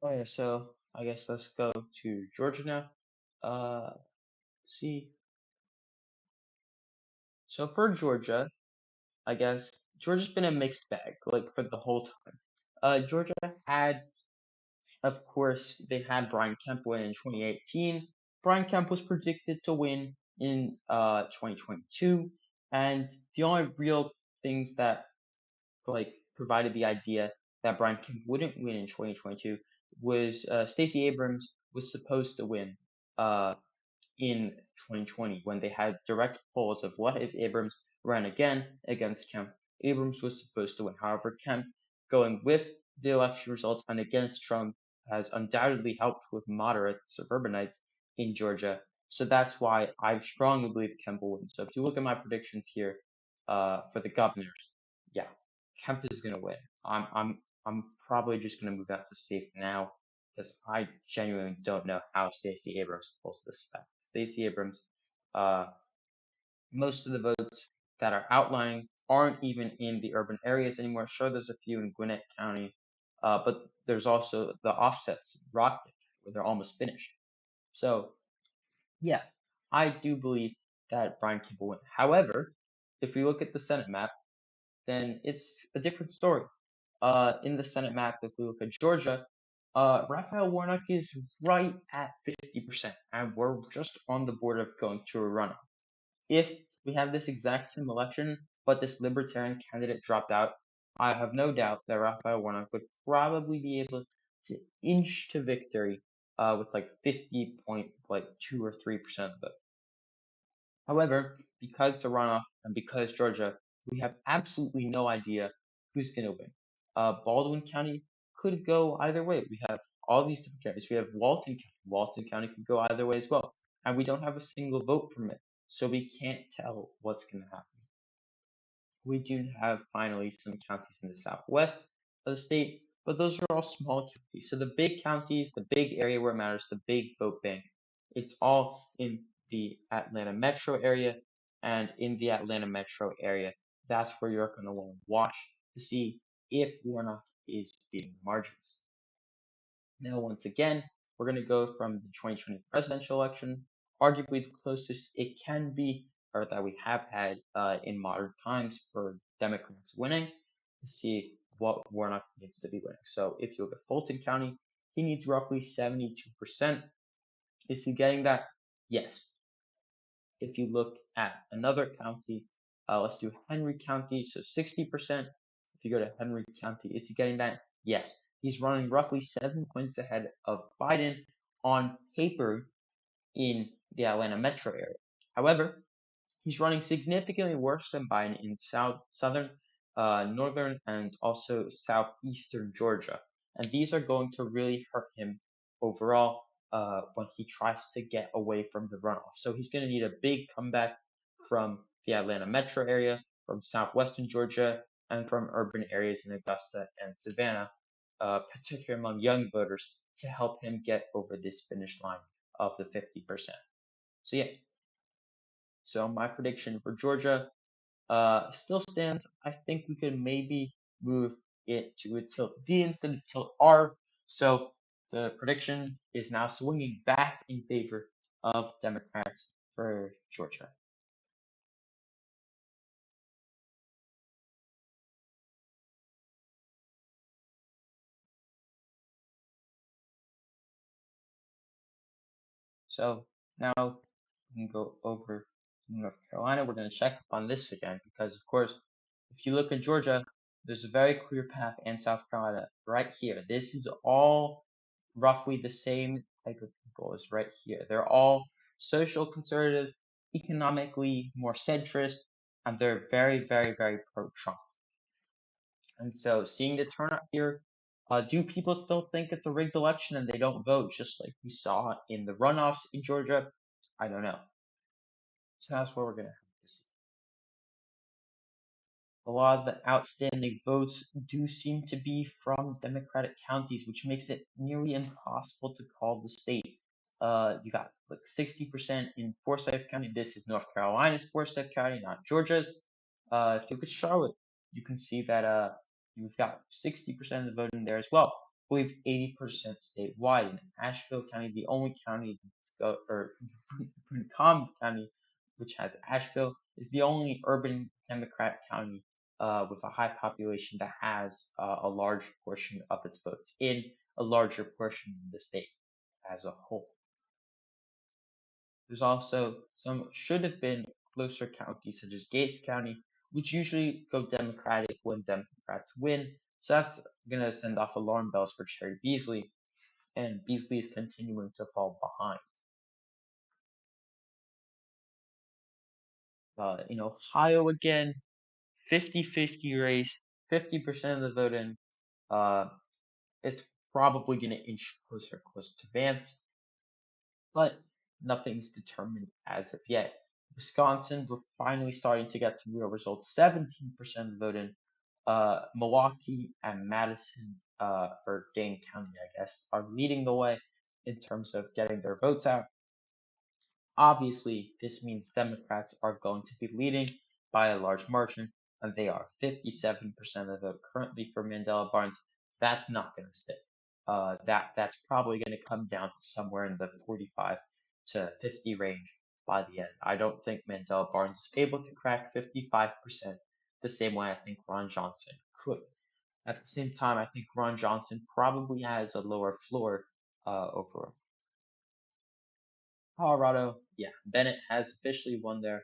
Oh yeah, so I guess let's go to Georgia now. Uh, see. So for Georgia, I guess Georgia's been a mixed bag, like for the whole time. Georgia had, of course, they had Brian Kemp win in 2018. Brian Kemp was predicted to win in 2022, and the only real things that like provided the idea that Brian Kemp wouldn't win in 2022 was Stacey Abrams was supposed to win. Uh, in 2020 when they had direct polls of what if Abrams ran again against Kemp. Abrams was supposed to win. However, Kemp going with the election results and against Trump has undoubtedly helped with moderate suburbanites in Georgia. So that's why I strongly believe Kemp will win. So if you look at my predictions here for the governors, yeah, Kemp is gonna win. I'm probably just gonna move out to safe now because I genuinely don't know how Stacey Abrams pulls this back. Stacey Abrams, uh, most of the votes that are outlying aren't even in the urban areas anymore. Sure, there's a few in Gwinnett County, but there's also the offsets, Rockland, where they're almost finished. So, yeah, I do believe that Brian Kemp will win. However, if we look at the Senate map, then it's a different story. In the Senate map, if we look at Georgia, Raphael Warnock is right at 50%, and we're just on the border of going to a runoff. If we have this exact same election, but this libertarian candidate dropped out, I have no doubt that Raphael Warnock would probably be able to inch to victory with like 50.2 or 3% of the vote. However, because the runoff and because Georgia, we have absolutely no idea who's going to win. Baldwin County could go either way. We have all these different counties. We have Walton County. Walton County could go either way as well. And we don't have a single vote from it. So we can't tell what's going to happen. We do have finally some counties in the southwest of the state, but those are all small counties. So the big counties, the big area where it matters, the big vote bank, it's all in the Atlanta metro area. And in the Atlanta metro area, that's where you're going to want to watch to see if Warnock is beating the margins. Now, once again, we're going to go from the 2020 presidential election, arguably the closest it can be, or that we have had in modern times for Democrats winning, to see what Warnock needs to be winning. So if you look at Fulton County, he needs roughly 72%. Is he getting that? Yes. If you look at another county, let's do Henry County, so 60%. If you go to Henry County, is he getting that? Yes. He's running roughly 7 points ahead of Biden on paper in the Atlanta metro area. However, he's running significantly worse than Biden in southern, northern, and also southeastern Georgia. And these are going to really hurt him overall when he tries to get away from the runoff. So he's going to need a big comeback from the Atlanta metro area, from southwestern Georgia, and from urban areas in Augusta and Savannah, particularly among young voters, to help him get over this finish line of the 50%. So yeah, so my prediction for Georgia still stands. I think we could maybe move it to a tilt D instead of tilt R. So the prediction is now swinging back in favor of Democrats for Georgia. So now we can go over to North Carolina. We're going to check on this again because, of course, if you look at Georgia, there's a very clear path in South Carolina right here. This is all roughly the same type of people as right here. They're all social conservatives, economically more centrist, and they're very, very, very pro-Trump. And so seeing the turnout here, do people still think it's a rigged election and they don't vote just like we saw in the runoffs in Georgia? I don't know. So that's what we're going to have to see. A lot of the outstanding votes do seem to be from Democratic counties, which makes it nearly impossible to call the state. You got like 60% in Forsyth County. This is North Carolina's Forsyth County, not Georgia's. If you look at Charlotte, you can see that you've got 60% of the vote in there as well. We have 80% statewide. In Asheville County, the only county or Macomb County, which has Asheville, is the only urban Democrat county with a high population that has a large portion of its votes in a larger portion of the state as a whole. There's also some should have been closer counties such as Gates County, which usually go Democratic when Democrats win. So that's going to send off alarm bells for Cherry Beasley, and Beasley is continuing to fall behind. In Ohio again, 50-50 race, 50% of the vote in. Uh, it's probably going to inch closer and closer to Vance, but nothing's determined as of yet. Wisconsin, we're finally starting to get some real results. 17% of the vote in. Milwaukee and Madison, or Dane County, I guess, are leading the way in terms of getting their votes out. Obviously, this means Democrats are going to be leading by a large margin, and they are 57% of the vote currently for Mandela Barnes. That's not going to stick. That's probably going to come down to somewhere in the 45 to 50 range by the end. I don't think Mandela Barnes is able to crack 55% the same way I think Ron Johnson could. At the same time, I think Ron Johnson probably has a lower floor over Colorado. Yeah, Bennett has officially won there.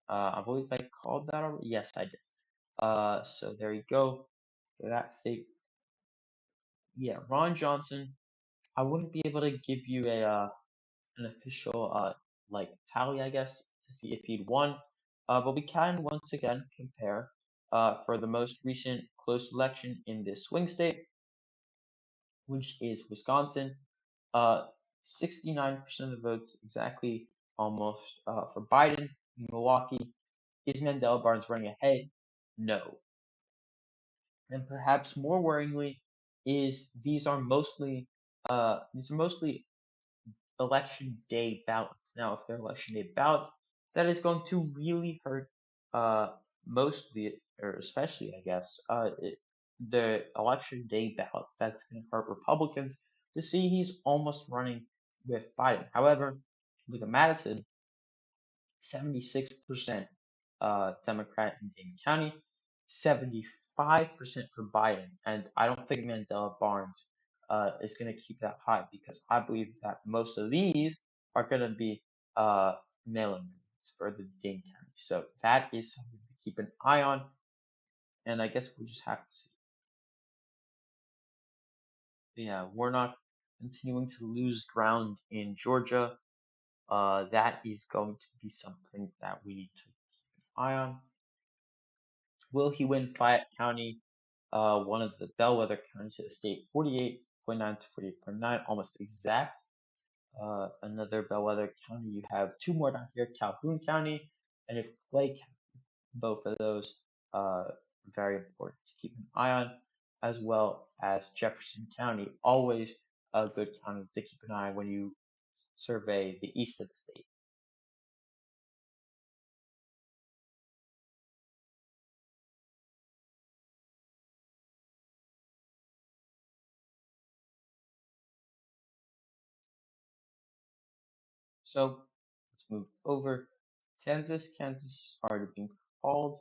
I believe I called that already. Yes, I did. So there you go for that state. Yeah, Ron Johnson. I wouldn't be able to give you a an official like tally, I guess, to see if he'd won. But we can once again compare for the most recent close election in this swing state, which is Wisconsin. Uh, 69% of the votes, exactly almost for Biden. Milwaukee. Is Mandela Barnes running ahead? No. And perhaps more worryingly, is these are mostly election day ballots. Now, if they're election day ballots, that is going to really hurt uh, mostly, or especially, I guess, the election day ballots. That's going to hurt Republicans to see he's almost running with Biden. However, look at Madison, 76% Democrat in Dane County, 75% for Biden. And I don't think Mandela Barnes is going to keep that high because I believe that most of these are going to be uh, mail-in ballots for the Dane County. So that is something to keep an eye on. And I guess we'll just have to see. Yeah, we're not continuing to lose ground in Georgia. That is going to be something that we need to keep an eye on. Will he win Fayette County, one of the bellwether counties of the state, 48.9 to 48.9, almost exact. Another bellwether county, you have two more down here, Calhoun County and if Clay County. Both of those very important to keep an eye on, as well as Jefferson County, always a good county to keep an eye on when you survey the east of the state. So let's move over. Kansas. Kansas is already being called.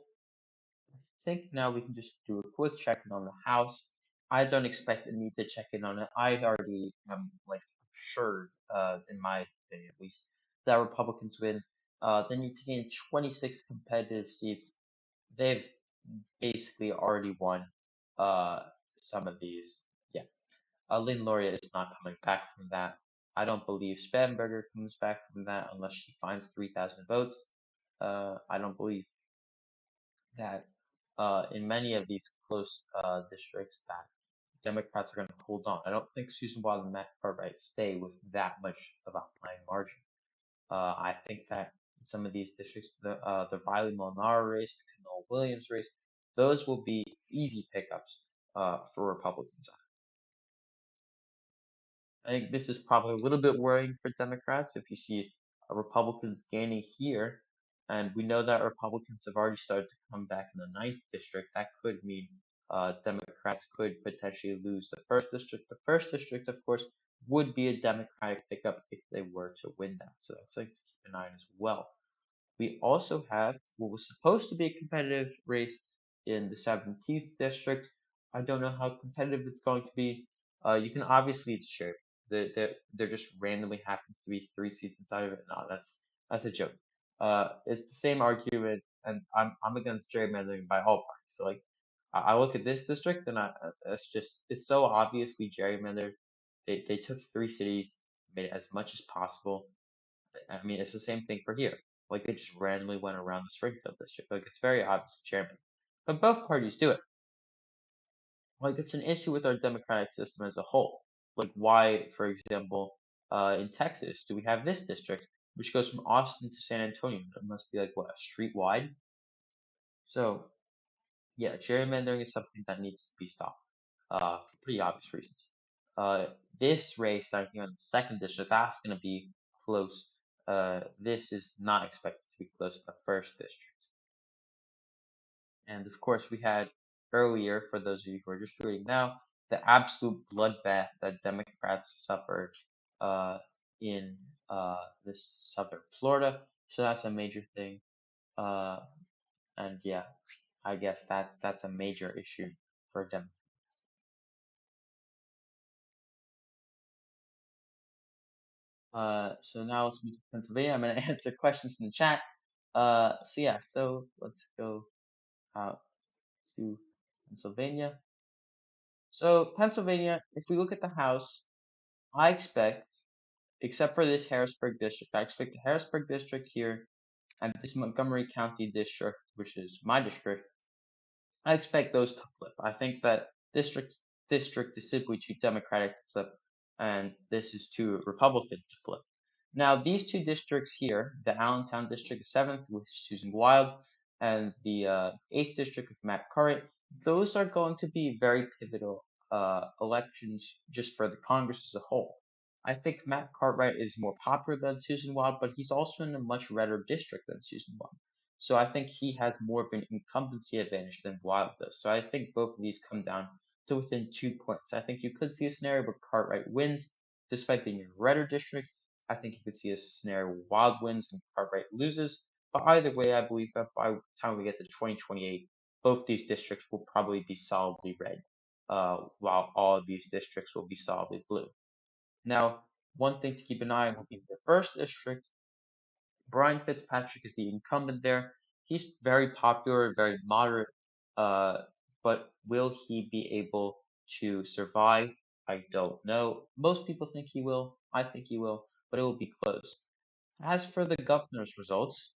I think now we can just do a quick check-in on the House. I don't expect the need to check in on it. I already am like assured, in my opinion at least, that Republicans win. They need to gain 26 competitive seats. They've basically already won uh, some of these. Yeah, Lynn Lauria is not coming back from that. I don't believe Spanberger comes back from that unless she finds 3,000 votes. I don't believe that in many of these close districts that Democrats are going to hold on. I don't think Susan Wild and Matt Cartwright stay with that much of a high margin. I think that in some of these districts, the Riley Molinaro race, the Canola Williams race, those will be easy pickups for Republicans. I think this is probably a little bit worrying for Democrats if you see Republicans gaining here. And we know that Republicans have already started to come back in the ninth district. That could mean Democrats could potentially lose the first district. The first district, of course, would be a Democratic pickup if they were to win that. So that's something to keep an eye on as well. We also have what was supposed to be a competitive race in the 17th district. I don't know how competitive it's going to be. You can obviously it's shared. There just randomly happens to be three seats inside of it. No, that's a joke. It's the same argument, and I'm against gerrymandering by all parties. So like, I look at this district, and it's so obviously gerrymandered. They took three cities, made it as much as possible. I mean, it's the same thing for here. Like they just randomly went around the Springfield district. Like it's very obvious chairman. But both parties do it. Like it's an issue with our democratic system as a whole. Like why, for example, in Texas, do we have this district which goes from Austin to San Antonio? It must be like what, a street wide? So yeah, gerrymandering is something that needs to be stopped for pretty obvious reasons. Uh, this race down here in the second district, that's going to be close. This is not expected to be close to the first district. And of course, we had earlier, for those of you who are just reading now, the absolute bloodbath that Democrats suffered in this southern Florida. So that's a major thing. Uh, and yeah, I guess that's a major issue for Democrats. So now let's move to Pennsylvania. I'm going to answer questions in the chat. So yeah, so let's go out to Pennsylvania. So Pennsylvania, if we look at the House, I expect, except for this Harrisburg district, I expect the Harrisburg district here and this Montgomery County district, which is my district, I expect those to flip. I think that district is simply too Democratic to flip, and this is too Republican to flip. Now, these two districts here, the Allentown district, the seventh with Susan Wild, and the eighth district with Matt Cartwright, those are going to be very pivotal elections just for the Congress as a whole. I think Matt Cartwright is more popular than Susan Wild, but he's also in a much redder district than Susan Wild. So I think he has more of an incumbency advantage than Wild does. So I think both of these come down to within 2 points. I think you could see a scenario where Cartwright wins, despite being in a redder district. I think you could see a scenario where Wild wins and Cartwright loses. But either way, I believe that by the time we get to 2028, both these districts will probably be solidly red, while all of these districts will be solidly blue. Now, one thing to keep an eye on will be the first district. Brian Fitzpatrick is the incumbent there. He's very popular, very moderate, uh, but will he be able to survive? I don't know. Most people think he will. I think he will, but it will be close. As for the governor's results,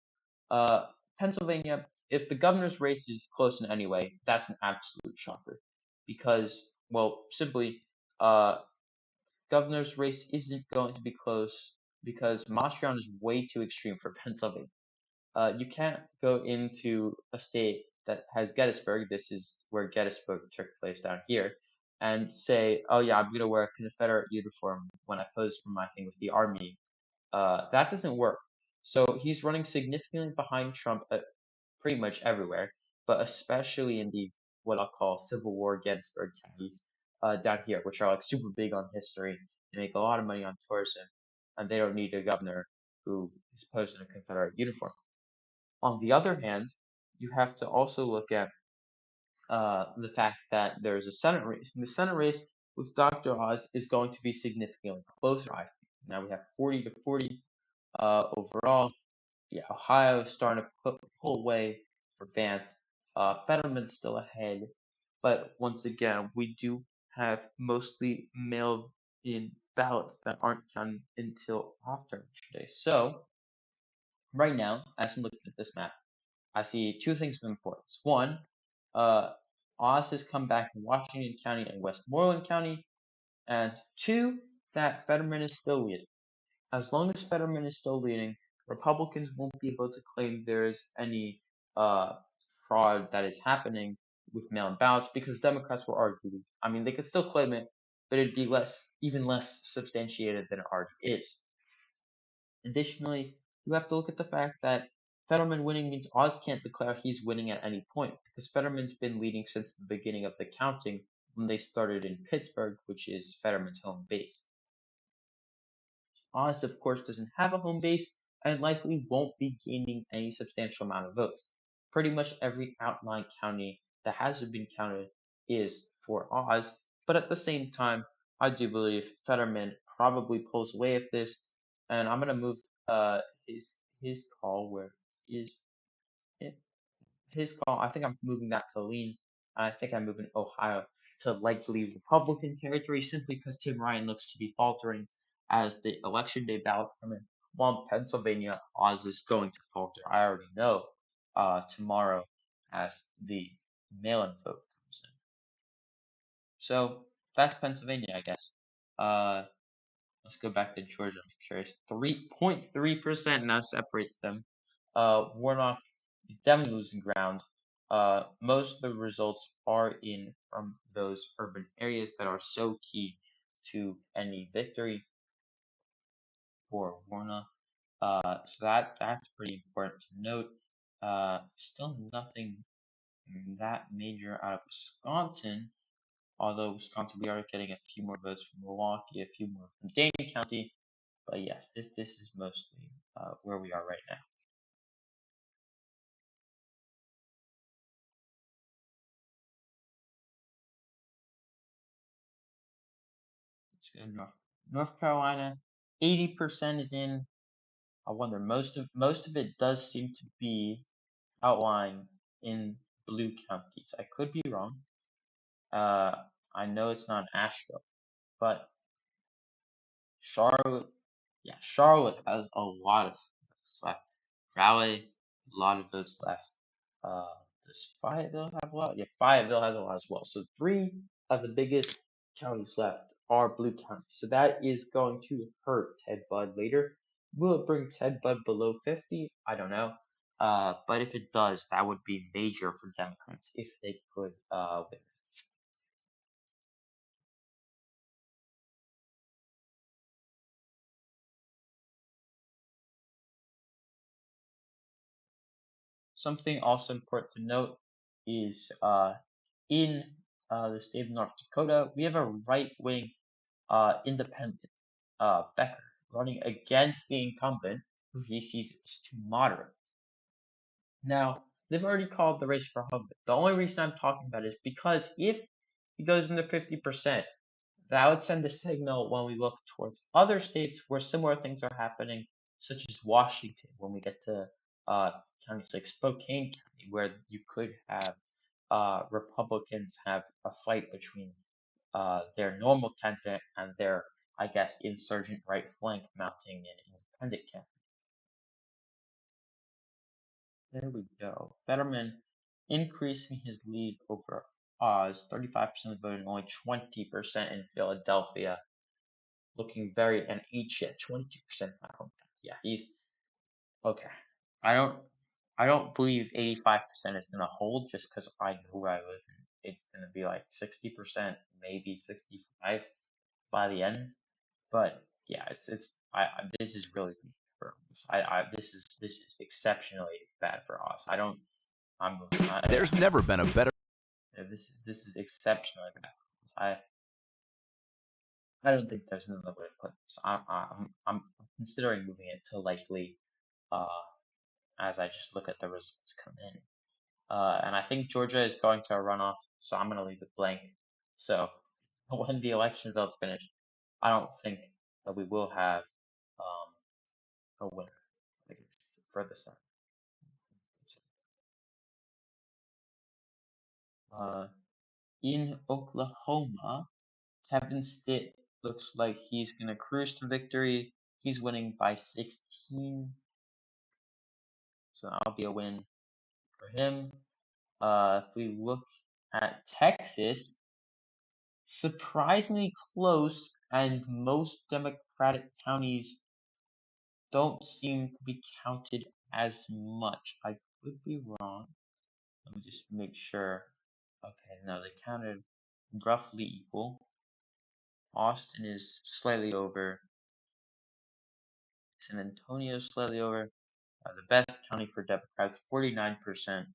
uh, Pennsylvania, if the governor's race is close in any way, that's an absolute shocker. Because, well, simply, uh, governor's race isn't going to be close because Mastriano is way too extreme for Pennsylvania. You can't go into a state that has Gettysburg. This is where Gettysburg took place down here, and say, "Oh yeah, I'm gonna wear a Confederate uniform when I pose for my thing with the army." That doesn't work. So he's running significantly behind Trump at pretty much everywhere, but especially in these what I'll call Civil War Gettysburg counties down here, which are like super big on history. They make a lot of money on tourism, and they don't need a governor who is posed in a Confederate uniform. On the other hand, you have to also look at the fact that there's a Senate race. And the Senate race with Dr. Oz is going to be significantly closer, I think. Now we have 40 to 40 overall. Yeah, Ohio is starting to pull away for Vance. Fetterman's still ahead. But once again, we do have mostly mailed in ballots that aren't counted until after yesterday. So, right now, as I'm looking at this map, I see two things of importance. One, uh, Oz has come back in Washington County and Westmoreland County. And two, that Fetterman is still leading. As long as Fetterman is still leading, Republicans won't be able to claim there is any uh, fraud that is happening with mail-in ballots because Democrats will argue. I mean, they could still claim it, but it'd be even less substantiated than it already is. Additionally, you have to look at the fact that Fetterman winning means Oz can't declare he's winning at any point because Fetterman's been leading since the beginning of the counting when they started in Pittsburgh, which is Fetterman's home base. Oz, of course, doesn't have a home base and likely won't be gaining any substantial amount of votes. Pretty much every outlying county that hasn't been counted is for Oz, but at the same time, I do believe Fetterman probably pulls away at this, and I'm gonna move uh his his call where is it? His call. I think I'm moving that to lean. I think I'm moving Ohio to likely Republican territory simply because Tim Ryan looks to be faltering as the election day ballots come in. While in Pennsylvania, Oz is going to falter. I already know tomorrow as the mail-in vote comes in. So that's Pennsylvania, I guess. Let's go back to Georgia. I'm curious. 3.3% now separates them. Warnock is definitely losing ground. Most of the results are in from those urban areas that are so key to any victory for Warnock. So that's pretty important to note. Still nothing that major out of Wisconsin. Although Wisconsin, we are getting a few more votes from Milwaukee, a few more from Dane County. But yes, this is mostly where we are right now. Let's go North Carolina. 80% is in. I wonder most of it does seem to be outlined in blue counties. I could be wrong. Uh, I know it's not Asheville, but Charlotte, yeah, Charlotte has a lot of votes left. Raleigh, a lot of votes left. Uh, does Fayetteville have a lot? Yeah, Fayetteville has a lot as well. So three of the biggest counties left are blue counties. So that is going to hurt Ted Budd later. Will it bring Ted Budd below 50? I don't know. But if it does, that would be major for Democrats if they could win. Something also important to note is in the state of North Dakota, we have a right-wing independent, Becker, running against the incumbent, who he sees as too moderate. Now, they've already called the race for incumbent. The only reason I'm talking about it is because if he goes into 50%, that would send a signal when we look towards other states where similar things are happening, such as Washington, when we get to uh, counties like Spokane County, where you could have Republicans have a fight between their normal candidate and their, I guess, insurgent right flank mounting an independent candidate. There we go. Fetterman increasing his lead over Oz, 35% of the vote and only 20% in Philadelphia. Looking very, and each at 22% now. Yeah, he's okay. I don't I don't believe 85% is gonna hold just because I know where I live. It's gonna be like 60%, maybe 65 by the end. But yeah, it's this is really bad for us. This is exceptionally bad for us. I don't I'm There's never been a better. this is exceptionally bad for us. I don't think there's another way to put this. I'm considering moving it to likely, uh, as I just look at the results come in. And I think Georgia is going to a runoff, so I'm gonna leave it blank. So when the election results finish, I don't think that we will have a winner. I think it's further side. Uh, in Oklahoma, Kevin Stitt looks like he's gonna cruise to victory. He's winning by 16, so that'll be a win for him. If we look at Texas, surprisingly close, and most Democratic counties don't seem to be counted as much. I could be wrong. Let me just make sure. Okay, no, they counted roughly equal. Austin is slightly over. San Antonio is slightly over. The best county for Democrats, 49%.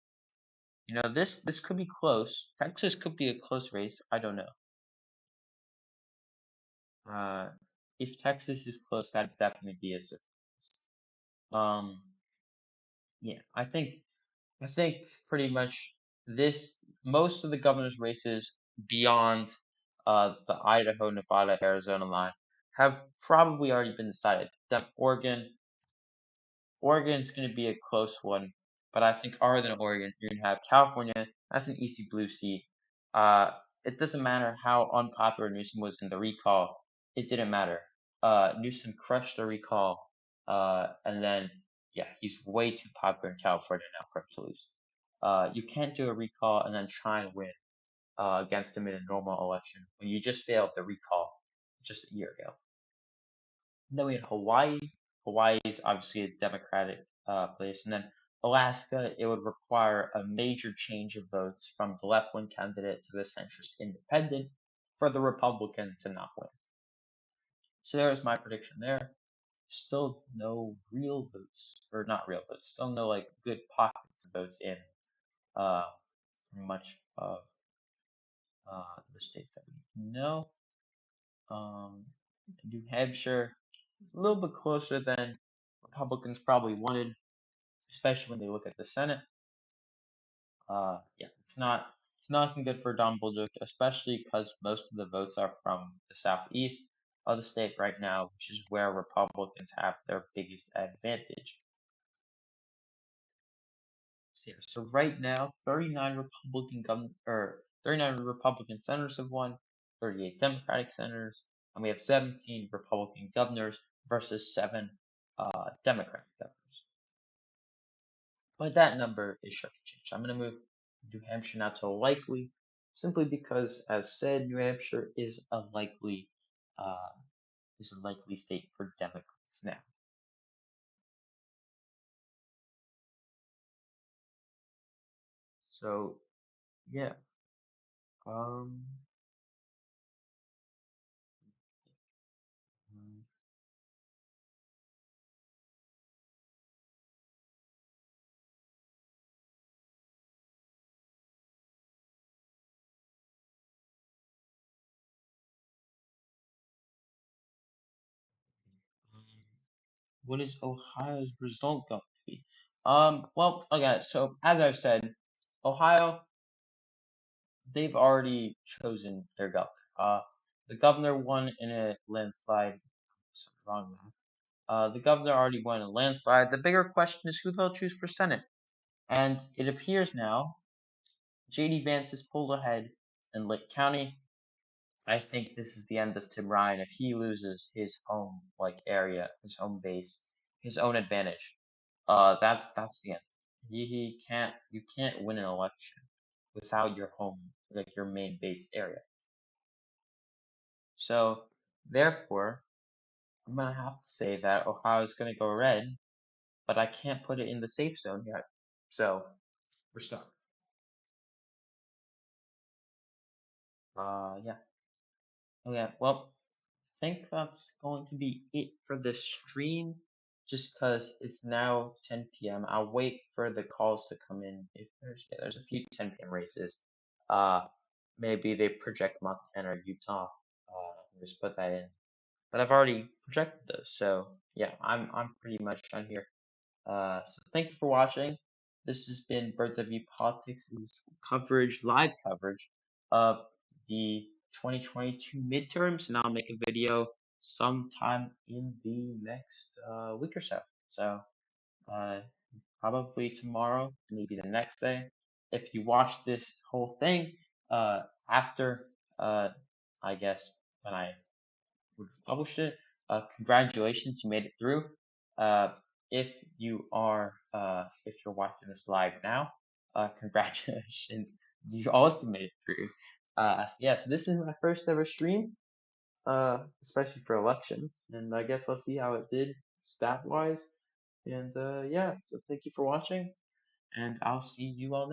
This could be close. Texas could be a close race. I don't know. If Texas is close, that'd definitely be a surprise. Um, yeah, I think pretty much this most of the governor's races beyond the Idaho, Nevada, Arizona line have probably already been decided. Oregon's going to be a close one, but I think other than Oregon, you're going to have California. That's an easy blue seat. It doesn't matter how unpopular Newsom was in the recall. It didn't matter. Newsom crushed the recall. And then, yeah, he's way too popular in California now for him to lose. You can't do a recall and then try and win against him in a normal election when you just failed the recall just a year ago. And then we had Hawaii. Hawaii is obviously a Democratic place. And then Alaska, it would require a major change of votes from the left wing candidate to the centrist independent for the Republican to not win. So there's my prediction there. Still no real votes, or not real votes, still no like good pockets of votes in uh, much of the states that we know. New Hampshire, a little bit closer than Republicans probably wanted, especially when they look at the Senate. Yeah, it's not looking good for Don Bolduc, especially because most of the votes are from the southeast of the state right now, which is where Republicans have their biggest advantage. So right now, 39 Republican senators have won, 38 Democratic senators, and we have 17 Republican governors versus 7 Democratic governors. But that number is sure to change. I'm going to move New Hampshire now to likely, simply because, as said, New Hampshire uh, is a likely state for Democrats now. So yeah, um, what is Ohio's result going to be? Well, okay, so as I've said, Ohio, they've already chosen their governor. The governor won in a landslide. Sorry, wrong map. The governor already won a landslide. The bigger question is who they'll choose for Senate. And it appears now J.D. Vance is pulled ahead in Lake County. I think this is the end of Tim Ryan if he loses his home area, his home base, his own advantage. That's the end. He can't you can't win an election without your home, like your main base area. So therefore, I'm gonna have to say that Ohio is gonna go red, but I can't put it in the safe zone yet. So we're stuck. Yeah. Okay. Well, think that's going to be it for this stream. Just because it's now 10 p.m. I'll wait for the calls to come in. If there's a few 10 p.m. races. Uh, maybe they project Montana or Utah. Just put that in. But I've already projected those, so yeah, I'm pretty much done here. So thank you for watching. This has been Birds of View Politics' live coverage of the 2022 midterms, and I'll make a video sometime in the next week or so. So uh, probably tomorrow, maybe the next day. If you watch this whole thing after, I guess when I published it. Congratulations, you made it through. Uh, if you're watching this live now, congratulations, you also made it through. Yeah, so this is my first ever stream, especially for elections, and I guess I'll see how it did stat wise. And yeah, so thank you for watching, and I'll see you all next.